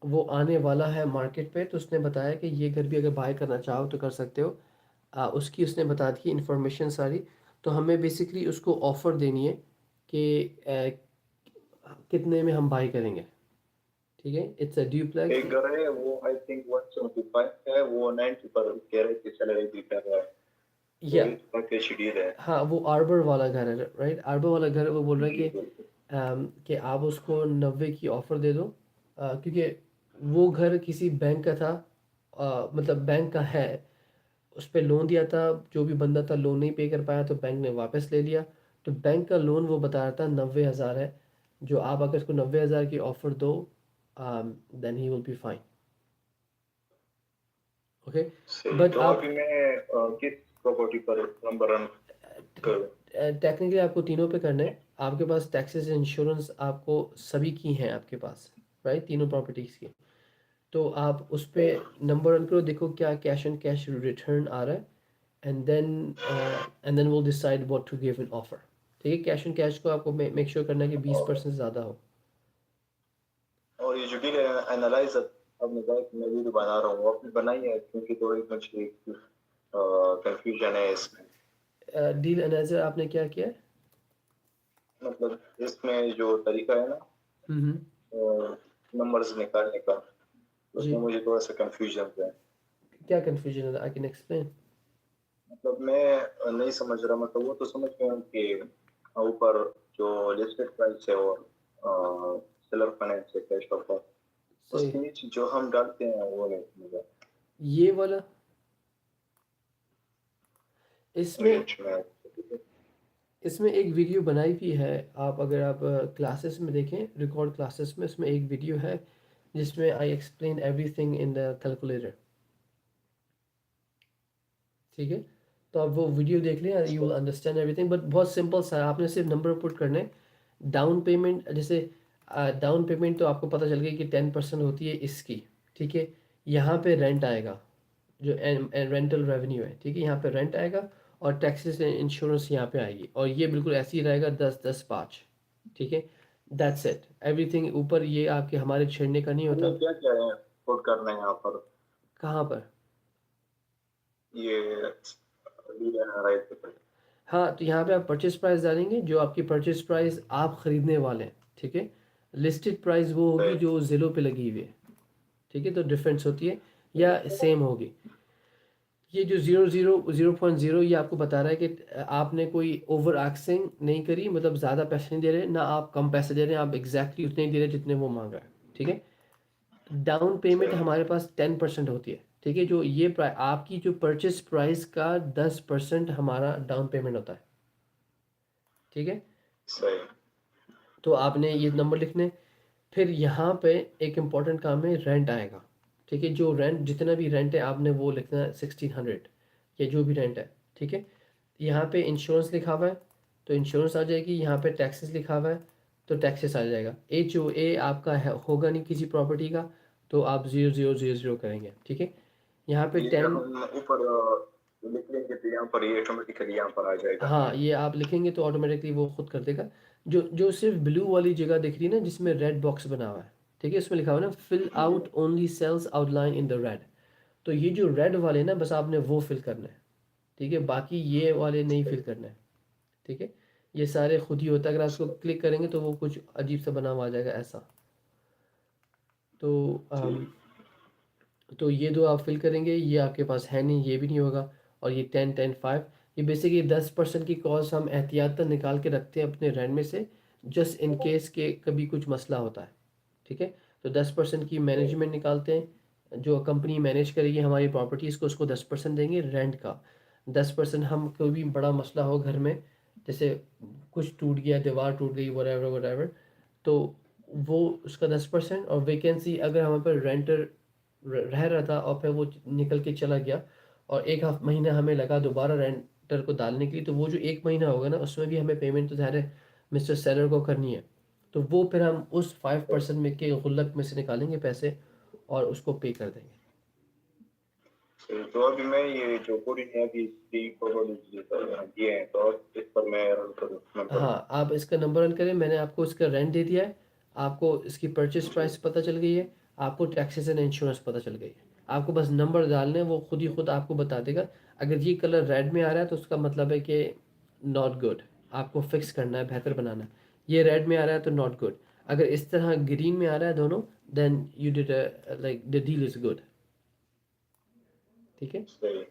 वो आने वाला है मार्केट पे. तो उसने बताया कि ये घर भी अगर बाय करना चाहो तो कर सकते हो. उसकी उसने बता दी इन्फॉर्मेशन सारी. तो हमें बेसिकली उसको ऑफ़र देनी है कि कितने में हम बाय करेंगे. ठीक है. It's a duplex. एक घर है वो आई थिंक 175 है, वो 90 पर कह रहे थे सैलरी भी कर रहा है, तो या इसका क्या शेड्यूल है? हाँ, वो आर्बर वाला घर है. राइट. आर्बर वाला घर. वो बोल रहा है जी कि बिल्कुल. कि आप उसको 90 की ऑफ़र दे दो. क्योंकि वो घर किसी बैंक का था, मतलब बैंक का है, उस पे लोन दिया था, जो भी बंदा था लोन नहीं पे कर पाया तो बैंक ने वापस ले लिया। तो बैंक का लोन वो बता रहा था 90,000 है, जो आप अगर इसको 90,000 की ऑफर दो, then he will be fine. Okay, सही, बट तो आप अभी मैं किस प्रॉपर्टी पर नंबर रन करूँ? टेक्निकली आपको तीनों पे करना है। आपके पास टैक्सेस इंश्योरेंस आपको सभी की हैं आपके पास, राइट, तीनों प्रॉपर्टीज़ की। तो आप उस पे नंबर रन करो, देखो क्या कैश एंड कैश रिटर्न आ रहा है, and then we'll decide what to give an offer। ठीक है, कैश एंड कैश को आपको मेक श्योर करना है कि 20% ज़्यादा हो। और ये जो डील एनालाइजर आपने कहा कि मैं वीडियो बना रहा हूँ, आपने बनाई है? क्योंकि थोड़ी मुझे कंफ्यूजन है इसमें। डील एनालाइजर आपने क्या किया है? मतलब इसमें जो तरीका है ना हम्म, नंबर्स निकालने का, जी, उसमें मुझे थोड़ा सा कंफ्यूजन है। क्या कंफ्यूजन है, आई कैन एक्सप्लेन। मतलब मैं नहीं समझ रहा, मतलब वो तो समझ गया हूँ कि ऊपर जो लिस्टेड प्राइस है और सेलर फाइनेंस है कैश ऑफर, सही, उसके नीचे जो हम डालते हैं वो नहीं समझा ये वाला, इसमें रेंज में। इसमें एक वीडियो बनाई भी है। आप अगर आप क्लासेस में देखें, रिकॉर्ड क्लासेस में, इसमें एक वीडियो है जिसमें I explain everything in the calculator. ठीक है, तो आप वो वीडियो देख लें, you will understand everything. But बहुत सिंपल सा है, आपने सिर्फ नंबर पुट करने हैं। डाउन पेमेंट, जैसे डाउन पेमेंट तो आपको पता चल गई कि 10% होती है इसकी। ठीक है, यहाँ पे रेंट आएगा, जो रेंटल रेवेन्यू है, ठीक है, यहाँ पे रेंट आएगा, और टैक्सेस एंड इंश्योरेंस यहाँ पे आएगी, और ये बिल्कुल ऐसे ही रहेगा 10-10-5। ठीक है, दैट्स इट, एवरीथिंग ऊपर ये आपके हमारे छेड़ने का नहीं हमने होता। क्या क्या है कोड करना है यहाँ पर? कहाँ पर? ये डील एनालाइजर पर। हाँ, तो यहाँ पे आप परचेज प्राइस डालेंगे, जो आपकी परचेज प्राइस आप ख़रीदने वाले हैं। ठीक है, लिस्टेड प्राइस वो होगी जो ज़िलो पे लगी हुई है। ठीक है, तो डिफरेंस होती है या सेम होगी। ये जो 0.0 ये आपको बता रहा है कि आपने कोई ओवर एक्सिंग नहीं करी, मतलब ज़्यादा पैसे नहीं दे रहे, ना आप कम पैसे दे रहे हैं, आप एग्जैक्टली उतने ही दे रहे हैं जितने वो मांग रहा है। ठीक है, डाउन पेमेंट हमारे पास 10% होती है। ठीक है, जो ये आपकी जो परचेज प्राइस का 10% हमारा डाउन पेमेंट होता है। ठीक है, सही। तो आपने ये नंबर लिखने। फिर यहाँ पे एक इम्पॉर्टेंट काम है, रेंट आएगा। ठीक है, जो रेंट, जितना भी रेंट है आपने वो लिखना है 1600, या जो भी रेंट है। ठीक है, यहाँ पे इंश्योरेंस लिखा हुआ है तो इंश्योरेंस आ जाएगी, यहाँ पे टैक्सेस लिखा हुआ है तो टैक्सेस आ जाएगा। HOA आपका है होगा नहीं किसी प्रॉपर्टी का, तो आप 0000 करेंगे। ठीक है, यहाँ पे ये जब 10, हम ऊपर लिख लेंगे तो यहाँ पर ये ऑटोमेटिकली यहाँ पर आ जाएगा। हाँ, ये आप लिखेंगे तो ऑटोमेटिकली वो खुद कर देगा। जो जो सिर्फ ब्लू वाली जगह दिख रही है ना, जिसमें रेड बॉक्स बना हुआ है, ठीक है, इसमें लिखा हुआ है ना, fill out only cells outline in the red. तो ये जो रेड वाले ना, बस आपने वो फिल करना है। ठीक है, बाकी ये वाले नहीं फिल करना है। ठीक है, ये सारे खुद ही होता है, अगर आप इसको क्लिक करेंगे तो वो कुछ अजीब सा बना हुआ आ जाएगा ऐसा। तो तो ये दो आप फिल करेंगे, ये आपके पास है नहीं, ये भी नहीं होगा। और ये 10-10-5, ये बेसिकली 10% की कॉस्ट हम एहतियातन निकाल के रखते हैं अपने रेंट में से, जस्ट इन केस के कभी कुछ मसला होता है। ठीक है, तो 10% की मैनेजमेंट निकालते हैं, जो कंपनी मैनेज करेगी हमारी प्रॉपर्टीज़ को, उसको 10% देंगे रेंट का। 10% हम, कोई भी बड़ा मसला हो घर में, जैसे कुछ टूट गया, दीवार टूट गई, वटेवर वटेवर, तो वो उसका 10%। और वैकेंसी अगर हमारे पर रेंटर रह रहा था और फिर वो निकल के चला गया, और एक हाफ महीना हमें लगा दोबारा रेंटर को डालने के लिए, तो वो जो एक महीना होगा ना, उसमें भी हमें पेमेंट तो ज़ाहिर है मिस्टर सेलर को करनी है। तो वो फिर हम उस 5% में के गुल्लक में से निकालेंगे पैसे और उसको पे कर देंगे। तो अभी मैं ये जो कोडिंग है अभी डी प्रॉपर्टी दिए हैं, तो इस पर मैं रन करूँ नंबर। हाँ, आप इसका नंबर रन करें, मैंने आपको इसका रेंट दे दिया है, आपको इसकी परचेस प्राइस पता चल गई है, आपको टैक्सेस एंड इंश्योरेंस पता चल गई है। आपको बस नंबर डालने हैं, वो खुद ही खुद आपको बता देगा। अगर ये कलर रेड में आ रहा है तो उसका मतलब है कि नॉट गुड, आपको फिक्स करना है, बेहतर बनाना है। ये रेड में आ रहा है तो नॉट गुड। अगर इस तरह ग्रीन में आ रहा है दोनों, then you did, like the deal is good. ठीक है, सही।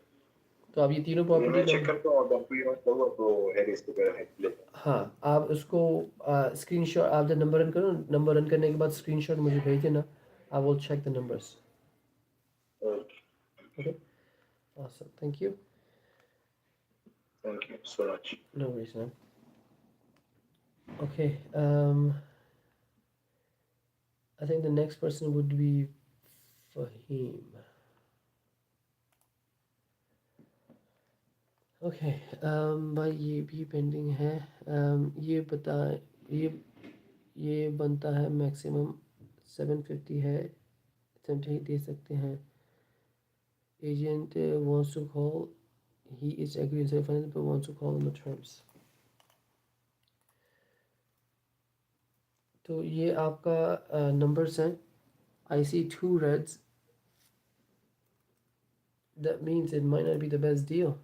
तो आप ये तीनों ये प्रॉपर्टी मैं चेक नंबर, करता हूँ, अगर कोई मतलब हुआ तो हैरिस वगैरह है ले। हाँ, आप उसको स्क्रीनशॉट, आप जब नंबर रन करो, नंबर रन करने के बाद स्क्रीनशॉट मुझे भेज देना, I will check the numbers. Okay. Okay, awesome. Thank you. Thank you so much. No worries, man. Okay, I think the next person would be Fahim. Okay, भाई ये भी पेंडिंग है. ये बता ये बनता है मैक्सिमम 750 है, 70 दे सकते हैं. Agent wants to call. He is agreeing to finance but wants to call on the terms. तो ये आपका numbers हैं. I see 2 reds. That means it might not be the best deal.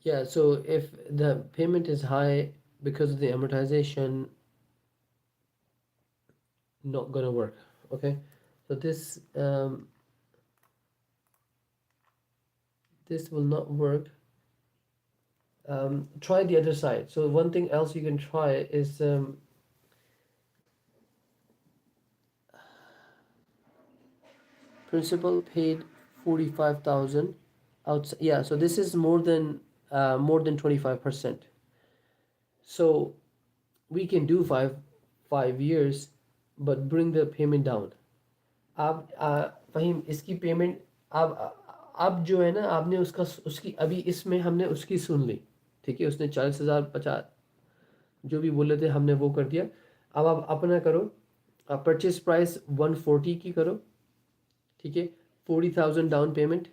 Yeah, so if the payment is high because of the amortization, not gonna work. Okay, so this will not work. Try the other side. So one thing else you can try is principal paid 45,000 outside. Yeah, so this is more than 25%. So we can do five years, but bring the payment down. आप फहीम इसकी payment आप जो है ना, आपने उसकी अभी इसमें हमने उसकी सुन ली, ठीक है. उसने 40,000 50 जो भी बोले थे हमने वो कर दिया. अब आप अपना करो. आप परचेज प्राइस 140 की करो, ठीक है. 40,000 down payment.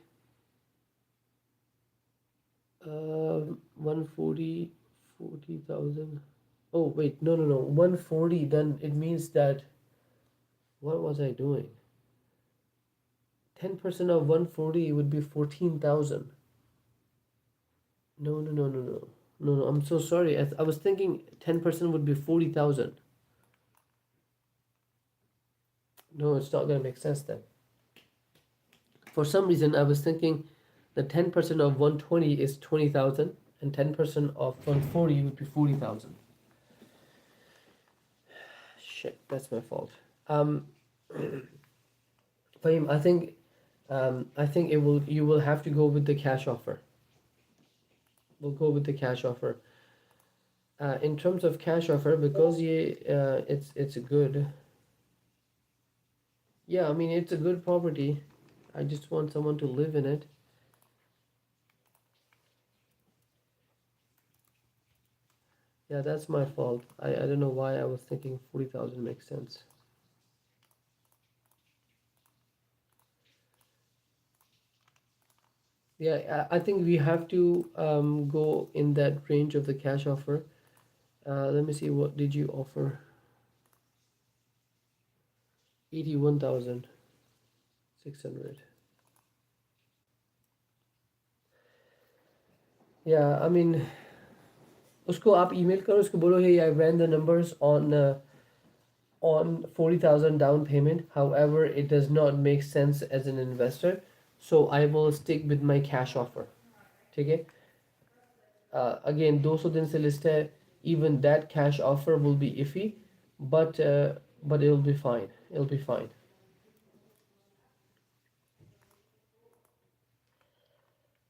40,000. Oh wait, no, 140. Then it means that, what was I doing? 10% of 140 would be 14,000. No, I'm so sorry. I was thinking 10% would be 40,000. No, it's not gonna make sense then. For some reason I was thinking the 10% of 120 is 20,000 and 10% of 140 would be 40,000. Shit, that's my fault. Fahim, I think you will have to go with the cash offer. We'll go with the cash offer. In terms of cash offer, because it's good. Yeah, I mean it's a good property. I just want someone to live in it. Yeah, that's my fault. I don't know why I was thinking 40,000 makes sense. Yeah, I think we have to go in that range of the cash offer. Let me see, what did you offer? 81,600. Yeah, I mean, उसको आप email करो, उसको बोलो, hey, I ran the numbers on 40,000 down payment. However, it does not make sense as an investor, so I will stick with my cash offer. ठीक है. Again, 200 दिन से list है. Even that cash offer will be iffy, but it will be fine. It'll be fine.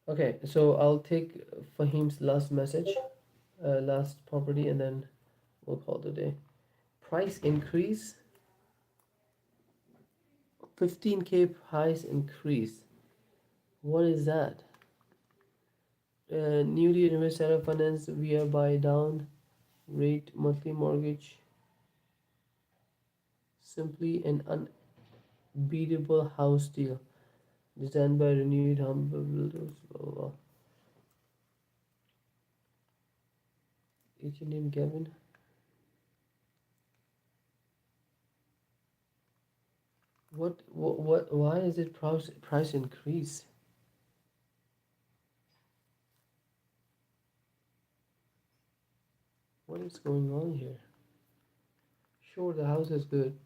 Okay, so I'll take Fahim's last message, last property, and then we'll call it a day. Price increase. 15K price increase. What is that? Newly invested finance via buy down rate monthly mortgage. Simply an unbeatable house deal designed by renewed home builders. Blah, blah, blah. Is your name Gavin? What? Why is it price increase? What is going on here? Sure, the house is good.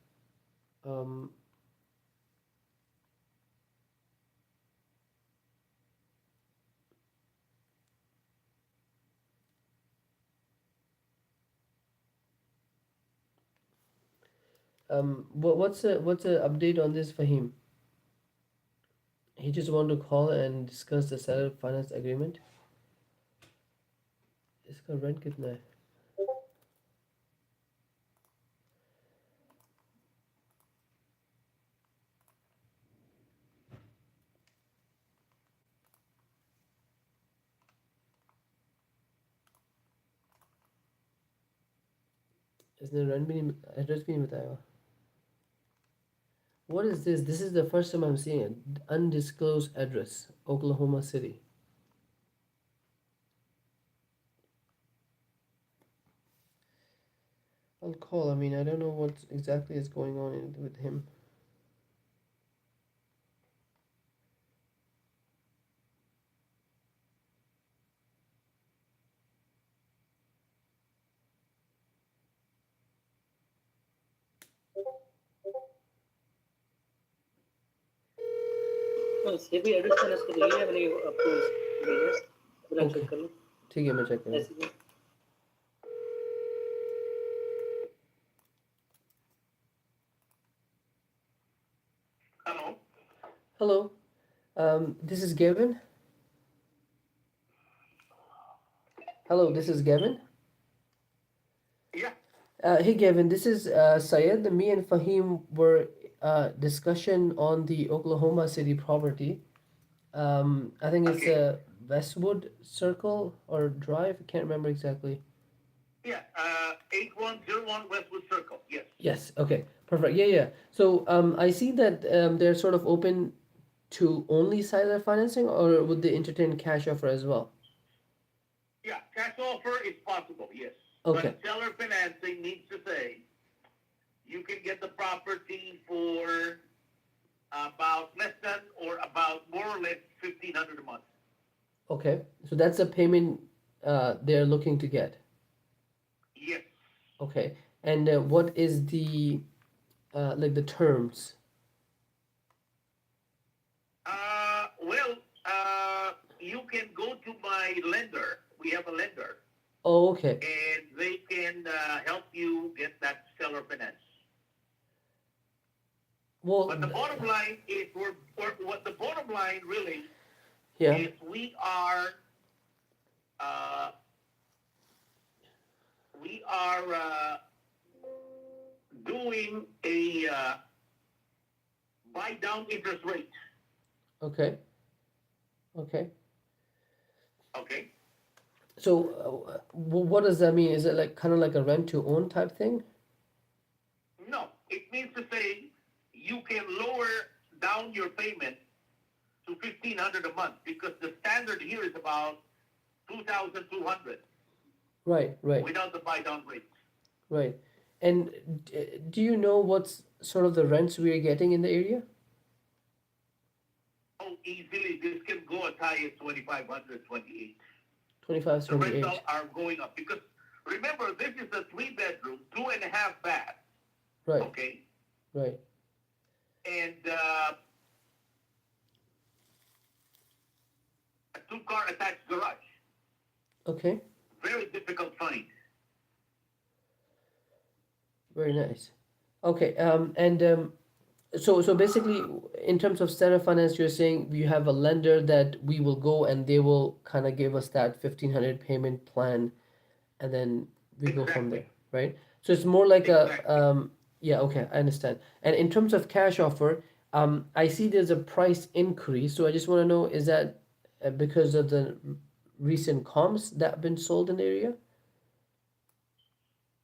What's the update on this, Fahim? He just wanted to call and discuss the seller finance agreement. इसका rent कितना है? इसने rent भी नहीं address भी नहीं बताया. What is this? This is the first time I'm seeing it. Undisclosed address, Oklahoma City. I'll call. I mean, I don't know what exactly is going on with him. से भी address मैंने उसको दे दिया, मैंने आपको भेजा, जरा Okay. चेक कर लो ठीक है मैं check करूँ. ऐसे भी. Hello. Hello. This is Gavin. Hello, this is Gavin. Yeah. Hey Gavin, this is Syed. Me and Fahim were discussion on the Oklahoma City property. I think it's Okay. Westwood Circle or Drive. I can't remember exactly. Yeah. 8101 Westwood Circle. Yes. Yes. Okay. Perfect. Yeah. Yeah. So I see that they're sort of open to only seller financing, or would they entertain cash offer as well? Yeah. Cash offer is possible. Yes. Okay. But seller financing needs to say you can get the property for about less than or about more or less $1,500 a month. Okay. So that's a payment they're looking to get. Yes. Okay. And what is the like the terms? Well, you can go to my lender. We have a lender, Oh, okay. and they can help you get that seller finance. Well, But the bottom line is, what the bottom line really yeah. is, we are doing a buy down interest rate. Okay. Okay. Okay. So, what does that mean? Is it like kind of like a rent to own type thing? No, it means to say you can lower down your payment to $1,500 a month, because the standard here is about $2,200 Right. Right. without the buy down rate. Right. And do you know what's sort of the rents we are getting in the area? Oh, easily this can go as high as 2,500, 28. 25, The 28. rentals are going up because remember, this is a 3-bedroom, 2.5 bath. Right. Okay, Right. and a 2-car attached garage. Okay. Very difficult find. Very nice. Okay. So basically, in terms of seller finance, you're saying you have a lender that we will go and they will kind of give us that 1,500 payment plan, and then we go from there, right? So it's more like Exactly. yeah, okay, I understand. And in terms of cash offer, I see there's a price increase. So I just want to know, is that because of the recent comps that have been sold in the area?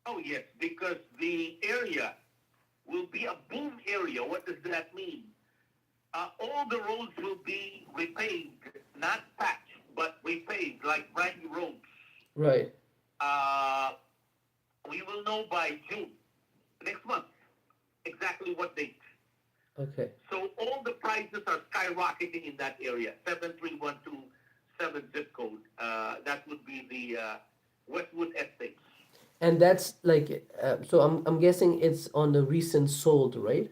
Oh yes, because the area will be a boom area. What does that mean? All the roads will be repaved, not patched, but repaved like brand new roads. Right. We will know by June, next month, exactly what date. Okay. So all the prices are skyrocketing in that area, 73127 zip code. That would be the Westwood Estates. And that's like, so I'm guessing it's on the recent sold, right?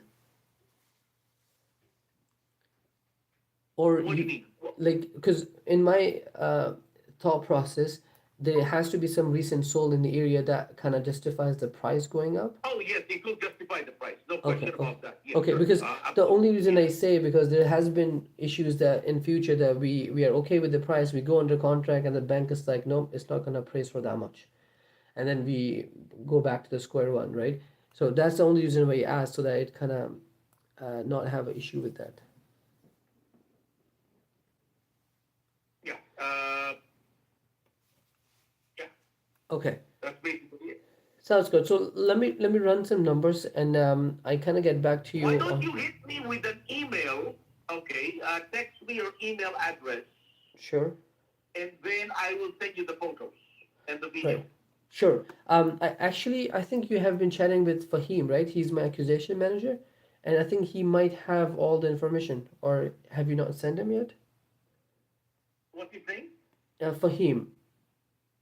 Or What do you mean? like, because in my thought process, there has to be some recent sold in the area that kind of justifies the price going up. Oh, yes, it will justify the price. No Okay, question okay. about that. Yes, Okay, sir. because the Absolutely. only reason I Yes. say, because there has been issues that in future that we are okay with the price, we go under contract and the bank is like, no, it's not gonna appraise for that much, and then we go back to the square one, right? So that's the only reason why I asked, so that it kind of not have an issue with that. Yeah. Yeah, Okay, that's basically it. sounds good. So let me run some numbers, and I kind of get back to Why you don't on. you hit me with an email? Okay, text me your email address, Sure. and then I will send you the photos and the video. Right. Sure. I think you have been chatting with Fahim, right? He's my acquisition manager, and I think he might have all the information. Or have you not sent him yet? What's his name? Fahim.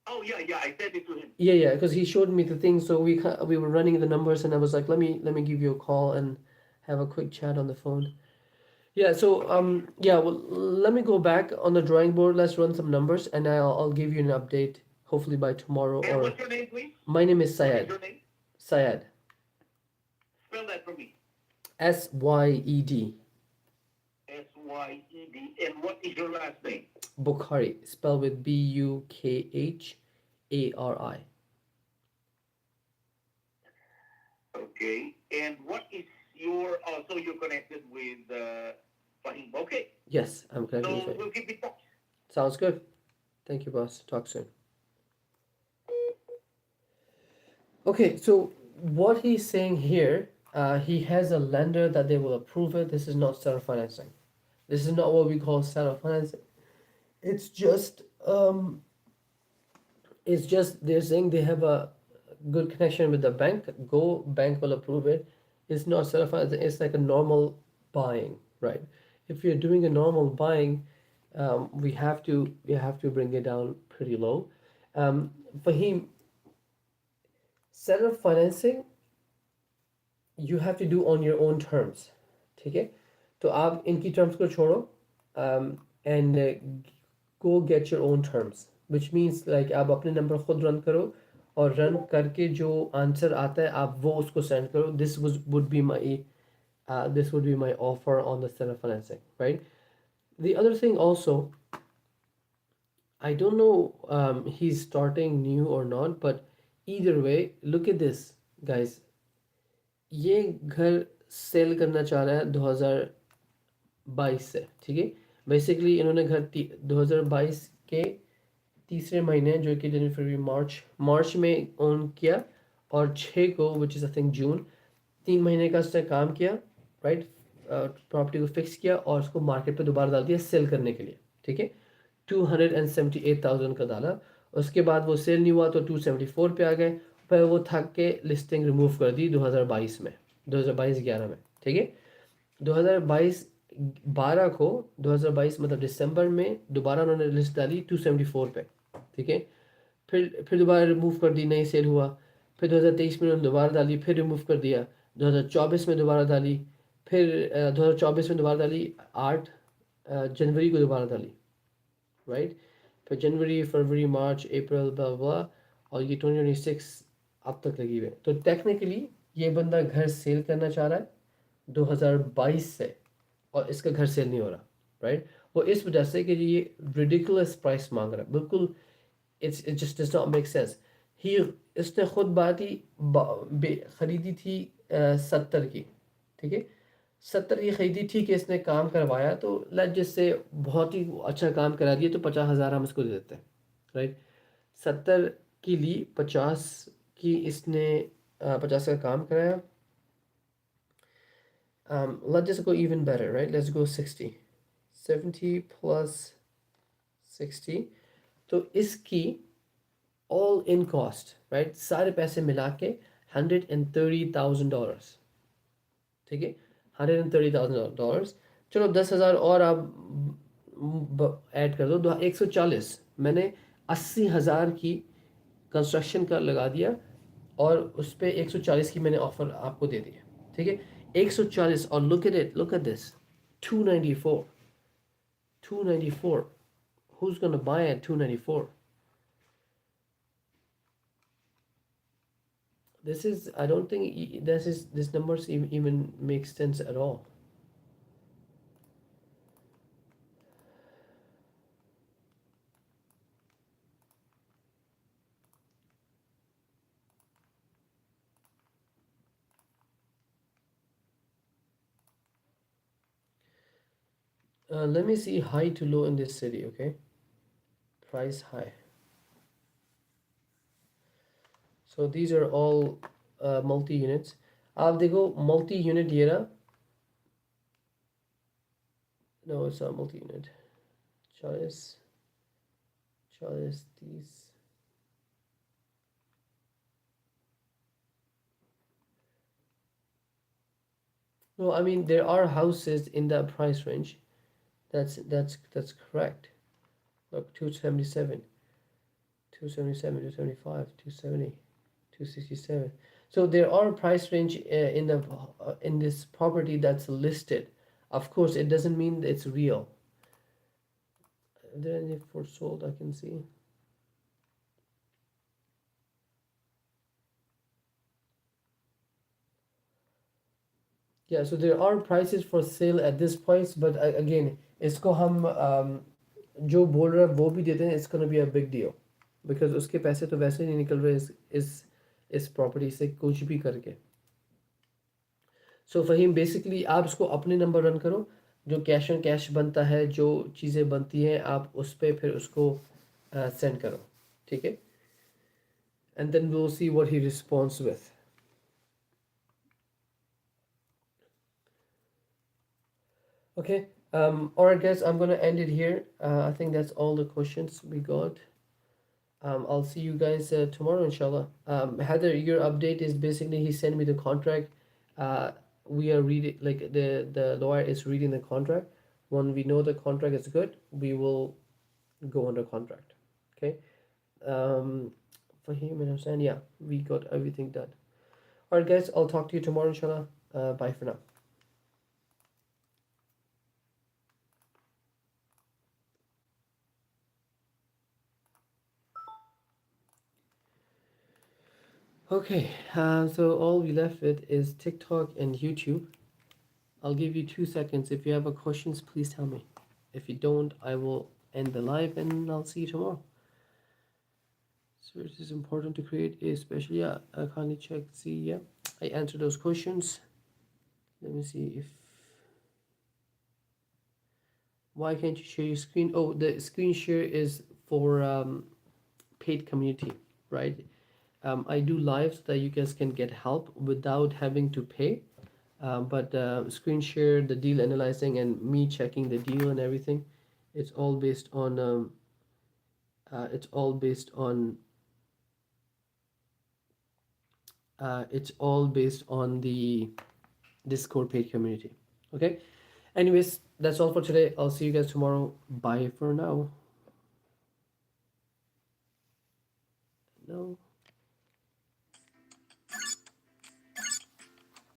Oh, yeah, yeah, I sent it to him. Yeah, yeah, because he showed me the thing, so we were running the numbers, and I was like, let me give you a call and have a quick chat on the phone. Yeah. So yeah. Well, let me go back on the drawing board. Let's run some numbers, and I'll give you an update hopefully by tomorrow. And Or what's your name, please? my name is What is Syed. your name? Syed. Spell that for me. Syed. Syed. And what is your last name? Bukhari, spelled with Bukhari. Okay. And what is your, so you're connected with Fahim. Okay. Yes, I'm connected with So Fahim. we'll keep in touch. Sounds good. Thank you, boss. Talk soon. Okay, so what he's saying here, he has a lender that they will approve it. This is not seller financing. This is not what we call seller financing. It's just they're saying they have a good connection with the bank. Go bank will approve it. It's not seller financing. It's like a normal buying, right? If you're doing a normal buying, we have to bring it down pretty low. For him, seller financing you have to do on your own terms. ठीक है तो आप इनकी terms को छोड़ो and go get your own terms, which means like आप अपने number खुद रन करो और रन करके जो आंसर आता है आप वो उसको सेंड करो. This would be my offer on the seller financing, right? The other thing also, I don't know he's starting new or not, but either way, look at this, guys. ये घर cell करना चाह रहा है 2022 से, ठीक है. बेसिकली इन्होंने घर 2022 के तीसरे महीने जो कि जनवरी फरवरी मार्च में ओन किया, और 6 को विच इज़ आई थिंक जून, 3 महीने का उसने काम किया, राइट. प्रॉपर्टी को फिक्स किया और उसको मार्केट पे दोबारा डाल दिया सेल करने के लिए, ठीक है. 278,000 का डाला. उसके बाद वो सेल नहीं हुआ तो 274 पे आ गए. फिर वो थक के लिस्टिंग रिमूव कर दी 2022 में, 2022-11 में, ठीक है. 2022-12 को 2022 मतलब दिसंबर में दोबारा उन्होंने लिस्ट डाली 274 पे, ठीक है. फिर दोबारा रिमूव कर दी, नहीं सेल हुआ. फिर 2023 में उन्होंने दोबारा डाली, फिर रिमूव कर दिया. 2024 में दोबारा डाली, फिर 2024 में दोबारा डाली, 8 जनवरी को दोबारा डाली, राइट. फिर जनवरी फरवरी मार्च अप्रैल ब्ला और ये 2026 अब तक लगी हुई है. तो टेक्निकली ये बंदा घर सेल करना चाह रहा है 2022 से, और इसका घर सेल नहीं हो रहा, राइट. वो इस वजह से कि ये रिडिकुलस प्राइस मांग रहा है, बिल्कुल. It just does not make sense. He इसने खुद खरीदी थी 70 की, ठीक है. 70 की खरीदी, ठीक है, इसने काम करवाया तो लेट जिससे बहुत ही अच्छा काम करा दिया तो 50,000 हम इसको दे देते हैं, राइट. 70 की ली, 50 की इसने 50 का काम कराया. Let's just go even better, right? Let's go 60. 70 plus 60. तो इसकी all in cost, right? सारे पैसे मिला के $130,000, ठीक है. $130,000. चलो 10,000 और आप ऐड कर दो, 140. मैंने 80,000 की कंस्ट्रक्शन का लगा दिया और उस पर 140 की मैंने ऑफर आपको दे दिया, ठीक है. 140 और look at this, 294. Who's gonna buy at 294? This is, I don't think this numbers even make sense at all. Let me see high to low in this city, okay? Price high. So these are all multi units. आप देखो multi unit ये रहा. No, it's not multi unit. 40 30. No, I mean there are houses in that price range. That's correct. Look, 277, 277, 275, 270, 267. So there are price range in this property that's listed. Of course, it doesn't mean it's real. Are there any for sold I can see? Yeah, so there are prices for sale at this price, but again, इसको हम जो बोल रहा है वो भी देते हैं, it's gonna be a big deal because उसके पैसे तो वैसे नहीं निकल रहे इस प्रॉपर्टी से कुछ भी करके. सो फहीम बेसिकली आप इसको अपने नंबर रन करो, जो कैश ऑन कैश बनता है, जो चीज़ें बनती हैं आप उस पर फिर उसको सेंड करो, ठीक है? And then we will see what he responds with. Okay, all right, guys, I'm gonna end it here. I think that's all the questions we got. I'll see you guys tomorrow, inshallah. Heather, your update is basically he sent me the contract. We are reading, like the lawyer is reading the contract. When we know the contract is good, we will go under contract. Okay. For him and Hassan, yeah, we got everything done. All right, guys, I'll talk to you tomorrow, inshallah. Bye for now. Okay, so all we left with is TikTok and YouTube. I'll give you 2 seconds. If you have a questions, please tell me. If you don't, I will end the live and I'll see you tomorrow. So it is important to create a special, yeah, I kindly check, see, yeah, I answered those questions. Let me see if, why can't you share your screen? Oh, the screen share is for paid community, right? I do live so that you guys can get help without having to pay. But screen share, the deal analyzing, and me checking the deal and everything, it's all based on it's all based on it's all based on the Discord paid community. Okay. Anyways, that's all for today. I'll see you guys tomorrow. Bye for now.